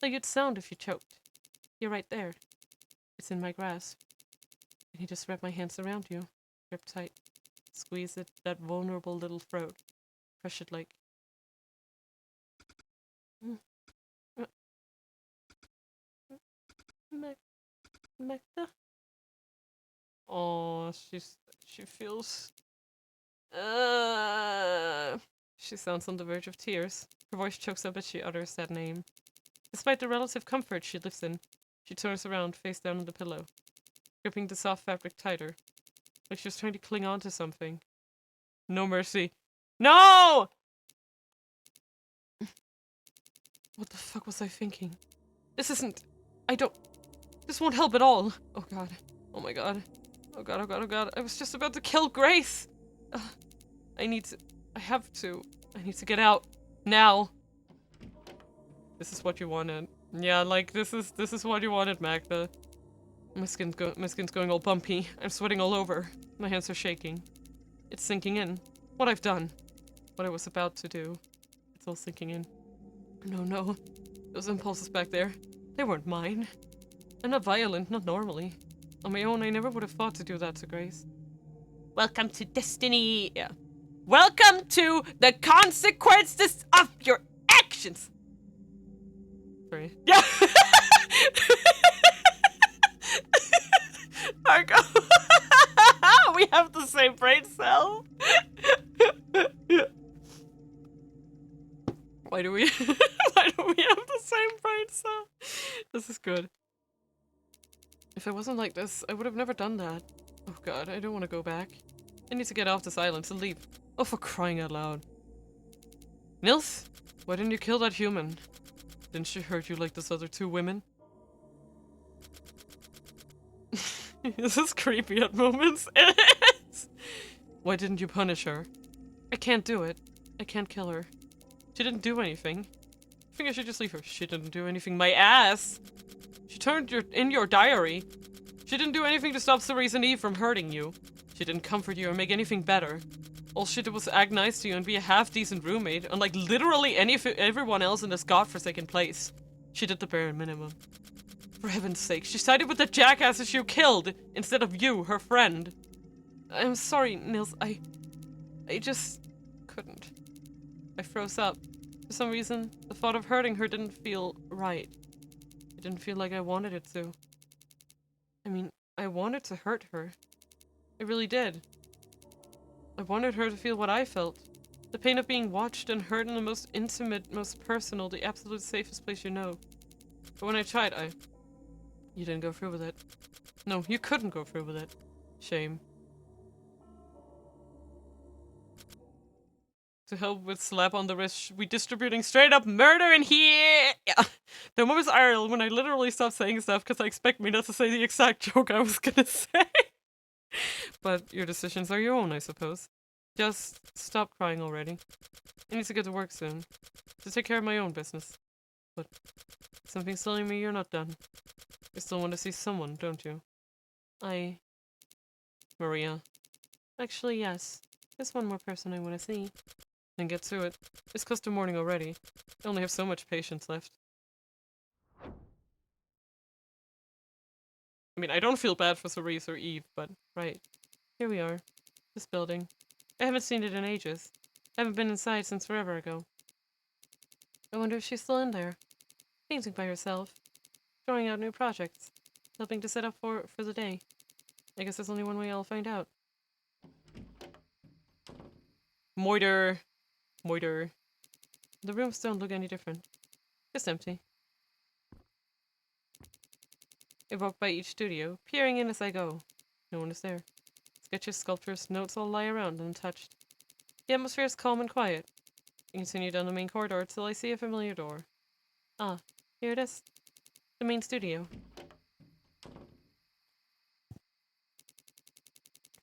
Like you'd sound if you choked. You're right there. It's in my grasp. And you just wrap my hands around you. Grip tight. Squeeze it, that vulnerable little throat. Crush it like... Magda? Oh, she feels... She sounds on the verge of tears. Her voice chokes up as she utters that name. Despite the relative comfort she lives in, she turns around, face down on the pillow, gripping the soft fabric tighter, like she was trying to cling on to something. No mercy. No! What the fuck was I thinking? This isn't... I don't... This won't help at all. Oh god. Oh my god. Oh god, oh god, oh god. I was just about to kill Grace! I need to... I have to. I need to get out. Now. This is what you wanted. Yeah, like, this is what you wanted, Magda. My skin's going all bumpy. I'm sweating all over. My hands are shaking. It's sinking in. What I've done. What I was about to do. It's all sinking in. No. Those impulses back there. They weren't mine. I'm not violent, not normally. On my own, I never would have thought to do that to Grace. Welcome to destiny. Yeah. Welcome to the consequences of your actions. Sorry. Yeah. Marco. We have the same brain cell. Why do we have the same brain cell? This is good. If I wasn't like this, I would have never done that. Oh god, I don't want to go back. I need to get off this island and leave. Oh, for crying out loud. Nils, why didn't you kill that human? Didn't she hurt you like those other two women? This is creepy at moments. Why didn't you punish her? I can't do it. I can't kill her. She didn't do anything. I think I should just leave her. She didn't do anything. My ass! She turned in your diary. She didn't do anything to stop Cerise and Eve from hurting you. She didn't comfort you or make anything better. All she did was act nice to you and be a half-decent roommate, unlike literally everyone else in this godforsaken place. She did the bare minimum. For heaven's sake, she sided with the jackasses you killed, instead of you, her friend. I'm sorry, Nils, I just couldn't. I froze up. For some reason, the thought of hurting her didn't feel right. It didn't feel like I wanted it to. I mean, I wanted to hurt her. I really did. I wanted her to feel what I felt. The pain of being watched and hurt in the most intimate, most personal, the absolute safest place you know. But when I tried, You didn't go through with it. No, you couldn't go through with it. Shame. To help with slap on the wrist, we distributing straight up murder in here! Yeah. The moments are when I literally stop saying stuff because I expect Mina to say the exact joke I was gonna say. But your decisions are your own, I suppose. Just stop crying already. I need to get to work soon. To take care of my own business. But something's telling me you're not done. You still want to see someone, don't you? Maria. Actually, yes. There's one more person I want to see. Then get to it. It's close to morning already. I only have so much patience left. I mean, I don't feel bad for Cerise or Eve, but right. Here we are. This building. I haven't seen it in ages. I haven't been inside since forever ago. I wonder if she's still in there. Painting by herself. Drawing out new projects. Helping to set up for the day. I guess there's only one way I'll find out. Moiter. The rooms don't look any different. Just empty. I walk by each studio, peering in as I go. No one is there. Sketches, sculptures, notes all lie around untouched. The atmosphere is calm and quiet. I continue down the main corridor till I see a familiar door. Ah, here it is. The main studio.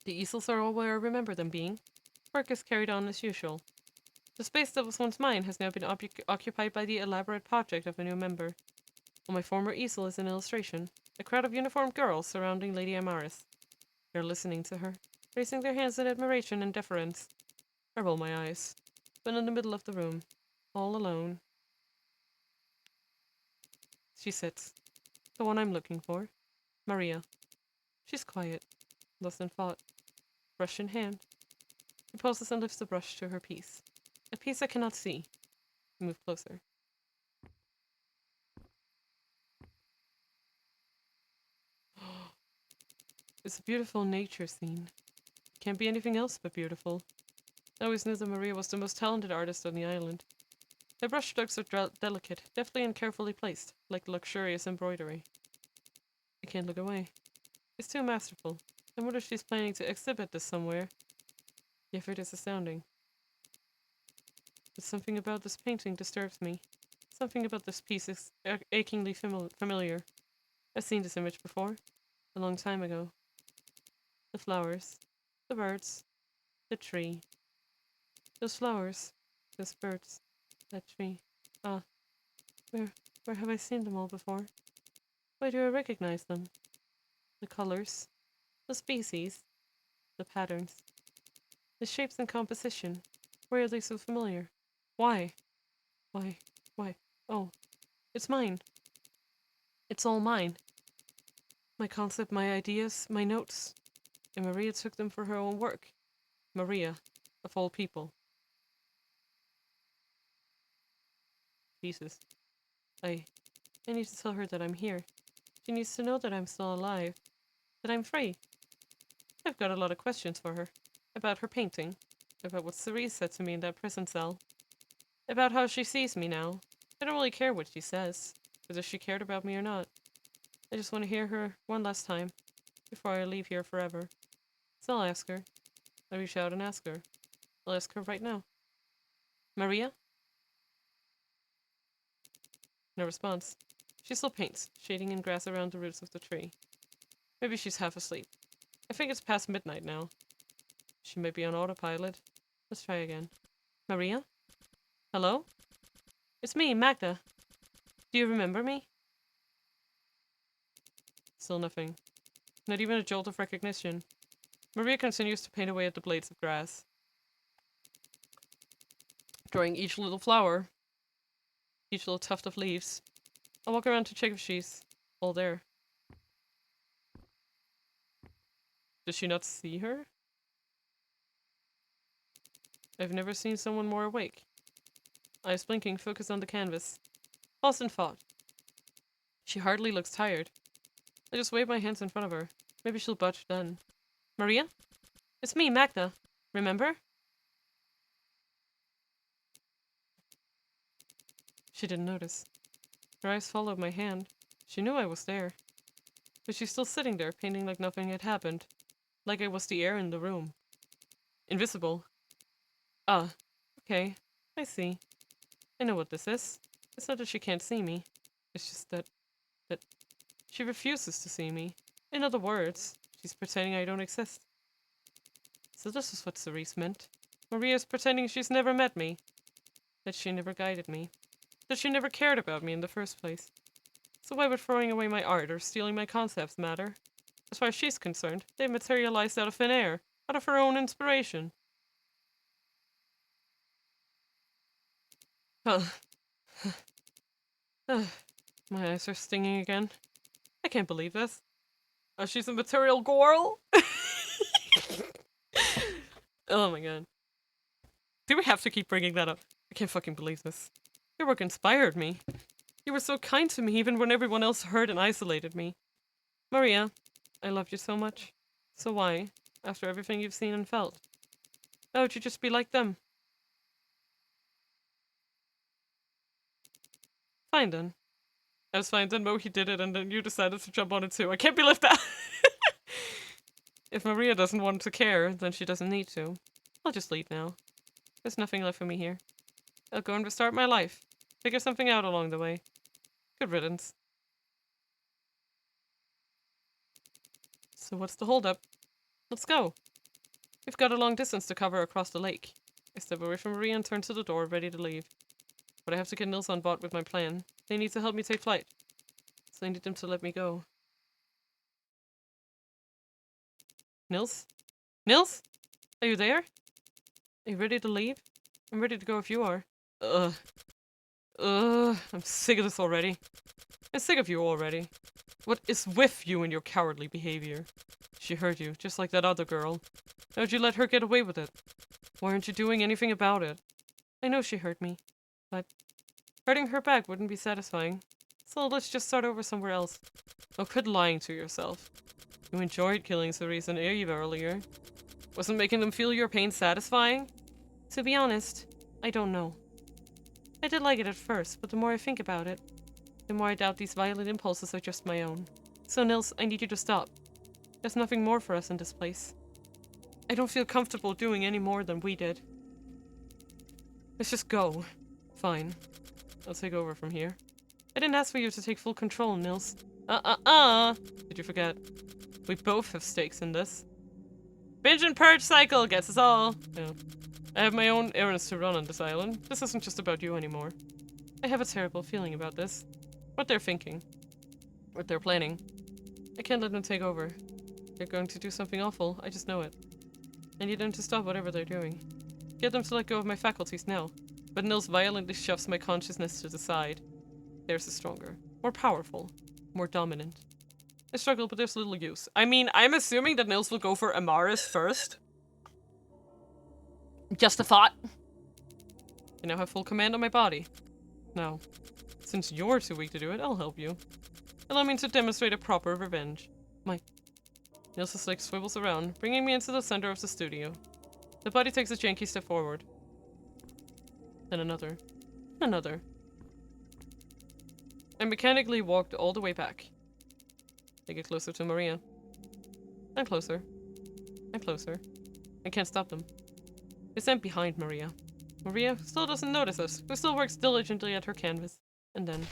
The easels are all where I remember them being. Work is carried on as usual. The space that was once mine has now been occupied by the elaborate project of a new member. On my former easel is an illustration. A crowd of uniformed girls surrounding Lady Amaris. They're listening to her, raising their hands in admiration and deference. I roll my eyes. But in the middle of the room, all alone. She sits. The one I'm looking for. Maria. She's quiet, lost in thought. Brush in hand. She pauses and lifts the brush to her piece. A piece I cannot see. I move closer. It's a beautiful nature scene. Can't be anything else but beautiful. I always knew that Maria was the most talented artist on the island. Her brushstrokes are delicate, deftly and carefully placed, like luxurious embroidery. I can't look away. It's too masterful. I wonder if she's planning to exhibit this somewhere. The effort is astounding. But something about this painting disturbs me. Something about this piece is achingly familiar. I've seen this image before. A long time ago. The flowers. The birds. The tree. Those flowers. Those birds. That tree. Ah. Where have I seen them all before? Why do I recognize them? The colors. The species. The patterns. The shapes and composition. Why are they so familiar? Why? Why? Oh, it's mine. It's all mine. My concept, my ideas, my notes. And Maria took them for her own work. Maria, of all people. Jesus. I need to tell her that I'm here. She needs to know that I'm still alive. That I'm free. I've got a lot of questions for her. About her painting. About what Cerise said to me in that prison cell. About how she sees me now. I don't really care what she says. Whether she cared about me or not. I just want to hear her one last time. Before I leave here forever. So I'll ask her. I'll reach out and ask her. I'll ask her right now. Maria? No response. She still paints, shading in grass around the roots of the tree. Maybe she's half asleep. I think it's past midnight now. She might be on autopilot. Let's try again. Maria? Hello? It's me, Magda. Do you remember me? Still nothing. Not even a jolt of recognition. Maria continues to paint away at the blades of grass. Drawing each little flower. Each little tuft of leaves. I'll walk around to check if she's all there. Does she not see her? I've never seen someone more awake. Eyes blinking, focus on the canvas. Lost in thought. She hardly looks tired. I just wave my hands in front of her. Maybe she'll budge then. Maria? It's me, Magda. Remember? She didn't notice. Her eyes followed my hand. She knew I was there. But she's still sitting there, painting like nothing had happened. Like I was the air in the room. Invisible. Ah, okay. I see. I know what this is. It's not that she can't see me. It's just that she refuses to see me. In other words, she's pretending I don't exist. So this is what Cerise meant. Maria's pretending she's never met me. That she never guided me. That she never cared about me in the first place. So why would throwing away my art or stealing my concepts matter? As far as she's concerned, they materialized out of thin air, out of her own inspiration. My eyes are stinging again. I can't believe this. Oh, she's a material girl? Oh my god. Do we have to keep bringing that up? I can't fucking believe this. Your work inspired me. You were so kind to me even when everyone else hurt and isolated me. Maria, I love you so much. So why, after everything you've seen and felt, why would you just be like them? Fine then. I was fine then, Mo, he did it, and then you decided to jump on it too. I can't believe that! If Maria doesn't want to care, then she doesn't need to. I'll just leave now. There's nothing left for me here. I'll go and restart my life. Figure something out along the way. Good riddance. So what's the holdup? Let's go. We've got a long distance to cover across the lake. I step away from Maria and turn to the door, ready to leave. But I have to get Nils on board with my plan. They need to help me take flight. So I need them to let me go. Nils? Nils? Are you there? Are you ready to leave? I'm ready to go if you are. I'm sick of this already. I'm sick of you already. What is with you and your cowardly behavior? She hurt you, just like that other girl. How'd you let her get away with it? Why aren't you doing anything about it? I know she hurt me, but hurting her back wouldn't be satisfying. So let's just start over somewhere else. Oh, quit lying to yourself. You enjoyed killing Cerise and Eve earlier. Wasn't making them feel your pain satisfying? To be honest, I don't know. I did like it at first, but the more I think about it, the more I doubt these violent impulses are just my own. So Nils, I need you to stop. There's nothing more for us in this place. I don't feel comfortable doing any more than we did. Let's just go. Fine. I'll take over from here. I didn't ask for you to take full control, Nils. Did you forget? We both have stakes in this. Binge and purge cycle gets us all. Yeah. I have my own errands to run on this island. This isn't just about you anymore. I have a terrible feeling about this. What they're thinking. What they're planning. I can't let them take over. They're going to do something awful. I just know it. I need them to stop whatever they're doing. Get them to let go of my faculties now. But Nils violently shoves my consciousness to the side. Theirs is stronger. More powerful. More dominant. I struggle, but there's little use. I mean, I'm assuming that Nils will go for Amaris first. Just a thought. I now have full command of my body. Now, since you're too weak to do it, I'll help you. Allow me to demonstrate a proper revenge. Nils' leg swivels around, bringing me into the center of the studio. The body takes a janky step forward. Then another. Another. I mechanically walked all the way back. I get closer to Maria. And closer. And closer. I can't stop them. I stand behind Maria. Maria still doesn't notice us, who still works diligently at her canvas. And then...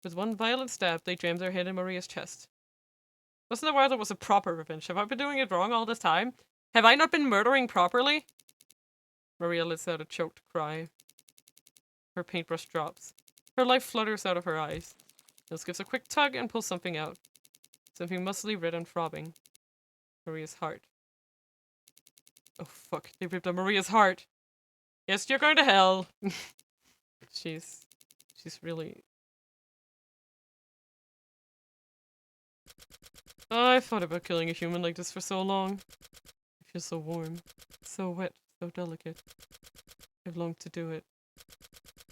with one violent stab, they jammed their head in Maria's chest. Wasn't that why there was a proper revenge? Have I been doing it wrong all this time? Have I not been murdering properly? Maria lets out a choked cry. Her paintbrush drops. Her life flutters out of her eyes. Nils gives a quick tug and pulls something out. Something muscly, red, and throbbing. Maria's heart. Oh fuck, they ripped out Maria's heart. Yes, you're going to hell. She's really... Oh, I've thought about killing a human like this for so long. I feel so warm, so wet, so delicate. I've longed to do it.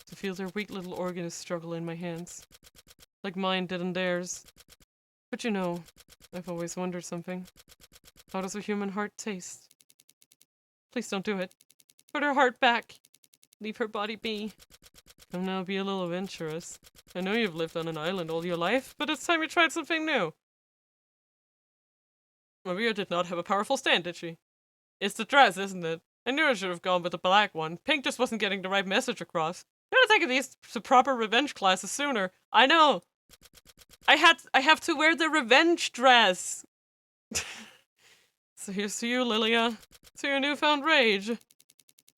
To feel their weak little organs struggle in my hands. Like mine did in theirs. But you know, I've always wondered something. How does a human heart taste? Please don't do it. Put her heart back. Leave her body be. Come now, be a little adventurous. I know you've lived on an island all your life, but it's time you tried something new. Maria did not have a powerful stand, did she? It's the dress, isn't it? I knew I should have gone with the black one. Pink just wasn't getting the right message across. Should have taken these to proper revenge classes sooner. I know. I have to wear the revenge dress. So here's to you, Lilia. To your newfound rage.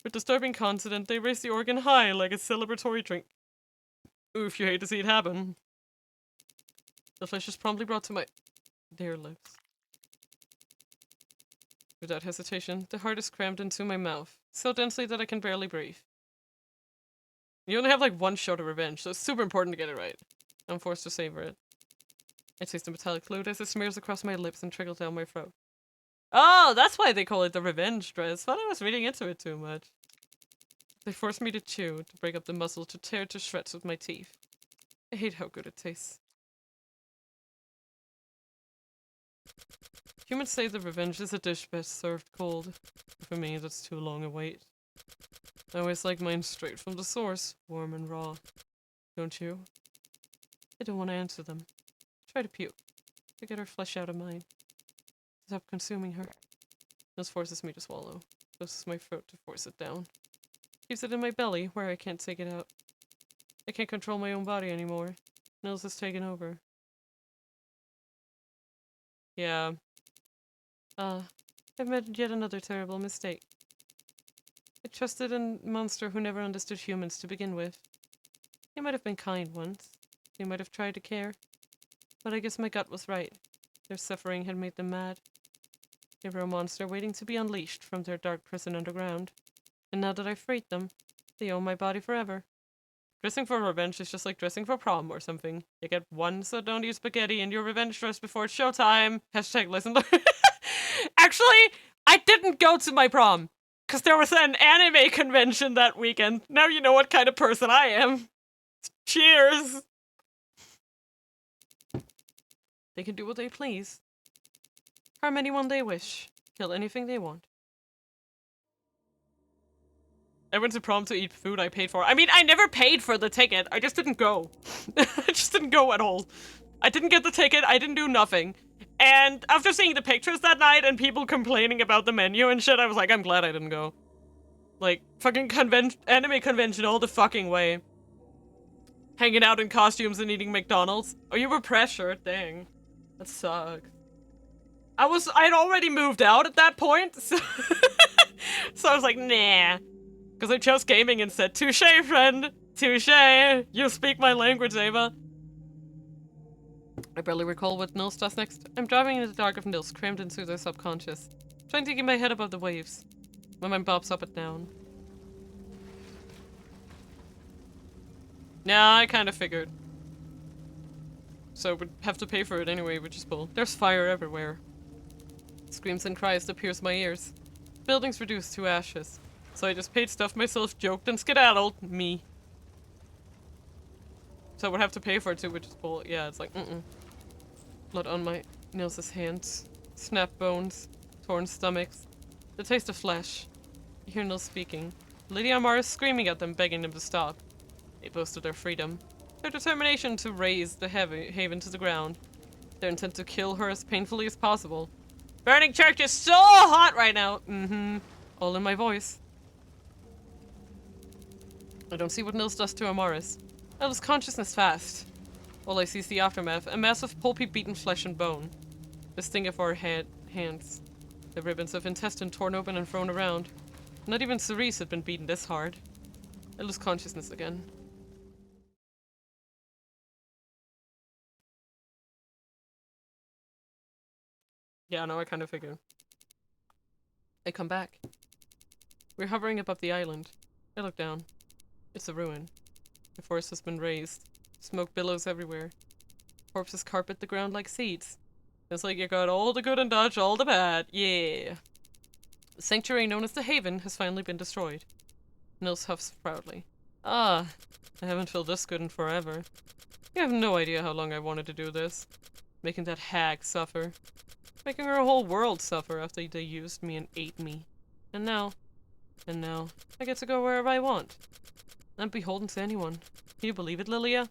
With disturbing consonant, they raise the organ high like a celebratory drink. Oof, you hate to see it happen. The flesh is promptly brought to my dear lips. Without hesitation, the heart is crammed into my mouth, so densely that I can barely breathe. You only have like one shot of revenge, so it's super important to get it right. I'm forced to savor it. I taste the metallic fluid as it smears across my lips and trickles down my throat. Oh, that's why they call it the revenge dress. Thought I was reading into it too much. They force me to chew, to break up the muscle, to tear to shreds with my teeth. I hate how good it tastes. Humans say the revenge is a dish best served cold. For me, that's too long a wait. I always like mine straight from the source, warm and raw. Don't you? I don't want to answer them. Try to puke. To get her flesh out of mine. Stop consuming her. This forces me to swallow. Closes my throat to force it down. Keeps it in my belly, where I can't take it out. I can't control my own body anymore. Nils has taken over. Yeah. I've made yet another terrible mistake. I trusted a monster who never understood humans to begin with. He might have been kind once. He might have tried to care. But I guess my gut was right. Their suffering had made them mad. They were a monster waiting to be unleashed from their dark prison underground. And now that I've freed them, they own my body forever. Dressing for revenge is just like dressing for prom or something. You get one, so don't eat spaghetti in your revenge dress before it's showtime. Hashtag listen. Actually, I didn't go to my prom. Because there was an anime convention that weekend. Now you know what kind of person I am. Cheers! They can do what they please. Harm anyone they wish. Kill anything they want. I went to prom to eat food I paid for. I mean, I never paid for the ticket. I just didn't go. I just didn't go at all. I didn't get the ticket. I didn't do nothing. And after seeing the pictures that night and people complaining about the menu and shit, I was like, I'm glad I didn't go. Like, fucking anime convention all the fucking way. Hanging out in costumes and eating McDonald's. Oh, you were pressured? Dang. That sucks. I'd already moved out at that point, so, so I was like, nah. Because I chose gaming instead. Touche, friend. Touche. You speak my language, Ava. I barely recall what Nils does next. I'm driving in the dark of Nils, crammed into their subconscious. Trying to keep my head above the waves. My mind bobs up and down. Nah, I kind of figured. So we'd have to pay for it anyway, which is bull. There's fire everywhere. Screams and cries that pierce my ears. Buildings reduced to ashes. So I just paid stuff myself, joked, and skedaddled. Me. So I would have to pay for it too, which is bull. Yeah, it's like, Blood on my Nils's hands. Snapped bones. Torn stomachs. The taste of flesh. You hear Nils speaking. Lady Amara is screaming at them, begging them to stop. They boasted their freedom. Their determination to raise the haven to the ground. Their intent to kill her as painfully as possible. Burning church is so hot right now! All in my voice. I don't see what Nils does to Amaris. I lose consciousness fast. All I see is the aftermath, a mass of pulpy beaten flesh and bone. The sting of our hands. The ribbons of intestine torn open and thrown around. Not even Cerise had been beaten this hard. I lose consciousness again. Yeah, no, I kind of figured. I come back. We're hovering above the island. I look down. It's a ruin. The forest has been razed. Smoke billows everywhere. Corpses carpet the ground like seeds. It's like you got all the good and dodge all the bad. Yeah. The sanctuary known as the Haven has finally been destroyed. Nils huffs proudly. Ah, I haven't felt this good in forever. You have no idea how long I wanted to do this. Making that hag suffer. Making her whole world suffer after they used me and ate me. And now, I get to go wherever I want. Not beholden to anyone. Can you believe it, Lilia?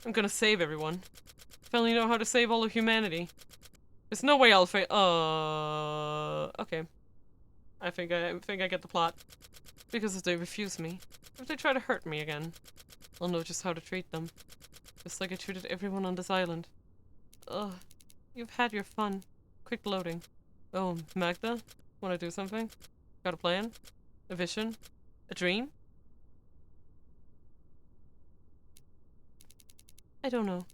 I'm gonna save everyone. Finally know how to save all of humanity. There's no way I'll okay. I think I get the plot. Because if they refuse me, if they try to hurt me again, I'll know just how to treat them. Just like I treated everyone on this island. Ugh. You've had your fun. Quick loading. Oh, Magda? Wanna do something? Got a plan? A vision? A dream? I don't know.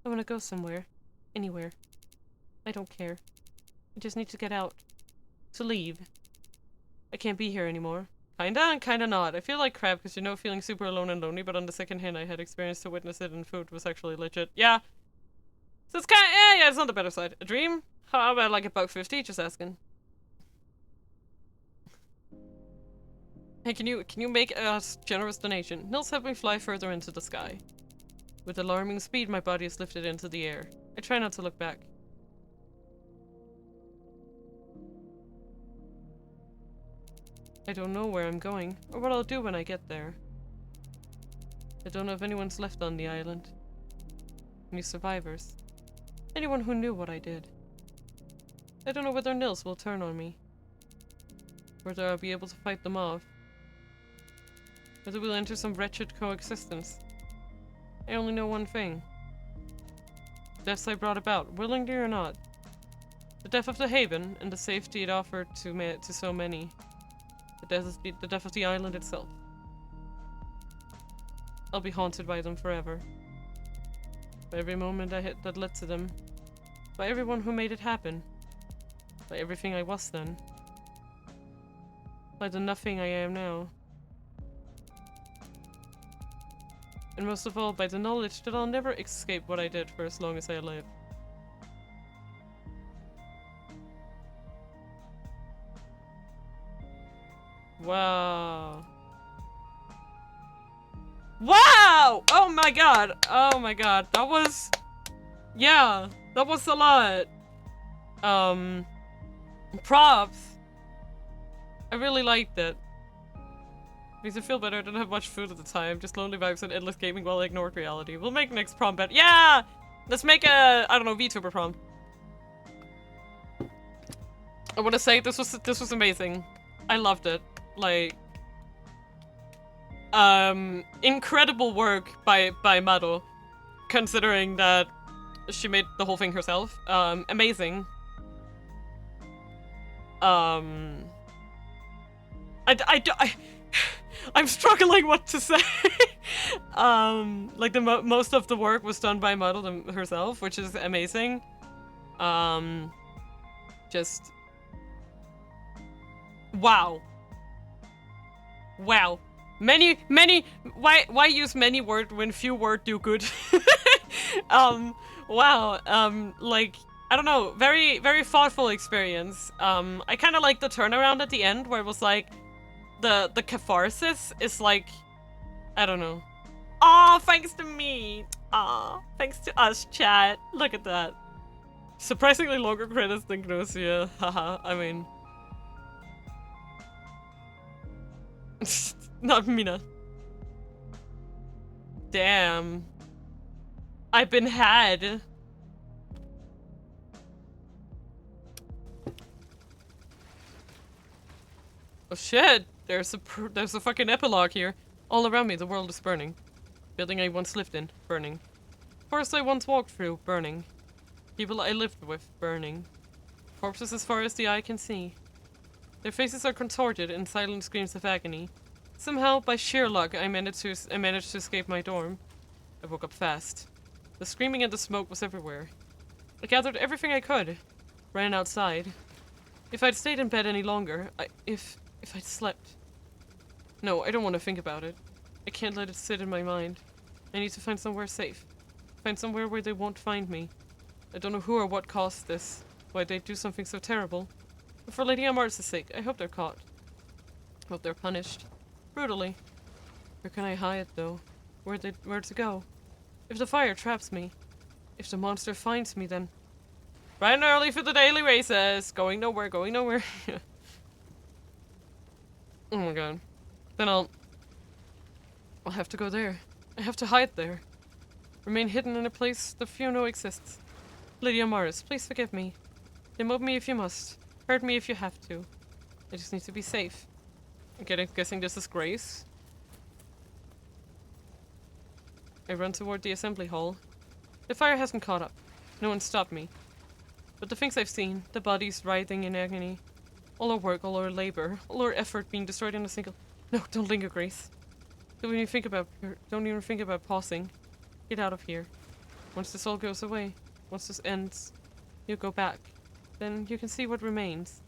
I wanna go somewhere. Anywhere. I don't care. I just need to get out. To leave. I can't be here anymore. Kinda and kinda not. I feel like crap because you know feeling super alone and lonely, but on the second hand I had experience to witness it and food was actually legit. Yeah. So it's kinda, yeah, it's on the better side. A dream? How about like $1.50? Just asking. Hey, can you make a generous donation? Nils helped me fly further into the sky. With alarming speed, my body is lifted into the air. I try not to look back. I don't know where I'm going, or what I'll do when I get there. I don't know if anyone's left on the island. Any survivors. Anyone who knew what I did. I don't know whether Nils will turn on me. Whether I'll be able to fight them off. Whether we'll enter some wretched coexistence. I only know one thing. Deaths I brought about, willingly or not. The death of the Haven, and the safety it offered to so many. The death of the island itself. I'll be haunted by them forever. By every moment that led to them. By everyone who made it happen. By everything I was then. By the nothing I am now. and most of all by the knowledge that I'll never escape what I did for as long as I live. Wow. Wow! Oh my god! Oh my god. That was... Yeah, that was a lot. Props. I really liked it. Makes me feel better. I didn't have much food at the time. Just lonely vibes and endless gaming while I ignored reality. We'll make next prom better. Yeah! Let's make a, I don't know, VTuber prom. I want to say this was amazing. I loved it. Like, incredible work by Mado, considering that she made the whole thing herself. Amazing. I'm struggling what to say. Like most of the work was done by Mado herself, which is amazing. Just wow. Wow. Many why use many word when few word do good? Wow. Like, I don't know, very thoughtful experience. I kind of like the turnaround at the end where it was like the catharsis is like, I don't know. Aw, thanks to me. Aw, thanks to us, chat. Look at that. Surprisingly longer credits than Gnosia. Haha, I mean. Not Mina. Damn. I've been had. Oh shit. There's a fucking epilogue here. All around me, the world is burning. Building I once lived in, burning. Forest I once walked through, burning. People I lived with, burning. Corpses as far as the eye can see. Their faces are contorted in silent screams of agony. Somehow, by sheer luck, I managed to escape my dorm. I woke up fast. The screaming and the smoke was everywhere. I gathered everything I could. Ran outside. If I'd stayed in bed any longer, if I'd slept. No, I don't want to think about it. I can't let it sit in my mind. I need to find somewhere safe. Find somewhere where they won't find me. I don't know who or what caused this. Why they'd do something so terrible. But for Lady Amar's sake, I hope they're caught. Hope they're punished. Brutally. Where can I hide, though? Where to go? If the fire traps me. If the monster finds me, then... Bright and early for the daily races! Going nowhere, going nowhere. Oh my god. Then I'll have to go there. I have to hide there. Remain hidden in a place the few know exists. Lady Amaris, please forgive me. Demote me if you must. Hurt me if you have to. I just need to be safe. Guessing this is Grace. I run toward the assembly hall. The fire hasn't caught up. No one stopped me. But the things I've seen, the bodies writhing in agony, all our work, all our labor, all our effort being destroyed in a single... No, don't linger, Grace. Don't even think about pausing. Get out of here. Once this all goes away, once this ends, you'll go back. Then you can see what remains.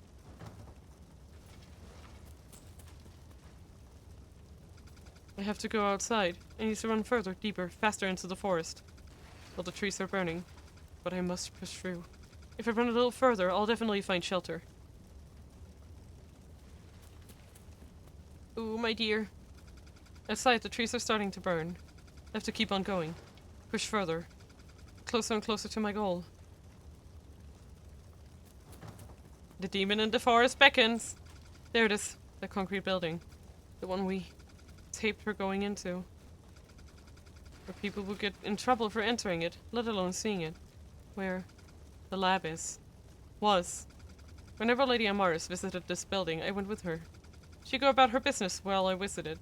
I have to go outside. I need to run further, deeper, faster into the forest. All the trees are burning, but I must push through. If I run a little further, I'll definitely find shelter. Ooh, my dear. Outside, the trees are starting to burn. I have to keep on going. Push further. Closer and closer to my goal. The demon in the forest beckons. There it is, the concrete building. The one we taped her going into. Where people would get in trouble for entering it, let alone seeing it. Where the lab is. Was. Whenever Lady Amaris visited this building, I went with her. She'd go about her business while I visited.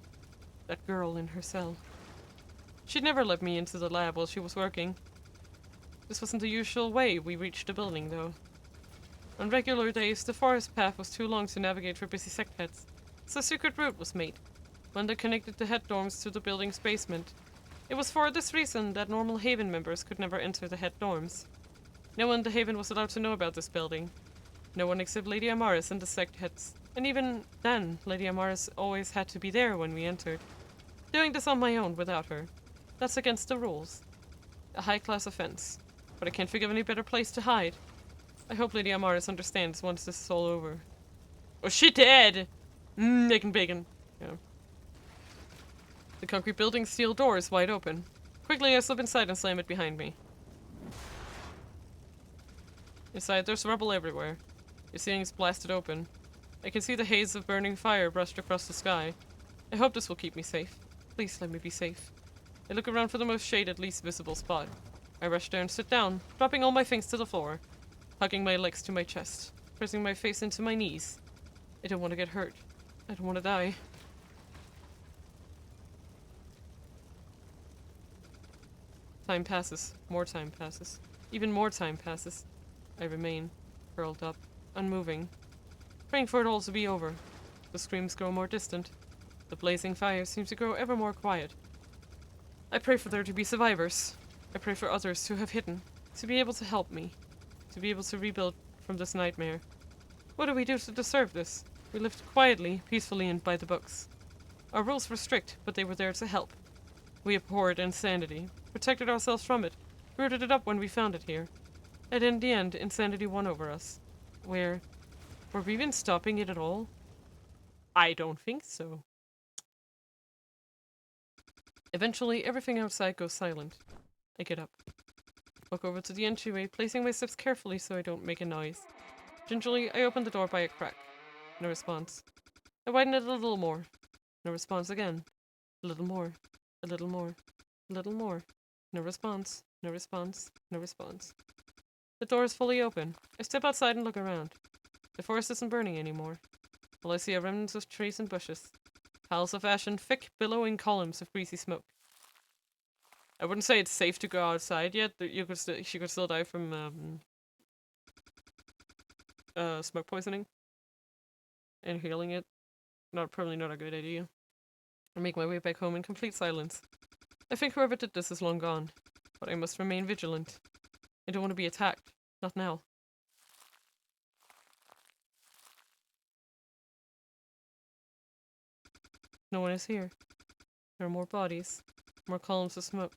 That girl in her cell. She'd never let me into the lab while she was working. This wasn't the usual way we reached the building, though. On regular days, the forest path was too long to navigate for busy sect heads, so a secret route was made, one that connected the head dorms to the building's basement. It was for this reason that normal Haven members could never enter the head dorms. No one in the Haven was allowed to know about this building. No one except Lady Amaris and the sect heads, and even then, Lady Amaris always had to be there when we entered. Doing this on my own without her. That's against the rules. A high-class offense. But I can't think of any better place to hide. I hope Lady Amaris understands once this is all over. Oh, she dead! Making bacon. Yeah. The concrete building's steel door is wide open. Quickly, I slip inside and slam it behind me. Inside, there's rubble everywhere. The ceiling's blasted open. I can see the haze of burning fire brushed across the sky. I hope this will keep me safe. Please let me be safe. I look around for the most shaded, least visible spot. I rush down and sit down, dropping all my things to the floor, hugging my legs to my chest, pressing my face into my knees. I don't want to get hurt. I don't want to die. Time passes. More time passes. Even more time passes. I remain, curled up, unmoving, praying for it all to be over. The screams grow more distant. The blazing fire seems to grow ever more quiet. I pray for there to be survivors. I pray for others who have hidden, to be able to help me, to be able to rebuild from this nightmare. What do we do to deserve this? We lived quietly, peacefully, and by the books. Our rules were strict, but they were there to help. We abhorred insanity, protected ourselves from it, rooted it up when we found it here. And in the end, insanity won over us. Were we even stopping it at all? I don't think so. Eventually, everything outside goes silent. I get up. Walk over to the entryway, placing my steps carefully so I don't make a noise. Gingerly, I open the door by a crack. No response. I widen it a little more. No response again. A little more. A little more. A little more. No response. No response. No response. The door is fully open. I step outside and look around. The forest isn't burning anymore. All I see are remnants of trees and bushes. Piles of ash and thick, billowing columns of greasy smoke. I wouldn't say it's safe to go outside yet. She could still die from smoke poisoning. Inhaling it. Probably not a good idea. I make my way back home in complete silence. I think whoever did this is long gone. But I must remain vigilant. I don't want to be attacked. Not now. No one is here. There are more bodies. More columns of smoke.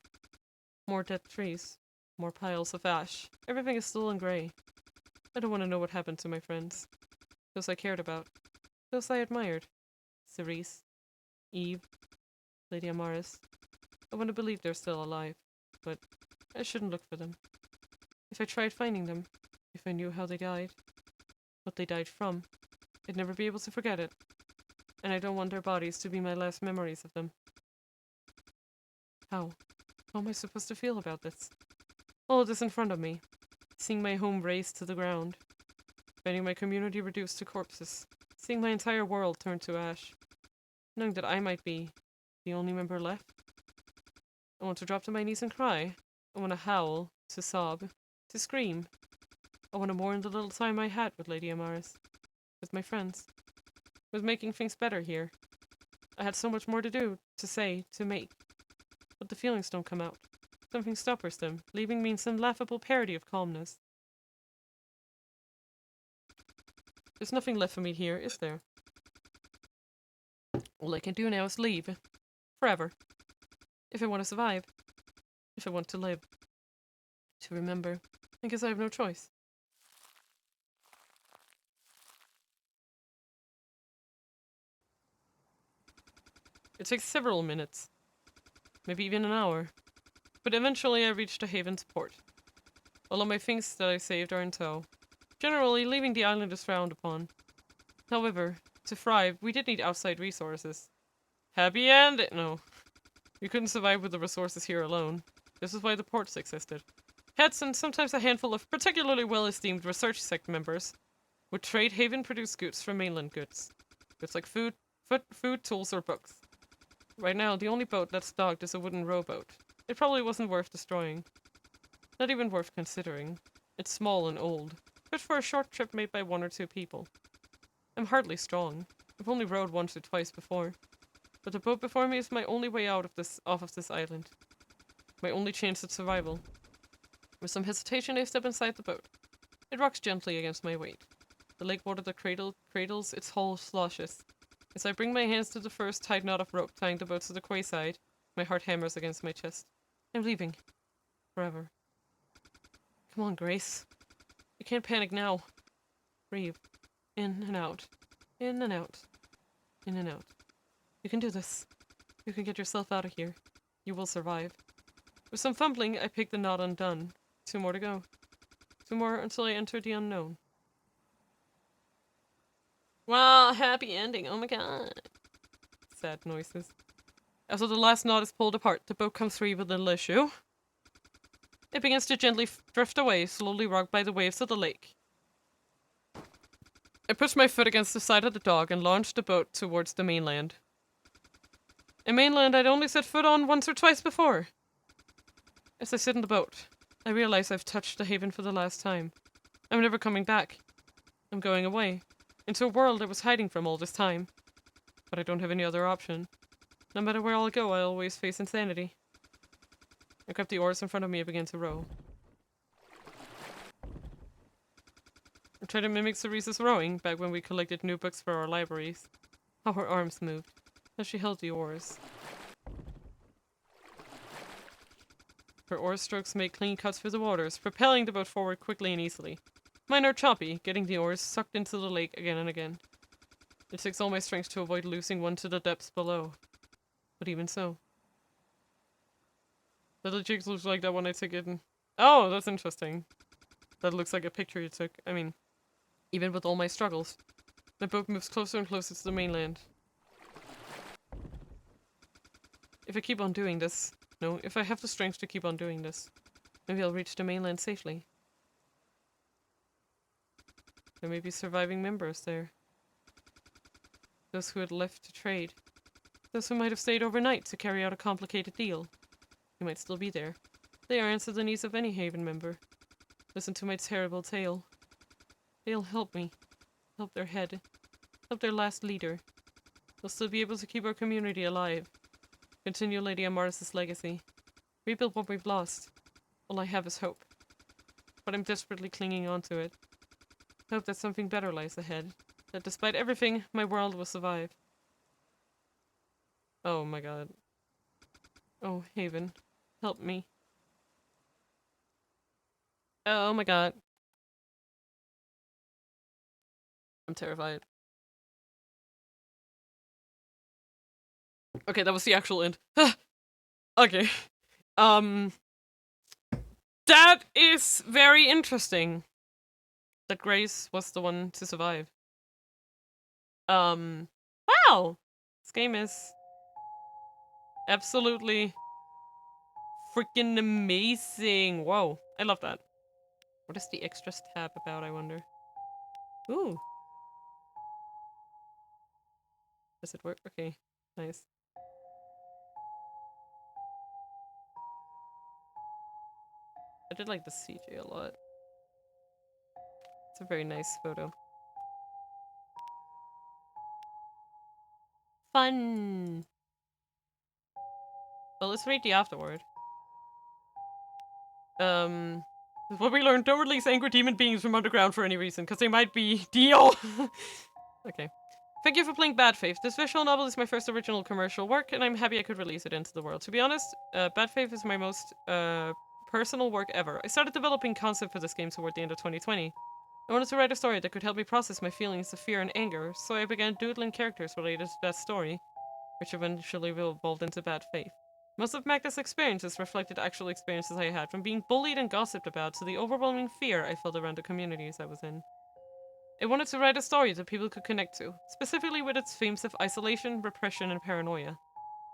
More dead trees. More piles of ash. Everything is still in grey. I don't want to know what happened to my friends. Those I cared about. Those I admired. Cerise. Eve. Lady Amaris. I want to believe they're still alive. But I shouldn't look for them. If I tried finding them, if I knew how they died, what they died from, I'd never be able to forget it. And I don't want their bodies to be my last memories of them. How? How am I supposed to feel about this? All of this in front of me. Seeing my home razed to the ground. Finding my community reduced to corpses. Seeing my entire world turned to ash. Knowing that I might be the only member left. I want to drop to my knees and cry. I want to howl, to sob, to scream. I want to mourn the little time I had with Lady Amaris. With my friends. With making things better here. I had so much more to do, to say, to make. But the feelings don't come out. Something stoppers them, leaving me in some laughable parody of calmness. There's nothing left for me here, is there? All I can do now is leave. Forever. If I want to survive. If I want to live. To remember. I guess I have no choice. It takes several minutes. Maybe even an hour. But eventually I reach the haven's port. All of my things that I saved are in tow. Generally, leaving the island is frowned upon. However, to thrive, we did need outside resources. Happy end? No. We couldn't survive with the resources here alone. This is why the ports existed. Heads and sometimes a handful of particularly well-esteemed research sect members would trade haven-produced goods for mainland goods. Goods like food, tools, or books. Right now, the only boat that's docked is a wooden rowboat. It probably wasn't worth destroying. Not even worth considering. It's small and old, fit for a short trip made by 1 or 2 people. I'm hardly strong. I've only rowed once or twice before. But the boat before me is my only way off of this island. My only chance at survival. With some hesitation, I step inside the boat. It rocks gently against my weight. The lake water that cradles its hull sloshes. As I bring my hands to the first tight knot of rope tying the boat to the quayside, my heart hammers against my chest. I'm leaving. Forever. Come on, Grace. You can't panic now. Breathe. In and out. In and out. In and out. You can do this. You can get yourself out of here. You will survive. With some fumbling, I picked the knot undone. 2 more to go. 2 more until I enter the unknown. Wow, happy ending. Oh my god. Sad noises. After the last knot is pulled apart, the boat comes free with a little issue. It begins to gently drift away, slowly rocked by the waves of the lake. I pushed my foot against the side of the dock and launched the boat towards the mainland. A mainland I'd only set foot on once or twice before. As I sit in the boat, I realize I've touched the haven for the last time. I'm never coming back. I'm going away, into a world I was hiding from all this time. But I don't have any other option. No matter where I'll go, I'll always face insanity. I grabbed the oars in front of me and began to row. I tried to mimic Ceresa's rowing back when we collected new books for our libraries. How her arms moved, as she held the oars. Her oar strokes made clean cuts through the waters, propelling the boat forward quickly and easily. Mine are choppy, getting the oars sucked into the lake again and again. It takes all my strength to avoid losing one to the depths below. But even so. Little jigs looks like that one I took in. Oh, that's interesting. That looks like a picture you took. I mean, even with all my struggles, my boat moves closer and closer to the mainland. If I keep on doing this, no, if I have the strength to keep on doing this, maybe I'll reach the mainland safely. There may be surviving members there. Those who had left to trade. Those who might have stayed overnight to carry out a complicated deal. They might still be there. They'll answer the needs of any Haven member. Listen to my terrible tale. They'll help me. Help their head. Help their last leader. They'll still be able to keep our community alive. Continue Lady Amaris' legacy. Rebuild what we've lost. All I have is hope. But I'm desperately clinging on to it. Hope that something better lies ahead. That despite everything, my world will survive. Oh my god. Oh, Haven. Help me. Oh my god. I'm terrified. Okay, that was the actual end. Okay. That is very interesting. That Grace was the one to survive. Wow! This game is absolutely freaking amazing. Whoa, I love that. What is the extras tab about, I wonder? Ooh. Does it work? Okay, nice. I did like the CJ a lot. It's a very nice photo. Fun! Well, let's read the afterword. What we learned, don't release angry demon beings from underground for any reason, because they might be deal! Okay. Thank you for playing Bad Faith. This visual novel is my first original commercial work, and I'm happy I could release it into the world. To be honest, Bad Faith is my most, personal work ever. I started developing concept for this game toward the end of 2020. I wanted to write a story that could help me process my feelings of fear and anger, so I began doodling characters related to that story, which eventually evolved into Bad Faith. Most of Magda's experiences reflected actual experiences I had, from being bullied and gossiped about to the overwhelming fear I felt around the communities I was in. I wanted to write a story that people could connect to, specifically with its themes of isolation, repression, and paranoia.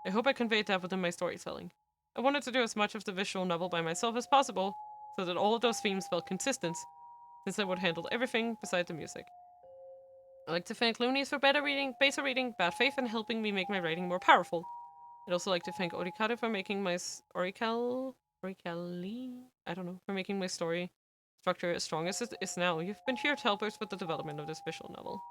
I hope I conveyed that within my storytelling. I wanted to do as much of the visual novel by myself as possible, so that all of those themes felt consistent, since I would handle everything besides the music. I'd like to thank Loonies for beta reading Bad Faith and helping me make my writing more powerful. I'd also like to thank Orikade for making my for making my story structure as strong as it is now. You've been huge helpers with the development of this visual novel.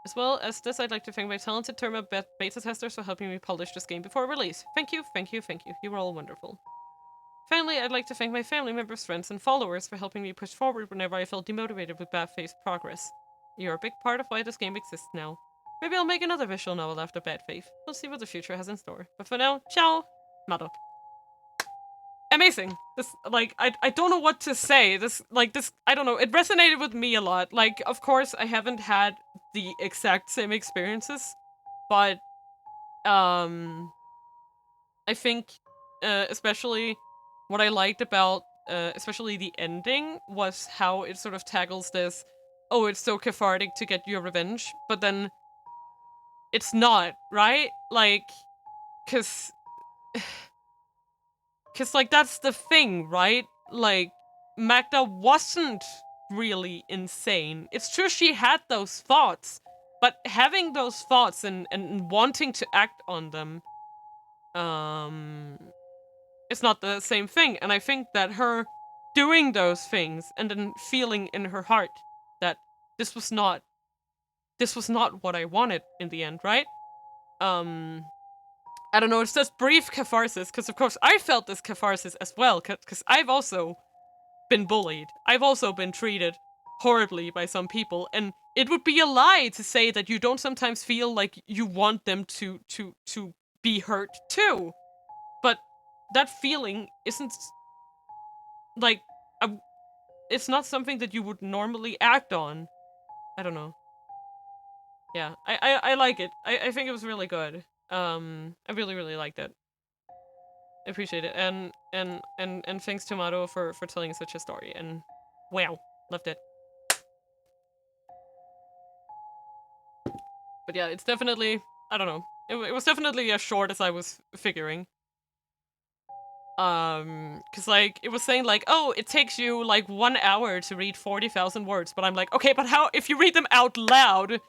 As well as this, I'd like to thank my talented team of beta testers for helping me polish this game before release. Thank you, thank you, thank you. You were all wonderful. Finally, I'd like to thank my family members, friends, and followers for helping me push forward whenever I felt demotivated with Bad Faith's progress. You're a big part of why this game exists now. Maybe I'll make another visual novel after Bad Faith. We'll see what the future has in store. But for now, ciao! Mado. amazing. This, like, I don't know what to say. This, I don't know. It resonated with me a lot. Like, of course, I haven't had the exact same experiences, but, I think, especially what I liked about, especially the ending, was how it sort of tackles this, oh, it's so cathartic to get your revenge, but then it's not, right? Like, cause, like, that's the thing, right? Like, Magda wasn't really insane. It's true she had those thoughts, but having those thoughts and wanting to act on them, it's not the same thing. And I think that her doing those things and then feeling in her heart that this was not what I wanted in the end, right? I don't know, it's just brief catharsis, because of course I felt this catharsis as well, because I've also been bullied. I've also been treated horribly by some people, and it would be a lie to say that you don't sometimes feel like you want them to be hurt too. But that feeling isn't, like, it's not something that you would normally act on. I don't know. Yeah, I like it. I think it was really good. I really, really liked it. I appreciate it. And thanks to Mado for telling such a story. And wow, loved it. But yeah, it's definitely, I don't know. It was definitely as short as I was figuring. Cause like, it was saying like, oh, it takes you like 1 hour to read 40,000 words. But I'm like, okay, but how, if you read them out loud?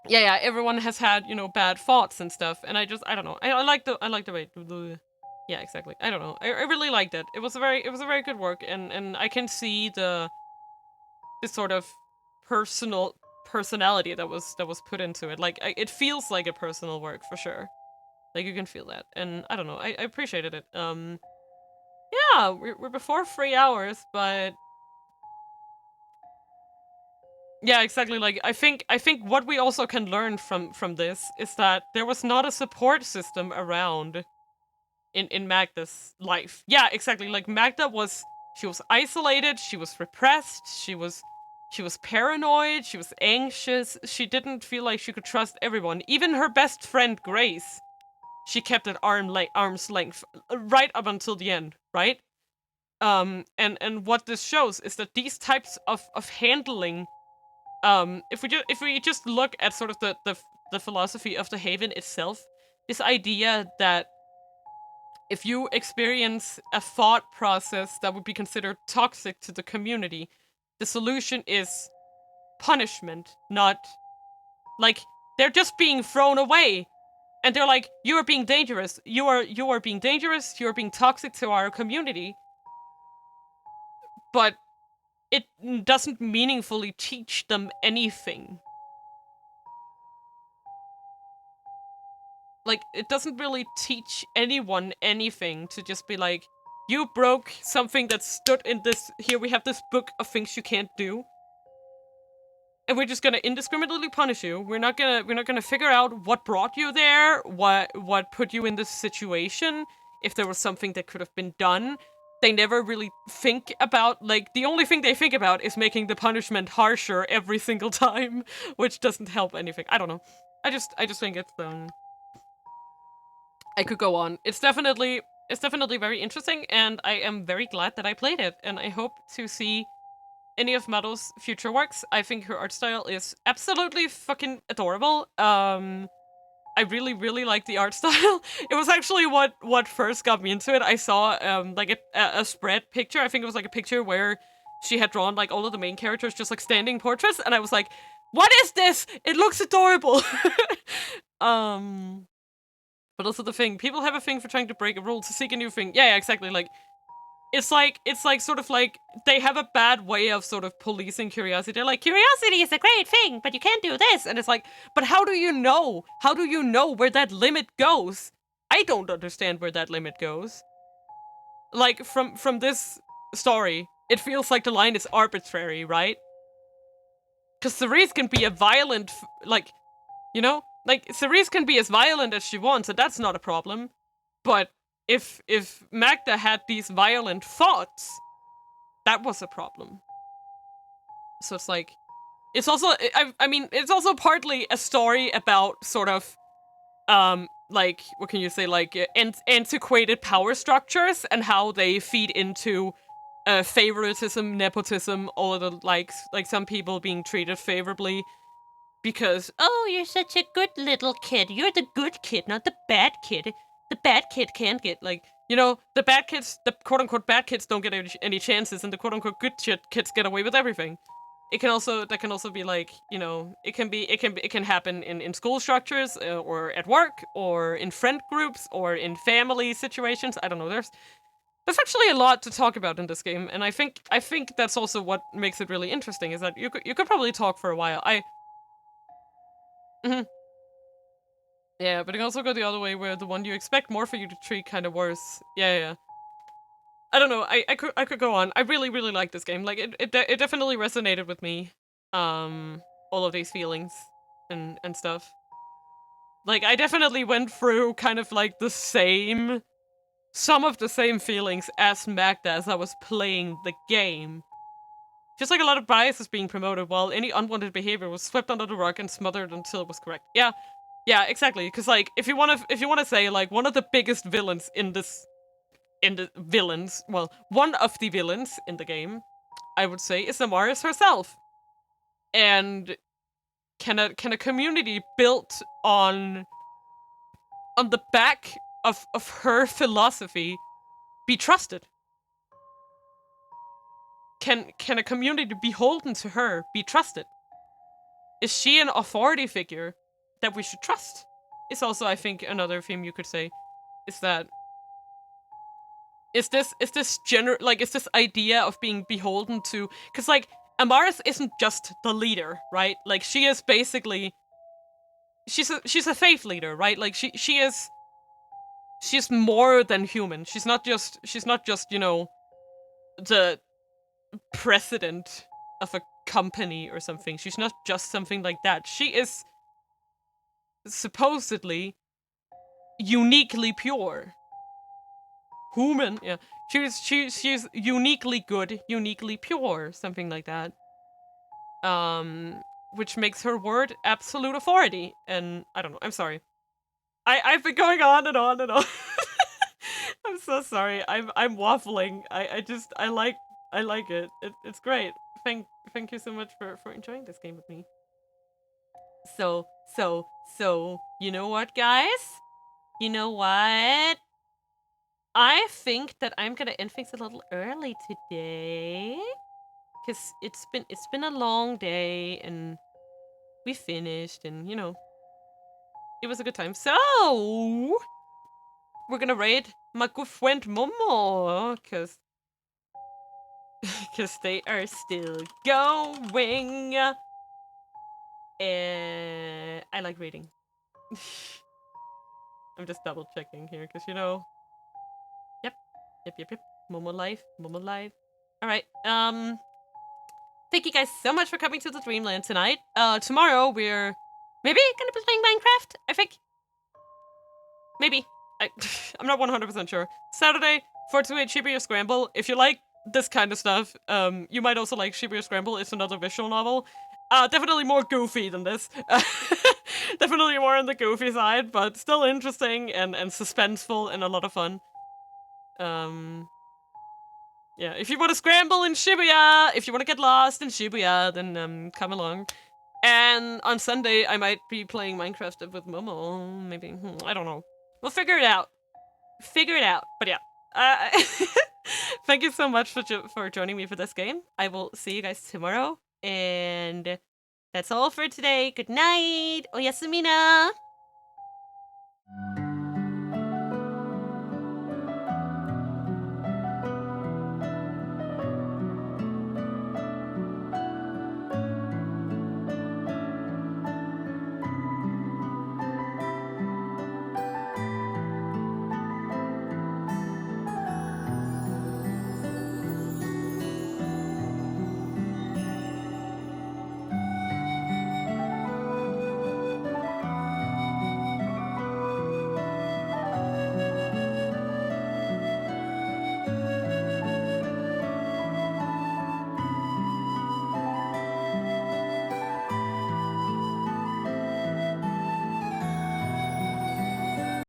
yeah, everyone has had, you know, bad thoughts and stuff. And I don't know. I like the way, yeah, exactly. I don't know. I really liked it. It was a very good work. And I can see this sort of personality that was put into it. Like, it feels like a personal work for sure. Like, you can feel that. And I don't know, I appreciated it. Yeah, we're before 3 hours, but yeah, exactly. Like, I think what we also can learn from this is that there was not a support system around in Magda's life. Yeah, exactly. Like, Magda she was isolated, she was repressed, she was paranoid, she was anxious, she didn't feel like she could trust everyone. Even her best friend, Grace, she kept at arm's length right up until the end, right? And what this shows is that these types of handling, if we just look at sort of the philosophy of the Haven itself, this idea that if you experience a thought process that would be considered toxic to the community, the solution is punishment, not, like, they're just being thrown away. And they're like, you are being dangerous. You are being dangerous. You are being toxic to our community. But it doesn't meaningfully teach them anything. Like, it doesn't really teach anyone anything to just be like, you broke something that stood in this, here we have this book of things you can't do. And we're just gonna indiscriminately punish you. We're not gonna figure out what brought you there, what put you in this situation, if there was something that could have been done. They never really think about, like, the only thing they think about is making the punishment harsher every single time, which doesn't help anything. I don't know. I just think it's, I could go on. It's definitely very interesting, and I am very glad that I played it, and I hope to see any of Mado's future works. I think her art style is absolutely fucking adorable. I really, really like the art style. It was actually what first got me into it. I saw like a spread picture. I think it was like a picture where she had drawn like all of the main characters just like standing portraits, and I was like, what is this? It looks adorable. But also the thing, people have a thing for trying to break a rule to seek a new thing. Yeah, exactly. Like, it's like sort of like they have a bad way of sort of policing curiosity. They're like, curiosity is a great thing, but you can't do this. And it's like, but how do you know? How do you know where that limit goes? I don't understand where that limit goes. Like, from this story, it feels like the line is arbitrary, right? Because Cerise can be a violent, like, you know? Like, Cerise can be as violent as she wants, and that's not a problem. But if Magda had these violent thoughts, that was a problem. So it's like, it's also, I mean, it's also partly a story about sort of, like, what can you say, like, antiquated power structures and how they feed into favoritism, nepotism, all of the likes, like some people being treated favorably because, oh, you're such a good little kid. You're the good kid, not the bad kid. The bad kid can't get, like, you know, the bad kids, the quote-unquote bad kids don't get any chances, and the quote-unquote good kids get away with everything. That can also be like, you know, it can happen in school structures, or at work, or in friend groups, or in family situations. I don't know. There's actually a lot to talk about in this game, and I think that's also what makes it really interesting, is that you could probably talk for a while. Yeah, but it can also go the other way, where the one you expect more for you to treat kind of worse. Yeah. I don't know. I could go on. I really like this game. Like it definitely resonated with me. All of these feelings and stuff. Like I definitely went through kind of like some of the same feelings as Magda as I was playing the game. Just like a lot of biases being promoted, while any unwanted behavior was swept under the rug and smothered until it was correct. Yeah, exactly. Because like, if you wanna say like one of the biggest villains one of the villains in the game, I would say, is Amaris herself. And can a community built on the back of her philosophy be trusted? Can a community beholden to her be trusted? Is she an authority figure that we should trust? Is also, I think, another theme you could say, is that is this idea of being beholden to, because like Amaris isn't just the leader, right? Like she is basically, she's a faith leader, right? Like she's more than human. She's not just you know, the president of a company or something. She's not just something like that. She is supposedly uniquely pure. Human, yeah. She's uniquely good, uniquely pure, something like that. Which makes her word absolute authority. And I don't know. I'm sorry. I've been going on and on and on. I'm so sorry. I'm waffling. I like it. It's great. Thank you so much for enjoying this game with me. So, you know what, guys? You know what? I think that I'm gonna end things a little early today, cause it's been a long day, and we finished, and you know, it was a good time. So we're gonna raid my good friend Momo, cause they are still going, and I like reading. I'm just double checking here, cause you know. Yep. Momo life. All right. Thank you guys so much for coming to the Dreamland tonight. Tomorrow we're maybe gonna be playing Minecraft, I think. Maybe. I'm not 100% sure. Saturday, 428 Shibuya Scramble. If you like this kind of stuff, you might also like Shibuya Scramble. It's another visual novel. Definitely more goofy than this. Definitely more on the goofy side, but still interesting and suspenseful and a lot of fun. Yeah, if you want to scramble in Shibuya, if you want to get lost in Shibuya, then come along. And on Sunday, I might be playing Minecraft with Momo, maybe. I don't know. We'll figure it out. But yeah. Thank you so much for joining me for this game. I will see you guys tomorrow. And that's all for today. Good night. Oyasumina.